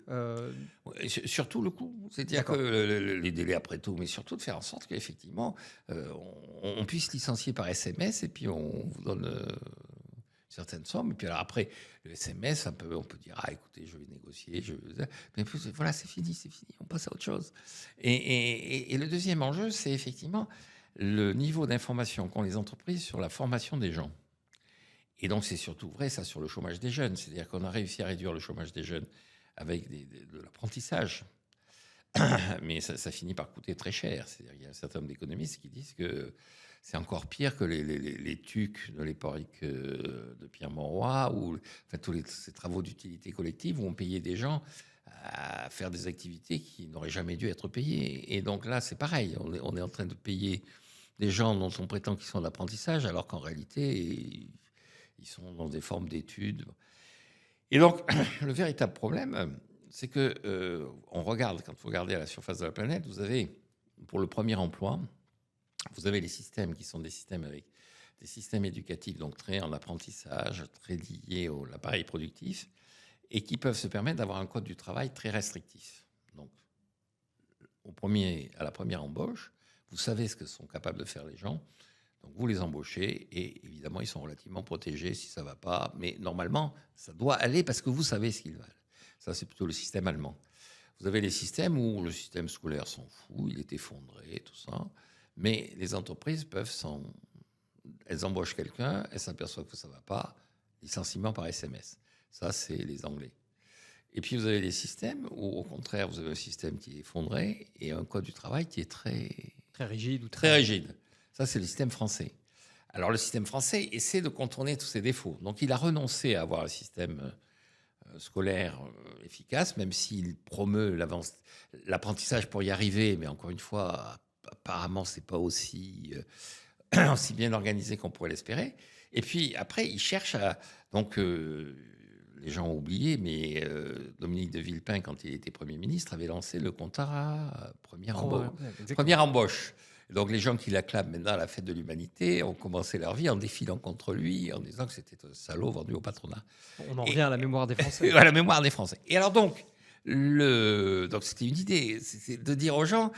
Surtout le coût. C'est-à-dire que les délais après tout, mais surtout de faire en sorte qu'effectivement, on puisse licencier par SMS et puis on vous donne... certaine somme. Et puis alors après, le SMS, on peut dire, écoutez, je vais négocier. Mais voilà, c'est fini, on passe à autre chose. Et le deuxième enjeu, c'est effectivement le niveau d'information qu'ont les entreprises sur la formation des gens. Et donc, c'est surtout vrai, ça, sur le chômage des jeunes. C'est-à-dire qu'on a réussi à réduire le chômage des jeunes avec de l'apprentissage. Mais ça finit par coûter très cher. C'est-à-dire qu'il y a un certain nombre d'économistes qui disent que c'est encore pire que les TUC de l'époque de Pierre Mauroy, ou tous ces travaux d'utilité collective où on payait des gens à faire des activités qui n'auraient jamais dû être payées. Et donc là, c'est pareil. On est en train de payer des gens dont on prétend qu'ils sont en apprentissage, alors qu'en réalité, ils sont dans des formes d'études. Et donc, le véritable problème, c'est que on regarde, quand vous regardez à la surface de la planète, vous avez, pour le premier emploi, vous avez les systèmes qui sont des systèmes avec des systèmes éducatifs, donc très en apprentissage, très liés à l'appareil productif, et qui peuvent se permettre d'avoir un code du travail très restrictif. Donc, à la première embauche, vous savez ce que sont capables de faire les gens. Donc, vous les embauchez et évidemment, ils sont relativement protégés si ça ne va pas. Mais normalement, ça doit aller parce que vous savez ce qu'ils valent. Ça, c'est plutôt le système allemand. Vous avez les systèmes où le système scolaire s'en fout, il est effondré, tout ça. Mais les entreprises elles embauchent quelqu'un, elles s'aperçoivent que ça ne va pas, licenciement par SMS. Ça, c'est les Anglais. Et puis, vous avez les systèmes où, au contraire, vous avez un système qui est effondré et un code du travail qui est très rigide. Très rigide. Ça, c'est le système français. Alors, le système français essaie de contourner tous ses défauts. Donc, il a renoncé à avoir un système scolaire efficace, même s'il promeut l'apprentissage pour y arriver. Mais encore une fois, apparemment, c'est pas aussi bien organisé qu'on pourrait l'espérer. Et puis, après, il cherche à... Donc, les gens ont oublié, mais Dominique de Villepin, quand il était Premier ministre, avait lancé le contrat première embauche. Donc les gens qui l'acclament maintenant à la fête de l'humanité ont commencé leur vie en défilant contre lui, en disant que c'était un salaud vendu au patronat. On en revient à la mémoire des Français. À la mémoire des Français. Et alors donc c'était une idée, c'est de dire aux gens,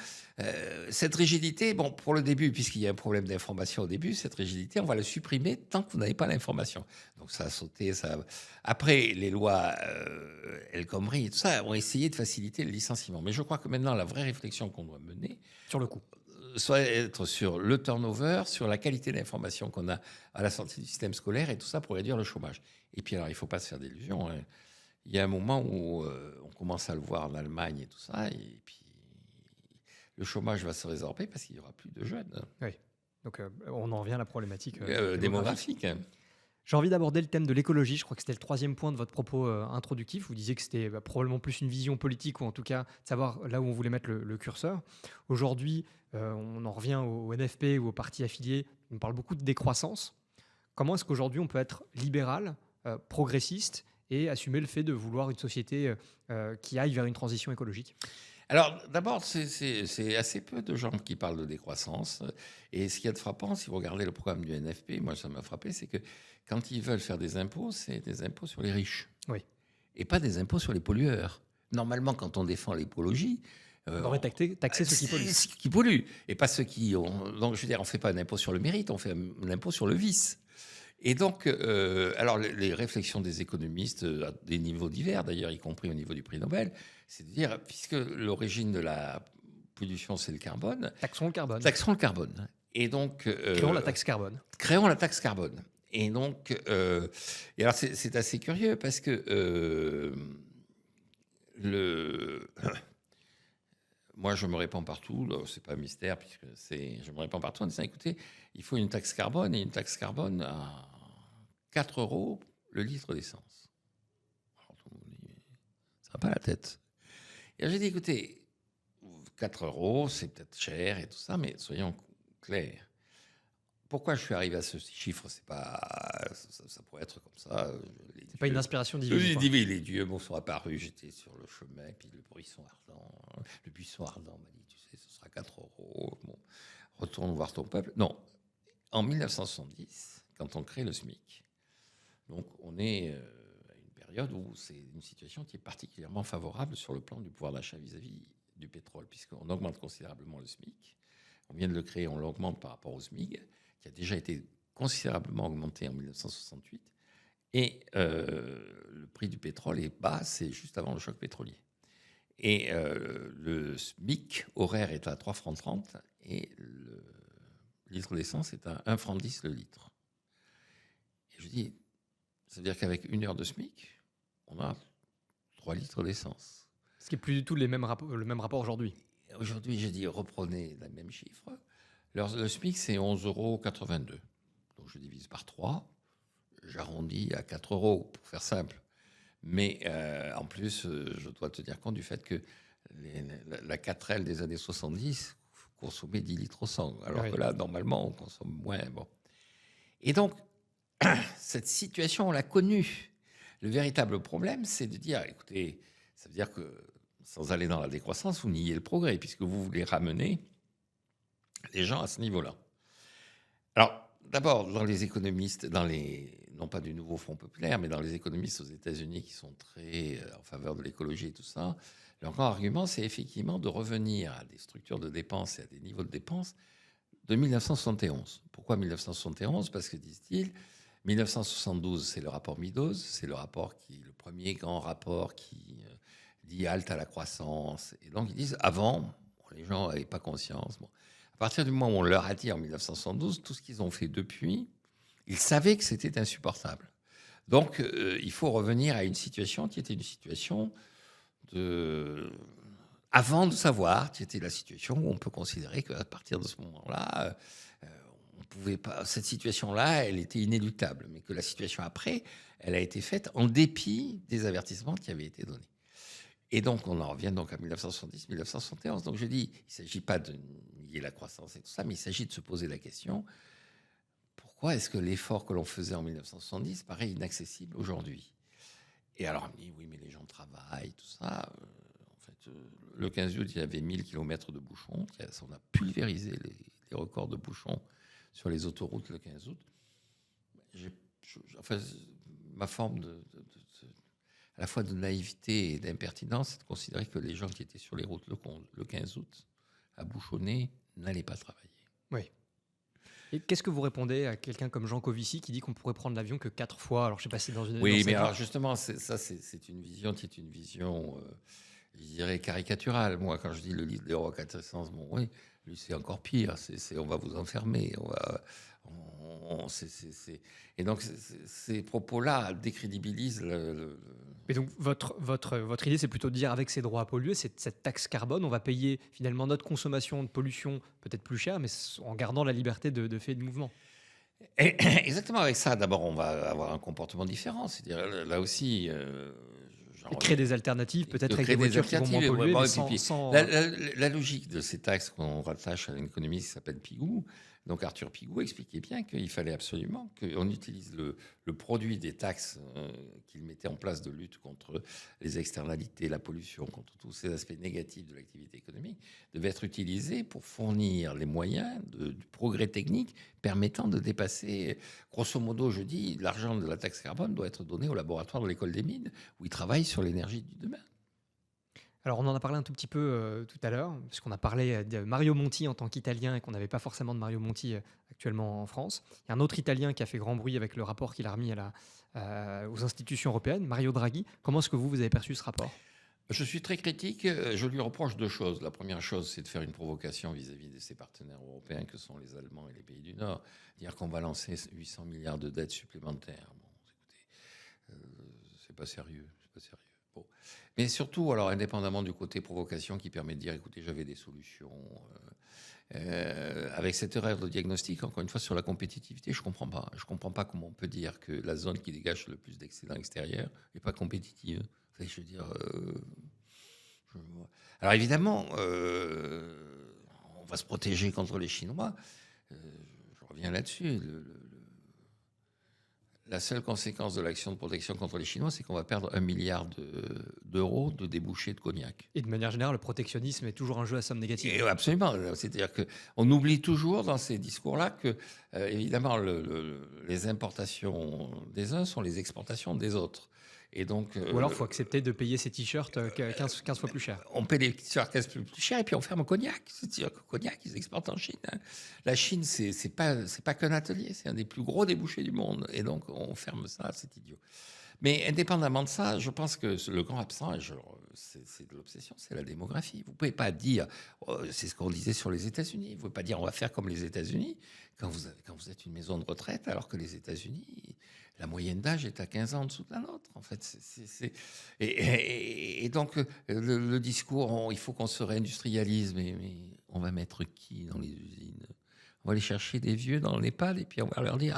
cette rigidité, bon, pour le début, puisqu'il y a un problème d'information au début, cette rigidité, on va la supprimer tant que vous n'avez pas l'information. Donc ça a sauté. Après, les lois El Khomri et tout ça ont essayé de faciliter le licenciement. Mais je crois que maintenant, la vraie réflexion qu'on doit mener... Sur le coup. Soit être sur le turnover, sur la qualité d'information qu'on a à la sortie du système scolaire et tout ça pour réduire le chômage. Et puis alors, il ne faut pas se faire d'illusions, hein. Il y a un moment où on commence à le voir en Allemagne et tout ça, et puis le chômage va se résorber parce qu'il n'y aura plus de jeunes. Oui. Donc on en revient à la problématique démographique. J'ai envie d'aborder le thème de l'écologie. Je crois que c'était le troisième point de votre propos introductif. Vous disiez que c'était probablement plus une vision politique, ou en tout cas de savoir là où on voulait mettre le curseur. Aujourd'hui, on en revient au NFP ou aux partis affiliés. On parle beaucoup de décroissance. Comment est-ce qu'aujourd'hui on peut être libéral, progressiste et assumer le fait de vouloir une société qui aille vers une transition écologique ? Alors, d'abord, c'est assez peu de gens qui parlent de décroissance. Et ce qu'il y a de frappant, si vous regardez le programme du NFP, moi, ça m'a frappé, c'est que quand ils veulent faire des impôts, c'est des impôts sur les riches. Oui. Et pas des impôts sur les pollueurs. Normalement, quand on défend l'écologie... on devrait taxer ceux qui polluent. Ceux qui polluent, et pas ceux qui ont... Donc, je veux dire, on ne fait pas un impôt sur le mérite, on fait un impôt sur le vice. Et donc, alors les réflexions des économistes à des niveaux divers, d'ailleurs, y compris au niveau du prix Nobel, c'est de dire, puisque l'origine de la pollution, c'est le carbone... Taxons le carbone. Taxons le carbone. Et donc... Créons la taxe carbone. Créons la taxe carbone. Et donc... et alors, c'est assez curieux, parce que moi, je me répands partout, c'est pas un mystère, puisque je me répands partout en disant, écoutez, il faut une taxe carbone, et une taxe carbone à 4 € le litre d'essence. Alors, tout le monde dit, ça va pas la tête. Et j'ai dit, écoutez, 4 € c'est peut-être cher et tout ça, mais soyons clairs. Pourquoi je suis arrivé à ce chiffre? C'est pas, ça pourrait être comme ça. C'est pas une inspiration divine. Les dieux m'ont sont apparus, j'étais sur le chemin, puis le buisson ardent m'a dit, tu sais, ce sera 4 €. Bon, retourne voir ton peuple. Non, en 1970, quand on crée le SMIC, donc on est à une période où c'est une situation qui est particulièrement favorable sur le plan du pouvoir d'achat vis-à-vis du pétrole, puisqu'on augmente considérablement le SMIC. On vient de le créer, on l'augmente par rapport au SMIC, qui a déjà été considérablement augmenté en 1968. Et le prix du pétrole est bas, c'est juste avant le choc pétrolier. Et le SMIC horaire est à 3,30 francs et le litre d'essence est à 1,10 franc le litre. Et je dis, ça veut dire qu'avec 1 heure de SMIC, on a 3 litres d'essence. Ce qui n'est plus du tout le même rapport aujourd'hui. Aujourd'hui, j'ai dit, reprenez le même chiffre. Le SMIC, c'est 11,82 €. Donc je divise par 3, j'arrondis à 4 € pour faire simple. Mais en plus, je dois te dire compte du fait que la 4L des années 70 consommait 10 litres au 100, alors que là, normalement, on consomme moins. Bon. Et donc, cette situation, on l'a connue. Le véritable problème, c'est de dire, écoutez, ça veut dire que, sans aller dans la décroissance, vous niez le progrès, puisque vous voulez ramener les gens à ce niveau-là. Alors, d'abord, dans les économistes, non pas du nouveau Front populaire, mais dans les économistes aux États-Unis qui sont très en faveur de l'écologie et tout ça, leur grand argument, c'est effectivement de revenir à des structures de dépenses et à des niveaux de dépenses de 1971. Pourquoi 1971 ? Parce que, disent-ils, 1972, c'est le rapport Meadows, c'est le premier grand rapport qui dit halte à la croissance. Et donc, ils disent, avant, les gens n'avaient pas conscience. Bon. À partir du moment où on leur a dit en 1972, tout ce qu'ils ont fait depuis, ils savaient que c'était insupportable. Donc, il faut revenir à une situation qui était une situation avant de savoir, qui était la situation où on peut considérer qu'à partir de ce moment-là, on pouvait pas. Cette situation-là, elle était inéluctable, mais que la situation après, elle a été faite en dépit des avertissements qui avaient été donnés. Et donc, on en revient donc à 1970-1971. Donc, je dis, il ne s'agit pas de nier la croissance et tout ça, mais il s'agit de se poser la question, pourquoi est-ce que l'effort que l'on faisait en 1970 paraît inaccessible aujourd'hui ? Et alors, on me dit, oui, mais les gens travaillent, tout ça. En fait, le 15 août, il y avait 1000 km de bouchons. On a pulvérisé les records de bouchons sur les autoroutes le 15 août. Enfin, ma forme à la fois de naïveté et d'impertinence, c'est de considérer que les gens qui étaient sur les routes le 15 août, à bouchonner, n'allaient pas travailler. Oui. Et qu'est-ce que vous répondez à quelqu'un comme Jean Covici qui dit qu'on pourrait prendre l'avion que 4 fois ? Alors, je ne sais pas si dans une... Oui, mais alors justement, c'est une vision qui est une vision, je dirais, caricaturale. Moi, quand je dis le livre des rois 4 essence, bon, oui, lui, c'est encore pire. On va vous enfermer. Et donc, ces propos-là décrédibilisent Et donc, votre idée, c'est plutôt de dire, avec ces droits à polluer, cette taxe carbone, on va payer finalement notre consommation de pollution peut-être plus cher, mais en gardant la liberté de fait et de mouvement. Et exactement, avec ça, d'abord, on va avoir un comportement différent. C'est-à-dire, là aussi... Et créer des alternatives, peut-être avec des voitures qui vont moins polluer, mais sans... La logique de ces taxes qu'on rattache à un économiste qui s'appelle Pigou, donc Arthur Pigou expliquait bien qu'il fallait absolument qu'on utilise le produit des taxes qu'il mettait en place de lutte contre les externalités, la pollution, contre tous ces aspects négatifs de l'activité économique, devait être utilisé pour fournir les moyens du progrès technique permettant de dépasser, grosso modo, je dis, l'argent de la taxe carbone doit être donné au laboratoire de l'école des mines où ils travaillent sur l'énergie du demain. Alors, on en a parlé un tout petit peu tout à l'heure, puisqu'on a parlé de Mario Monti en tant qu'Italien et qu'on n'avait pas forcément de Mario Monti actuellement en France. Il y a un autre Italien qui a fait grand bruit avec le rapport qu'il a remis aux institutions européennes, Mario Draghi. Comment est-ce que vous avez perçu ce rapport ? Je suis très critique. Je lui reproche 2 choses. La première chose, c'est de faire une provocation vis-à-vis de ses partenaires européens, que sont les Allemands et les pays du Nord. Dire qu'on va lancer 800 milliards de dettes supplémentaires. Bon, écoutez, c'est pas sérieux. C'est pas sérieux. Bon. Mais surtout, alors, indépendamment du côté provocation qui permet de dire, écoutez, j'avais des solutions. Avec cette erreur de diagnostic, encore une fois, sur la compétitivité, je comprends pas. Je comprends pas comment on peut dire que la zone qui dégage le plus d'excédents extérieurs n'est pas compétitive. Enfin, je veux dire... Alors évidemment, on va se protéger contre les Chinois. Je reviens là-dessus. La seule conséquence de l'action de protection contre les Chinois, c'est qu'on va perdre 1 milliard d'euros de débouchés de cognac. Et de manière générale, le protectionnisme est toujours un jeu à somme négative. Et absolument. C'est-à-dire qu'on oublie toujours dans ces discours-là que, évidemment, les importations des uns sont les exportations des autres. Et donc, Ou alors, il faut accepter de payer ses t-shirts 15 fois plus cher. on paie les t-shirts 15 plus cher et puis on ferme au cognac. C'est-à-dire que le cognac, ils exportent en Chine. Hein. La Chine, c'est pas qu'un atelier, c'est un des plus gros débouchés du monde. Et donc, on ferme ça, c'est idiot. Mais indépendamment de ça, je pense que le grand absent, c'est de l'obsession, c'est la démographie. Vous ne pouvez pas dire, c'est ce qu'on disait sur les États-Unis, vous ne pouvez pas dire on va faire comme les États-Unis quand vous êtes une maison de retraite, alors que les États-Unis, la moyenne d'âge est à 15 ans en dessous de la nôtre. En fait, et donc, le discours, il faut qu'on se réindustrialise, mais on va mettre qui dans les usines ? On va aller chercher des vieux dans l'EHPAD et puis on va leur dire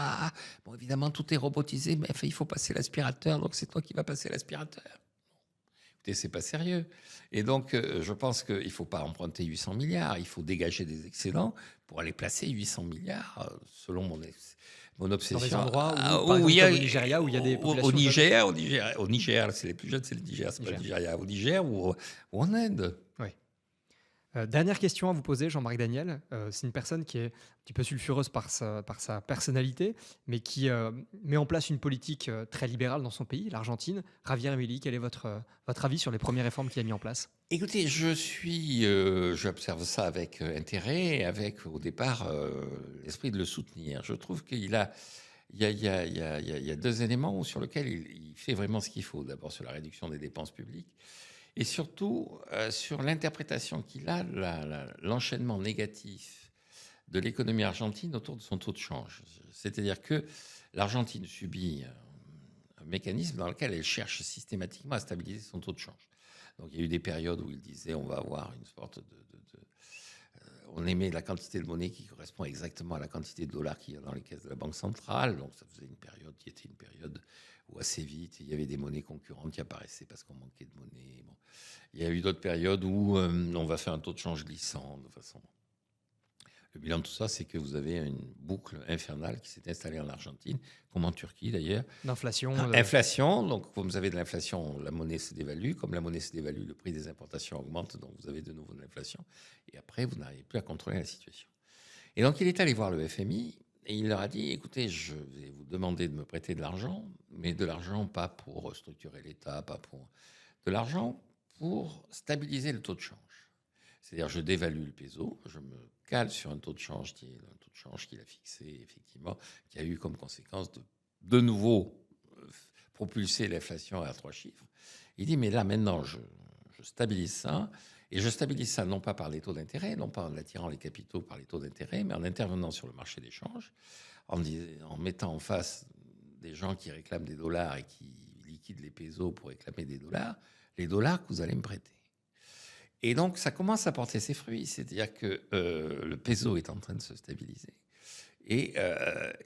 bon, évidemment, tout est robotisé, mais il faut passer l'aspirateur, donc c'est toi qui vas passer l'aspirateur. Écoutez, c'est pas sérieux. Et donc, je pense qu'il ne faut pas emprunter 800 milliards, il faut dégager des excédents pour aller placer 800 milliards, selon mon obsession. Dans des endroits où, par exemple, comme au Nigeria, où il y a des populations... Au Niger, c'est les plus jeunes, c'est le Niger, c'est pas le Nigeria. Au Niger ou en Inde. Oui. Dernière question à vous poser, Jean-Marc Daniel. C'est une personne qui est un petit peu sulfureuse par sa personnalité, mais qui met en place une politique très libérale dans son pays, l'Argentine. Javier Milei, quel est votre avis sur les premières réformes qu'il a mis en place ? Écoutez, j'observe ça avec intérêt, avec au départ l'esprit de le soutenir. Je trouve qu'il y a 2 éléments sur lesquels il fait vraiment ce qu'il faut. D'abord sur la réduction des dépenses publiques. Et surtout, sur l'interprétation qu'il a, l'enchaînement négatif de l'économie argentine autour de son taux de change. C'est-à-dire que l'Argentine subit un mécanisme dans lequel elle cherche systématiquement à stabiliser son taux de change. Donc il y a eu des périodes où il disait on va avoir une sorte on émet la quantité de monnaie qui correspond exactement à la quantité de dollars qu'il y a dans les caisses de la Banque centrale. Donc ça faisait une période qui était une période où assez vite, il y avait des monnaies concurrentes qui apparaissaient parce qu'on manquait de monnaie. Bon. Il y a eu d'autres périodes où on va faire un taux de change glissant. De façon. Le bilan de tout ça, c'est que vous avez une boucle infernale qui s'est installée en Argentine, comme en Turquie d'ailleurs. L'inflation. Inflation, donc comme vous avez de l'inflation, la monnaie se dévalue. Comme la monnaie se dévalue, le prix des importations augmente, donc vous avez de nouveau de l'inflation. Et après, vous n'arrivez plus à contrôler la situation. Et donc, il est allé voir le FMI et il leur a dit, écoutez, je vais vous demander de me prêter de l'argent, mais de l'argent pas pour structurer l'État, pas pour... De l'argent pour stabiliser le taux de change. C'est-à-dire, je dévalue le peso, je me cale sur un taux de change qui est un taux de change qu'il a fixé, effectivement, qui a eu comme conséquence de nouveau propulser l'inflation à 3 chiffres. Il dit, mais là, maintenant, je stabilise ça, et je stabilise ça non pas par les taux d'intérêt, non pas en attirant les capitaux par les taux d'intérêt, mais en intervenant sur le marché des changes, en mettant en face des gens qui réclament des dollars et qui liquident les pesos pour réclamer des dollars, les dollars que vous allez me prêter. Et donc, ça commence à porter ses fruits. C'est-à-dire que le peso est en train de se stabiliser. Et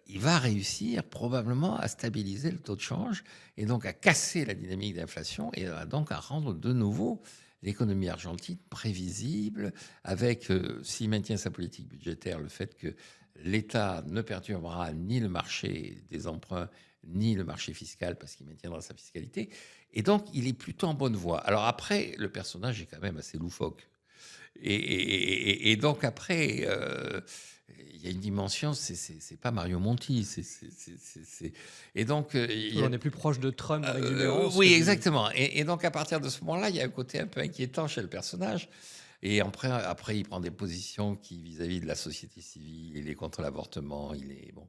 il va réussir probablement à stabiliser le taux de change et donc à casser la dynamique d'inflation et donc à rendre de nouveau l'économie argentine prévisible avec, s'il maintient sa politique budgétaire, le fait que l'État ne perturbera ni le marché des emprunts ni le marché fiscal parce qu'il maintiendra sa fiscalité. Et donc, il est plutôt en bonne voie. Alors après, le personnage est quand même assez loufoque. Et donc après, il y a une dimension, c'est pas Mario Monti. Et donc, on est plus proche de Trump avec l'exubérance. Oui, exactement. Et donc, à partir de ce moment-là, il y a un côté un peu inquiétant chez le personnage. Et après, il prend des positions qui, vis-à-vis de la société civile, il est contre l'avortement, il est bon.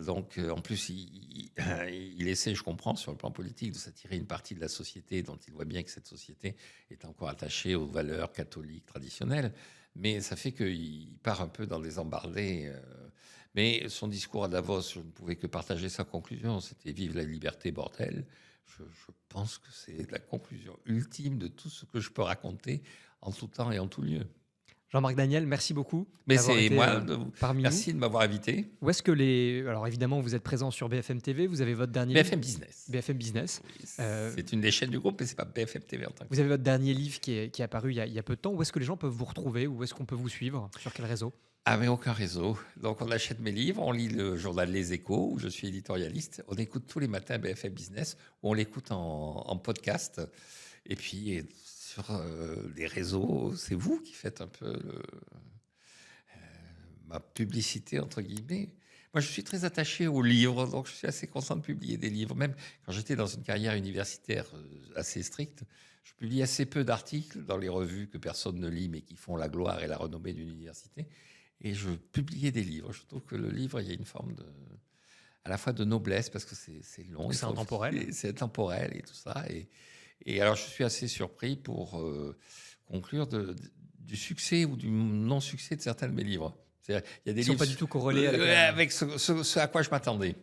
Donc, en plus, il essaie, je comprends, sur le plan politique, de s'attirer une partie de la société dont il voit bien que cette société est encore attachée aux valeurs catholiques traditionnelles. Mais ça fait qu'il part un peu dans des embardées. Mais son discours à Davos, je ne pouvais que partager sa conclusion. C'était « Vive la liberté, bordel ». Je pense que c'est la conclusion ultime de tout ce que je peux raconter en tout temps et en tout lieu. Jean-Marc Daniel, merci beaucoup. Mais c'est moi, merci de m'avoir invité. Où est-ce que alors évidemment, vous êtes présent sur BFM TV, vous avez votre dernier BFM Business. BFM Business. Oui, c'est une des chaînes du groupe, mais c'est pas BFM TV en tant que Vous avez votre dernier livre qui est apparu il y a peu de temps. Où est-ce que les gens peuvent vous retrouver? Où est-ce qu'on peut vous suivre? Sur quel réseau? Ah, mais aucun réseau. Donc, on achète mes livres, on lit le journal Les Échos, où je suis éditorialiste. On écoute tous les matins BFM Business, où on l'écoute en podcast. Et puis, sur les réseaux, c'est vous qui faites un peu ma publicité, entre guillemets. Moi, je suis très attaché aux livres, donc je suis assez content de publier des livres. Même quand j'étais dans une carrière universitaire assez stricte, je publie assez peu d'articles dans les revues que personne ne lit, mais qui font la gloire et la renommée d'une université. Et je publiais des livres. Je trouve que le livre, il y a une forme à la fois de noblesse, parce que c'est long. C'est intemporel. C'est intemporel et tout ça. Et alors, je suis assez surpris pour conclure du succès ou du non-succès de certains de mes livres. Il y a des Ils ne sont livres pas du tout corrélés avec avec ce à quoi je m'attendais.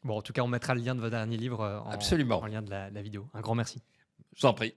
Bon, en tout cas, on mettra le lien de votre dernier livre Absolument. en lien de la vidéo. Un grand merci. Je vous en prie.